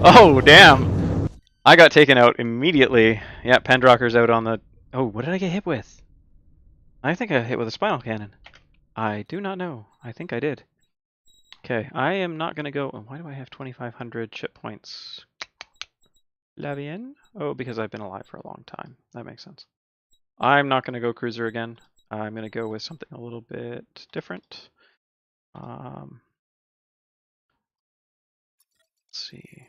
Oh, damn. I got taken out immediately. Yeah, Pendrocker's out on the... Oh, what did I get hit with? I think I got hit with a Spinal Cannon. I do not know. I think I did. Okay, I am not going to go... Why do I have 2,500 chip points? Flavien? Oh, because I've been alive for a long time. That makes sense. I'm not going to go cruiser again. I'm going to go with something a little bit different. Let's see.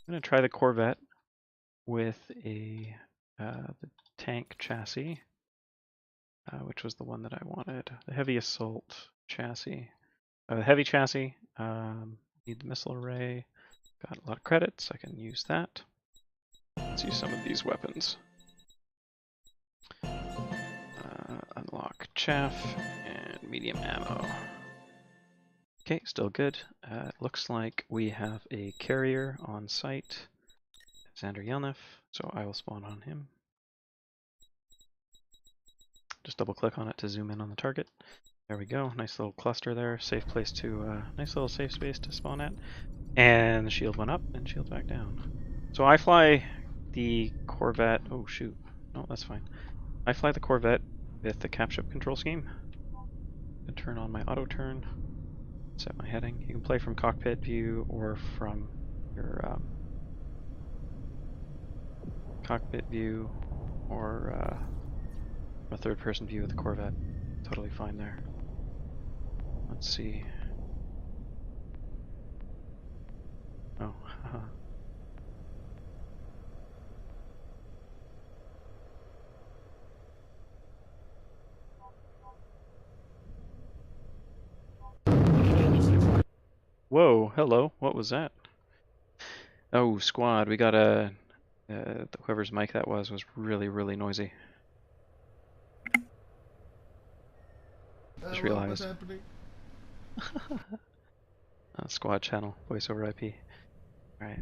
I'm going to try the Corvette with the tank chassis, which was the one that I wanted. The heavy assault chassis. The heavy chassis. Need the missile array. Got a lot of credits. I can use that. Let's use some of these weapons. Unlock chaff and medium ammo. Okay, still good. Looks like we have a carrier on site, Xander Yelnev, so I will spawn on him. Just double click on it to zoom in on the target. There we go, nice little cluster there, safe place to, nice little safe space to spawn at. And the shield went up and shield back down. So I fly the Corvette, oh shoot, no that's fine. I fly the Corvette with the capship control scheme. And turn on my auto turn. Set my heading. You can play from cockpit view or from your cockpit view or a third-person view of the Corvette. Totally fine there. Let's see. Oh, haha. Whoa, hello, what was that? Oh, squad, we got a... whoever's mic that was really, really noisy. Just realized. What's happening? Squad channel, voice over IP. Alright.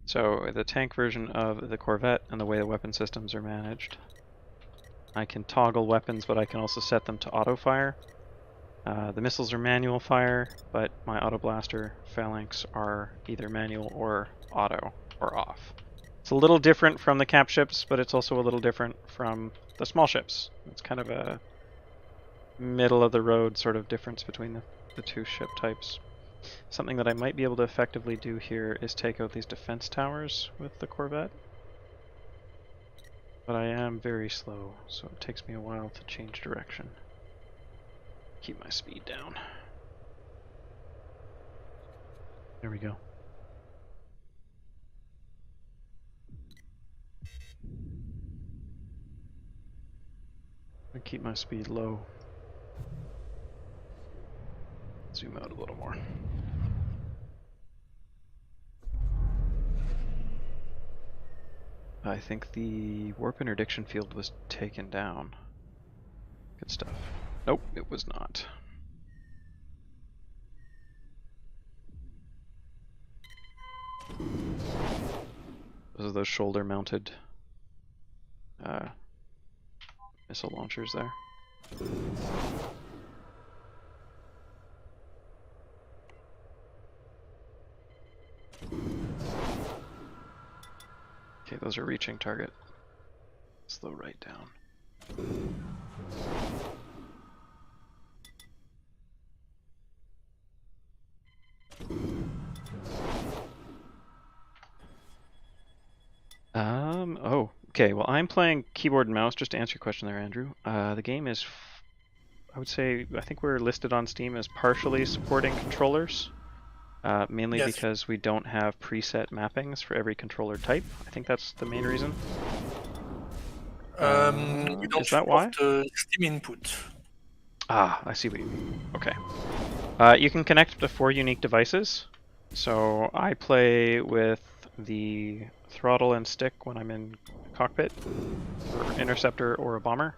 So, the tank version of the Corvette and the way the weapon systems are managed. I can toggle weapons, but I can also set them to auto-fire. The missiles are manual fire, but my auto blaster phalanx are either manual or auto or off. It's a little different from the cap ships, but it's also a little different from the small ships. It's kind of a middle of the road sort of difference between the two ship types. Something that I might be able to effectively do here is take out these defense towers with the Corvette. But I am very slow, so it takes me a while to change direction. Keep my speed down. There we go. I keep my speed low. Zoom out a little more. I think the warp interdiction field was taken down. Good stuff. Nope, it was not. Those are those shoulder-mounted missile launchers there. Okay, those are reaching target. Slow right down. Oh, okay, well I'm playing keyboard and mouse, just to answer your question there, Andrew. The game is, I would say, I think we're listed on Steam as partially supporting controllers. Mainly Yes. because we don't have preset mappings for every controller type. I think that's the main reason. We don't Is that why? support Steam input. Ah, I see what you mean. Okay. You can connect to 4 unique devices. So I play with the throttle and stick when I'm in cockpit, or interceptor, or a bomber.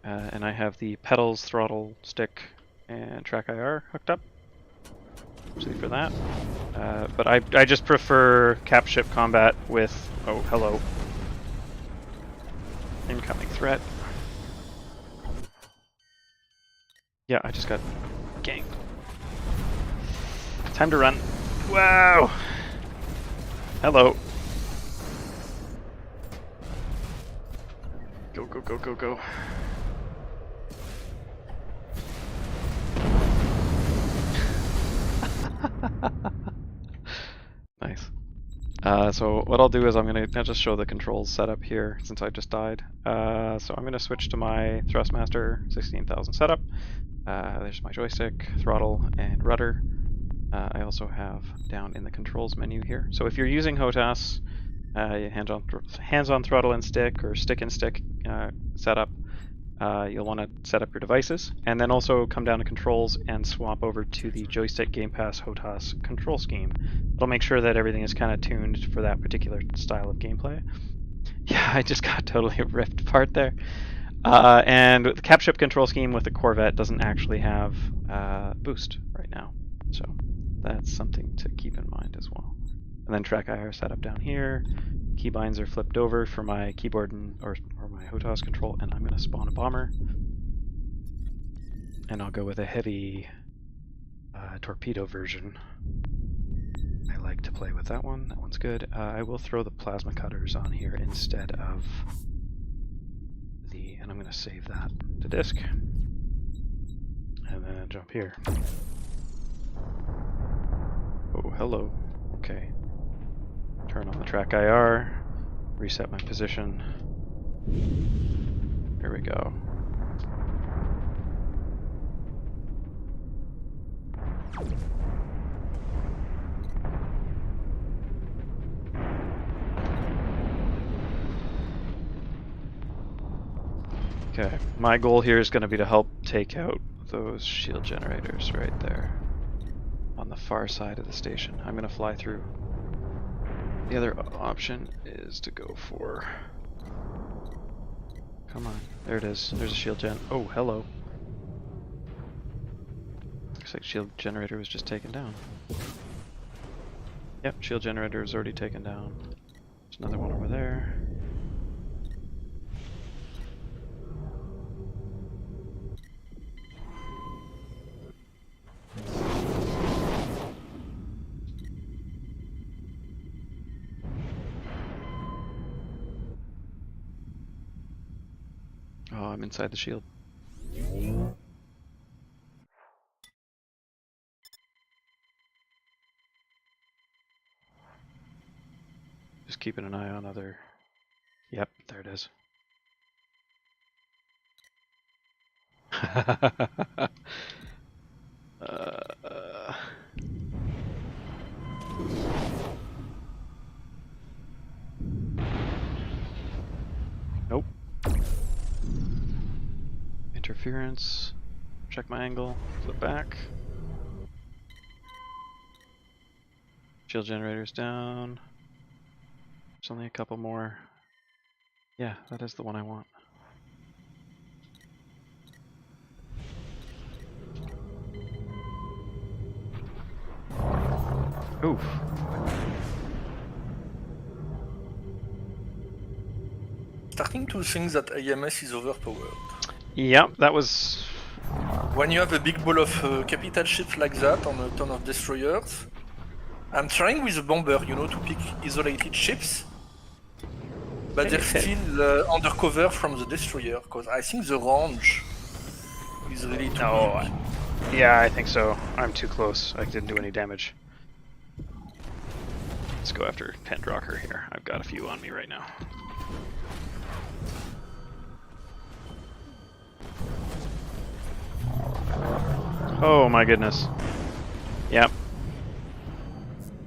And I have the pedals, throttle, stick, and TrackIR hooked up. See for that. But I just prefer cap ship combat with, oh hello, incoming threat. Yeah, I just got ganked. Time to run. Wow. Hello. Go, go, go, go, go. Nice. So what I'll do is I'm going to just show the controls setup here since I just died. So I'm going to switch to my Thrustmaster 16,000 setup. There's my joystick, throttle, and rudder. I also have down in the controls menu here. So if you're using HOTAS, hands-on throttle and stick or stick and stick setup, you'll want to set up your devices, and then also come down to controls and swap over to the joystick Game Pass HOTAS control scheme. It'll make sure that everything is kind of tuned for that particular style of gameplay. Yeah, I just got totally ripped apart there. And the cap ship control scheme with the Corvette doesn't actually have boost right now, so that's something to keep in mind as well. And then TrackIR setup down here. Keybinds are flipped over for my keyboard or my HOTAS control, and I'm going to spawn a bomber. And I'll go with a heavy torpedo version. I like to play with that one. That one's good. I will throw the plasma cutters on here instead of the, and I'm going to save that to disk. And then jump here. Oh, hello. Okay. Turn on the TrackIR, reset my position. Here we go. Okay, my goal here is going to be to help take out those shield generators right there on the far side of the station. I'm going to fly through. The other option is to go for come on. There it is. There's a shield gen. Oh, hello. Looks like shield generator was just taken down. Yep, shield generator is already taken down. There's another one over there. Oh, I'm inside the shield. Just keeping an eye on other... Yep, there it is. Nope. Interference. Check my angle. Flip back. Shield generators down. There's only a couple more. Yeah, that is the one I want. Oof. Starting to think that AMS is overpowered. Yep, that was... When you have a big ball of capital ships like that on a ton of destroyers, I'm trying with a bomber, you know, to pick isolated ships, but they're still under cover from the destroyer, because I think the range is really too big. Yeah, I think so. I'm too close. I didn't do any damage. Let's go after Pendrocker here. I've got a few on me right now. Oh my goodness. Yep.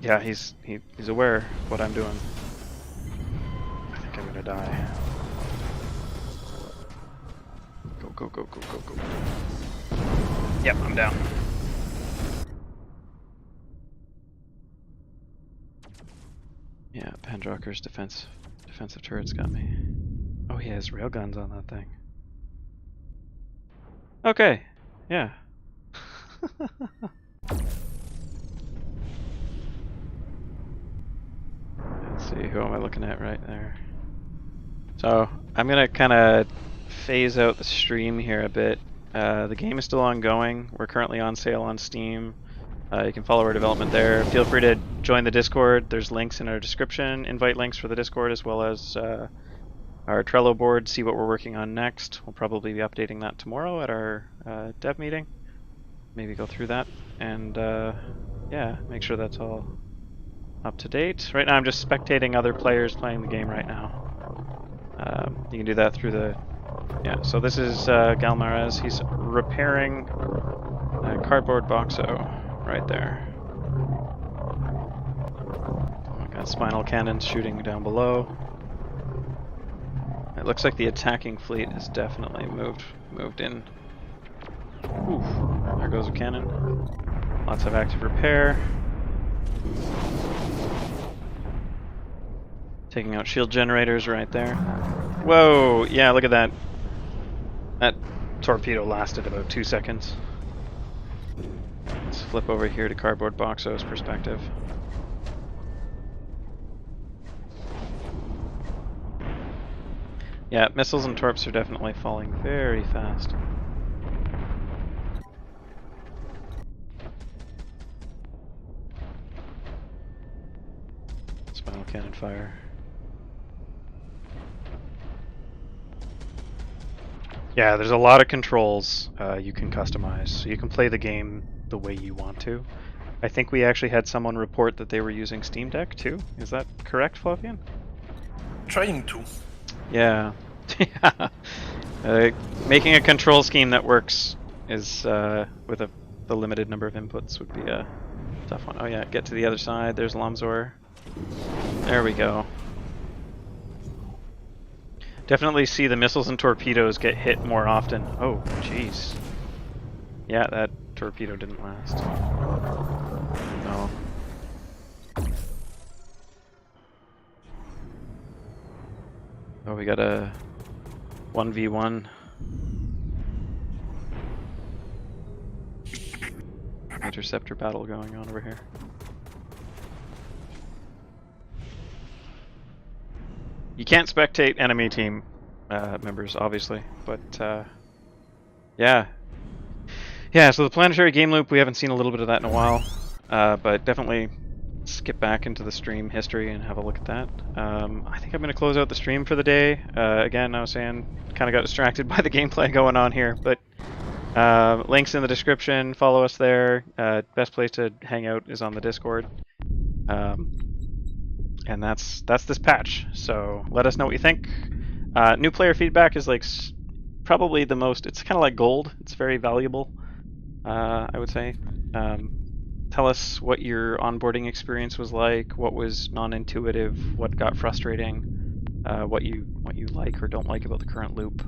Yeah, he's aware of what I'm doing. I think I'm gonna die. Go, go, go, go, go, go. Yep, I'm down. Yeah, Pendrocker's defensive turret's got me. Oh, he has railguns on that thing. Okay, yeah. Let's see, who am I looking at right there? So, I'm gonna kind of phase out the stream here a bit. The game is still ongoing. We're currently on sale on Steam. You can follow our development there. Feel free to join the Discord. There's links in our description, invite links for the Discord, as well as our Trello board, see what we're working on next. We'll probably be updating that tomorrow at our dev meeting. Maybe go through that, and yeah, make sure that's all up to date. Right now I'm just spectating other players playing the game right now. You can do that through the... Yeah, so this is Galmarez. He's repairing a cardboard boxo right there. I got Spinal Cannon shooting down below. It looks like the attacking fleet has definitely moved in. Oof, there goes a cannon. Lots of active repair. Taking out shield generators right there. Whoa, yeah, look at that. That torpedo lasted about 2 seconds. Let's flip over here to Cardboard Boxo's perspective. Yeah, missiles and torps are definitely falling very fast. Spinal cannon fire. Yeah, there's a lot of controls you can customize, so you can play the game the way you want to. I think we actually had someone report that they were using Steam Deck too. Is that correct, Flavien? Trying to. Yeah. Making a control scheme that works is with the limited number of inputs would be a tough one. Oh yeah, get to the other side. There's Lomzor. There we go. Definitely see the missiles and torpedoes get hit more often. Oh, jeez. Yeah, that torpedo didn't last. No. Oh, we got a 1v1. Interceptor battle going on over here. You can't spectate enemy team members, obviously, but yeah. Yeah, so the Planetary game loop, we haven't seen a little bit of that in a while, but definitely skip back into the stream history and have a look at that. I think I'm going to close out the stream for the day. Again, I was saying, kind of got distracted by the gameplay going on here, but links in the description, follow us there. Best place to hang out is on the Discord. And that's this patch, so let us know what you think. New player feedback is like probably the most, it's kind of like gold, it's very valuable. I would say. Tell us what your onboarding experience was like, what was non-intuitive, what got frustrating, what you like or don't like about the current loop.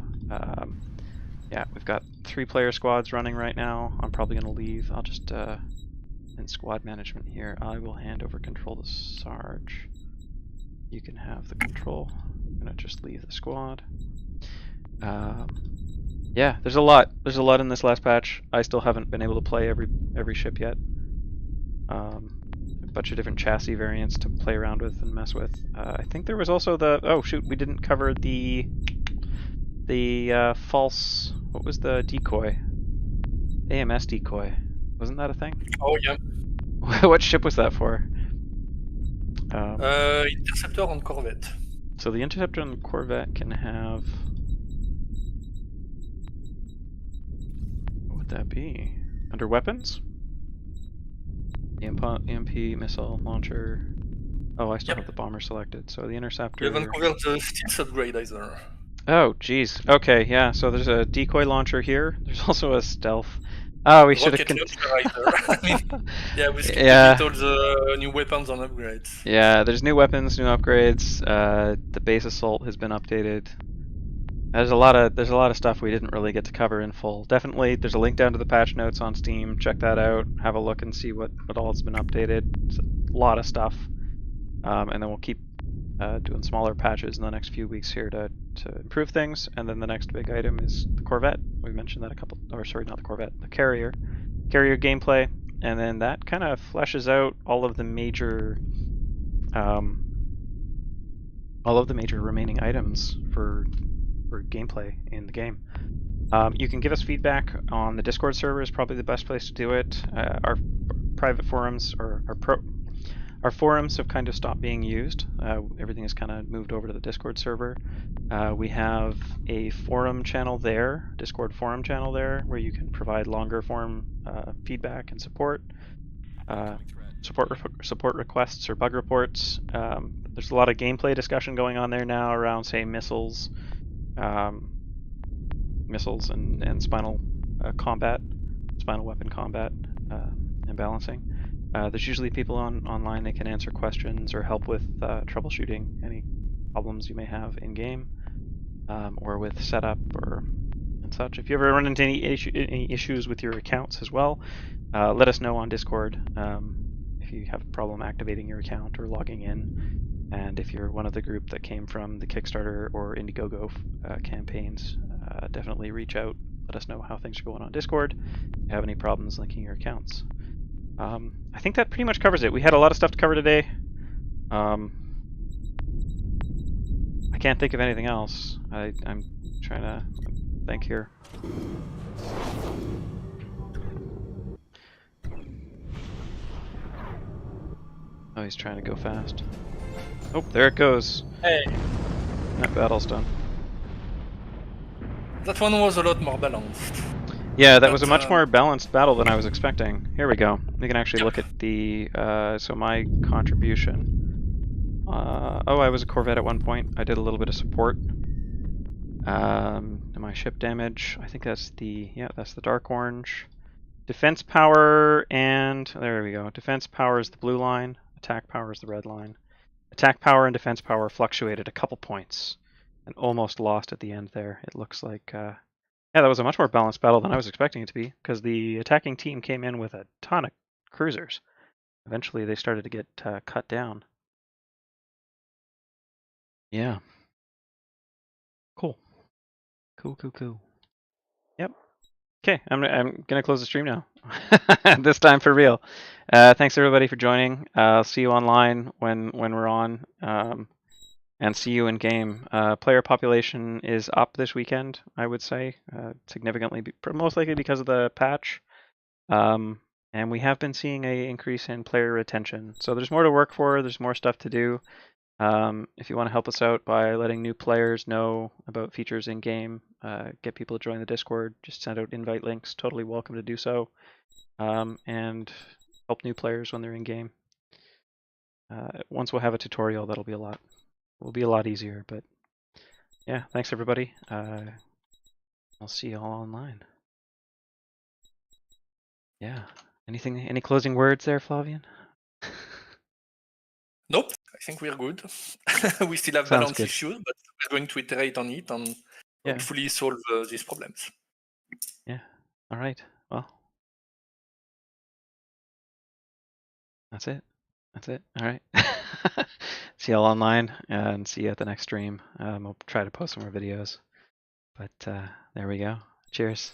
Yeah, we've got 3-player squads running right now. I'm probably going to leave. I'll just, in squad management here, I will hand over control to Sarge. You can have the control. I'm going to just leave the squad. Yeah, there's a lot. There's a lot in this last patch. I still haven't been able to play every ship yet. A bunch of different chassis variants to play around with and mess with. I think there was also the, oh shoot, we didn't cover the false, what was the decoy? AMS decoy. Wasn't that a thing? Oh yeah. What ship was that for? Interceptor on Corvette. So the Interceptor on the Corvette can have, what would that be? Under weapons? EMP missile launcher. Oh, I still have the bomber selected. So the Interceptor. We haven't covered the stealth upgrade either. Oh, geez. Okay, yeah. So there's a decoy launcher here. There's also a stealth. Oh, we should have. I mean, yeah, we skipped all the new weapons and upgrades. Yeah, there's new weapons, new upgrades. The base assault has been updated. There's a lot of stuff we didn't really get to cover in full. Definitely, there's a link down to the patch notes on Steam. Check that out. Have a look and see what all has been updated. It's a lot of stuff, and then we'll keep doing smaller patches in the next few weeks here to improve things. And then the next big item is the Corvette. We mentioned that not the Corvette, the carrier gameplay, and then that kind of fleshes out all of the major remaining items for gameplay in the game. You can give us feedback on the Discord server is probably the best place to do it. Our private forums or our forums have kind of stopped being used. Everything has kind of moved over to the Discord server. We have a forum channel there, Discord forum channel there, where you can provide longer form feedback and support. Support requests or bug reports. There's a lot of gameplay discussion going on there now around, say, missiles and spinal weapon combat and balancing. There's usually people online that can answer questions or help with troubleshooting any problems you may have in game or with setup and such. If you ever run into any issues with your accounts as well, let us know on Discord if you have a problem activating your account or logging in. And if you're one of the group that came from the Kickstarter or IndieGoGo campaigns, definitely reach out. Let us know how things are going on Discord. If you have any problems linking your accounts. I think that pretty much covers it. We had a lot of stuff to cover today. I can't think of anything else. I'm trying to think here. Oh, he's trying to go fast. Oh, there it goes. Hey. That battle's done. That one was a lot more balanced. Yeah, that was a much more balanced battle than I was expecting. Here we go. We can actually look at the, so my contribution. Oh, I was a Corvette at one point. I did a little bit of support. My ship damage, I think that's the dark orange. Defense power, and there we go. Defense power is the blue line. Attack power is the red line. Attack power and defense power fluctuated a couple points and almost lost at the end there. It looks like, yeah, that was a much more balanced battle than I was expecting it to be, because the attacking team came in with a ton of cruisers. Eventually they started to get cut down. Yeah. Cool. Cool. Yep. Okay, I'm gonna close the stream now. This time for real. Thanks everybody for joining. I'll see you online when we're on, and see you in game. Player population is up this weekend, I would say, significantly, most likely because of the patch. And we have been seeing a increase in player retention. So there's more to work for. There's more stuff to do. If you want to help us out by letting new players know about features in game, get people to join the Discord, just send out invite links. Totally welcome to do so, and help new players when they're in game. Once we'll have a tutorial, that'll be will be a lot easier. But yeah, thanks everybody. I'll see you all online. Yeah. Any closing words there, Flavien? Nope, I think we're good. We still have Sounds balance good. issues, but we're going to iterate on it and Yeah. hopefully solve these problems. Yeah. All right. Well, that's it. All right. See y'all online and see you at the next stream. I'll try to post some more videos. But there we go. Cheers.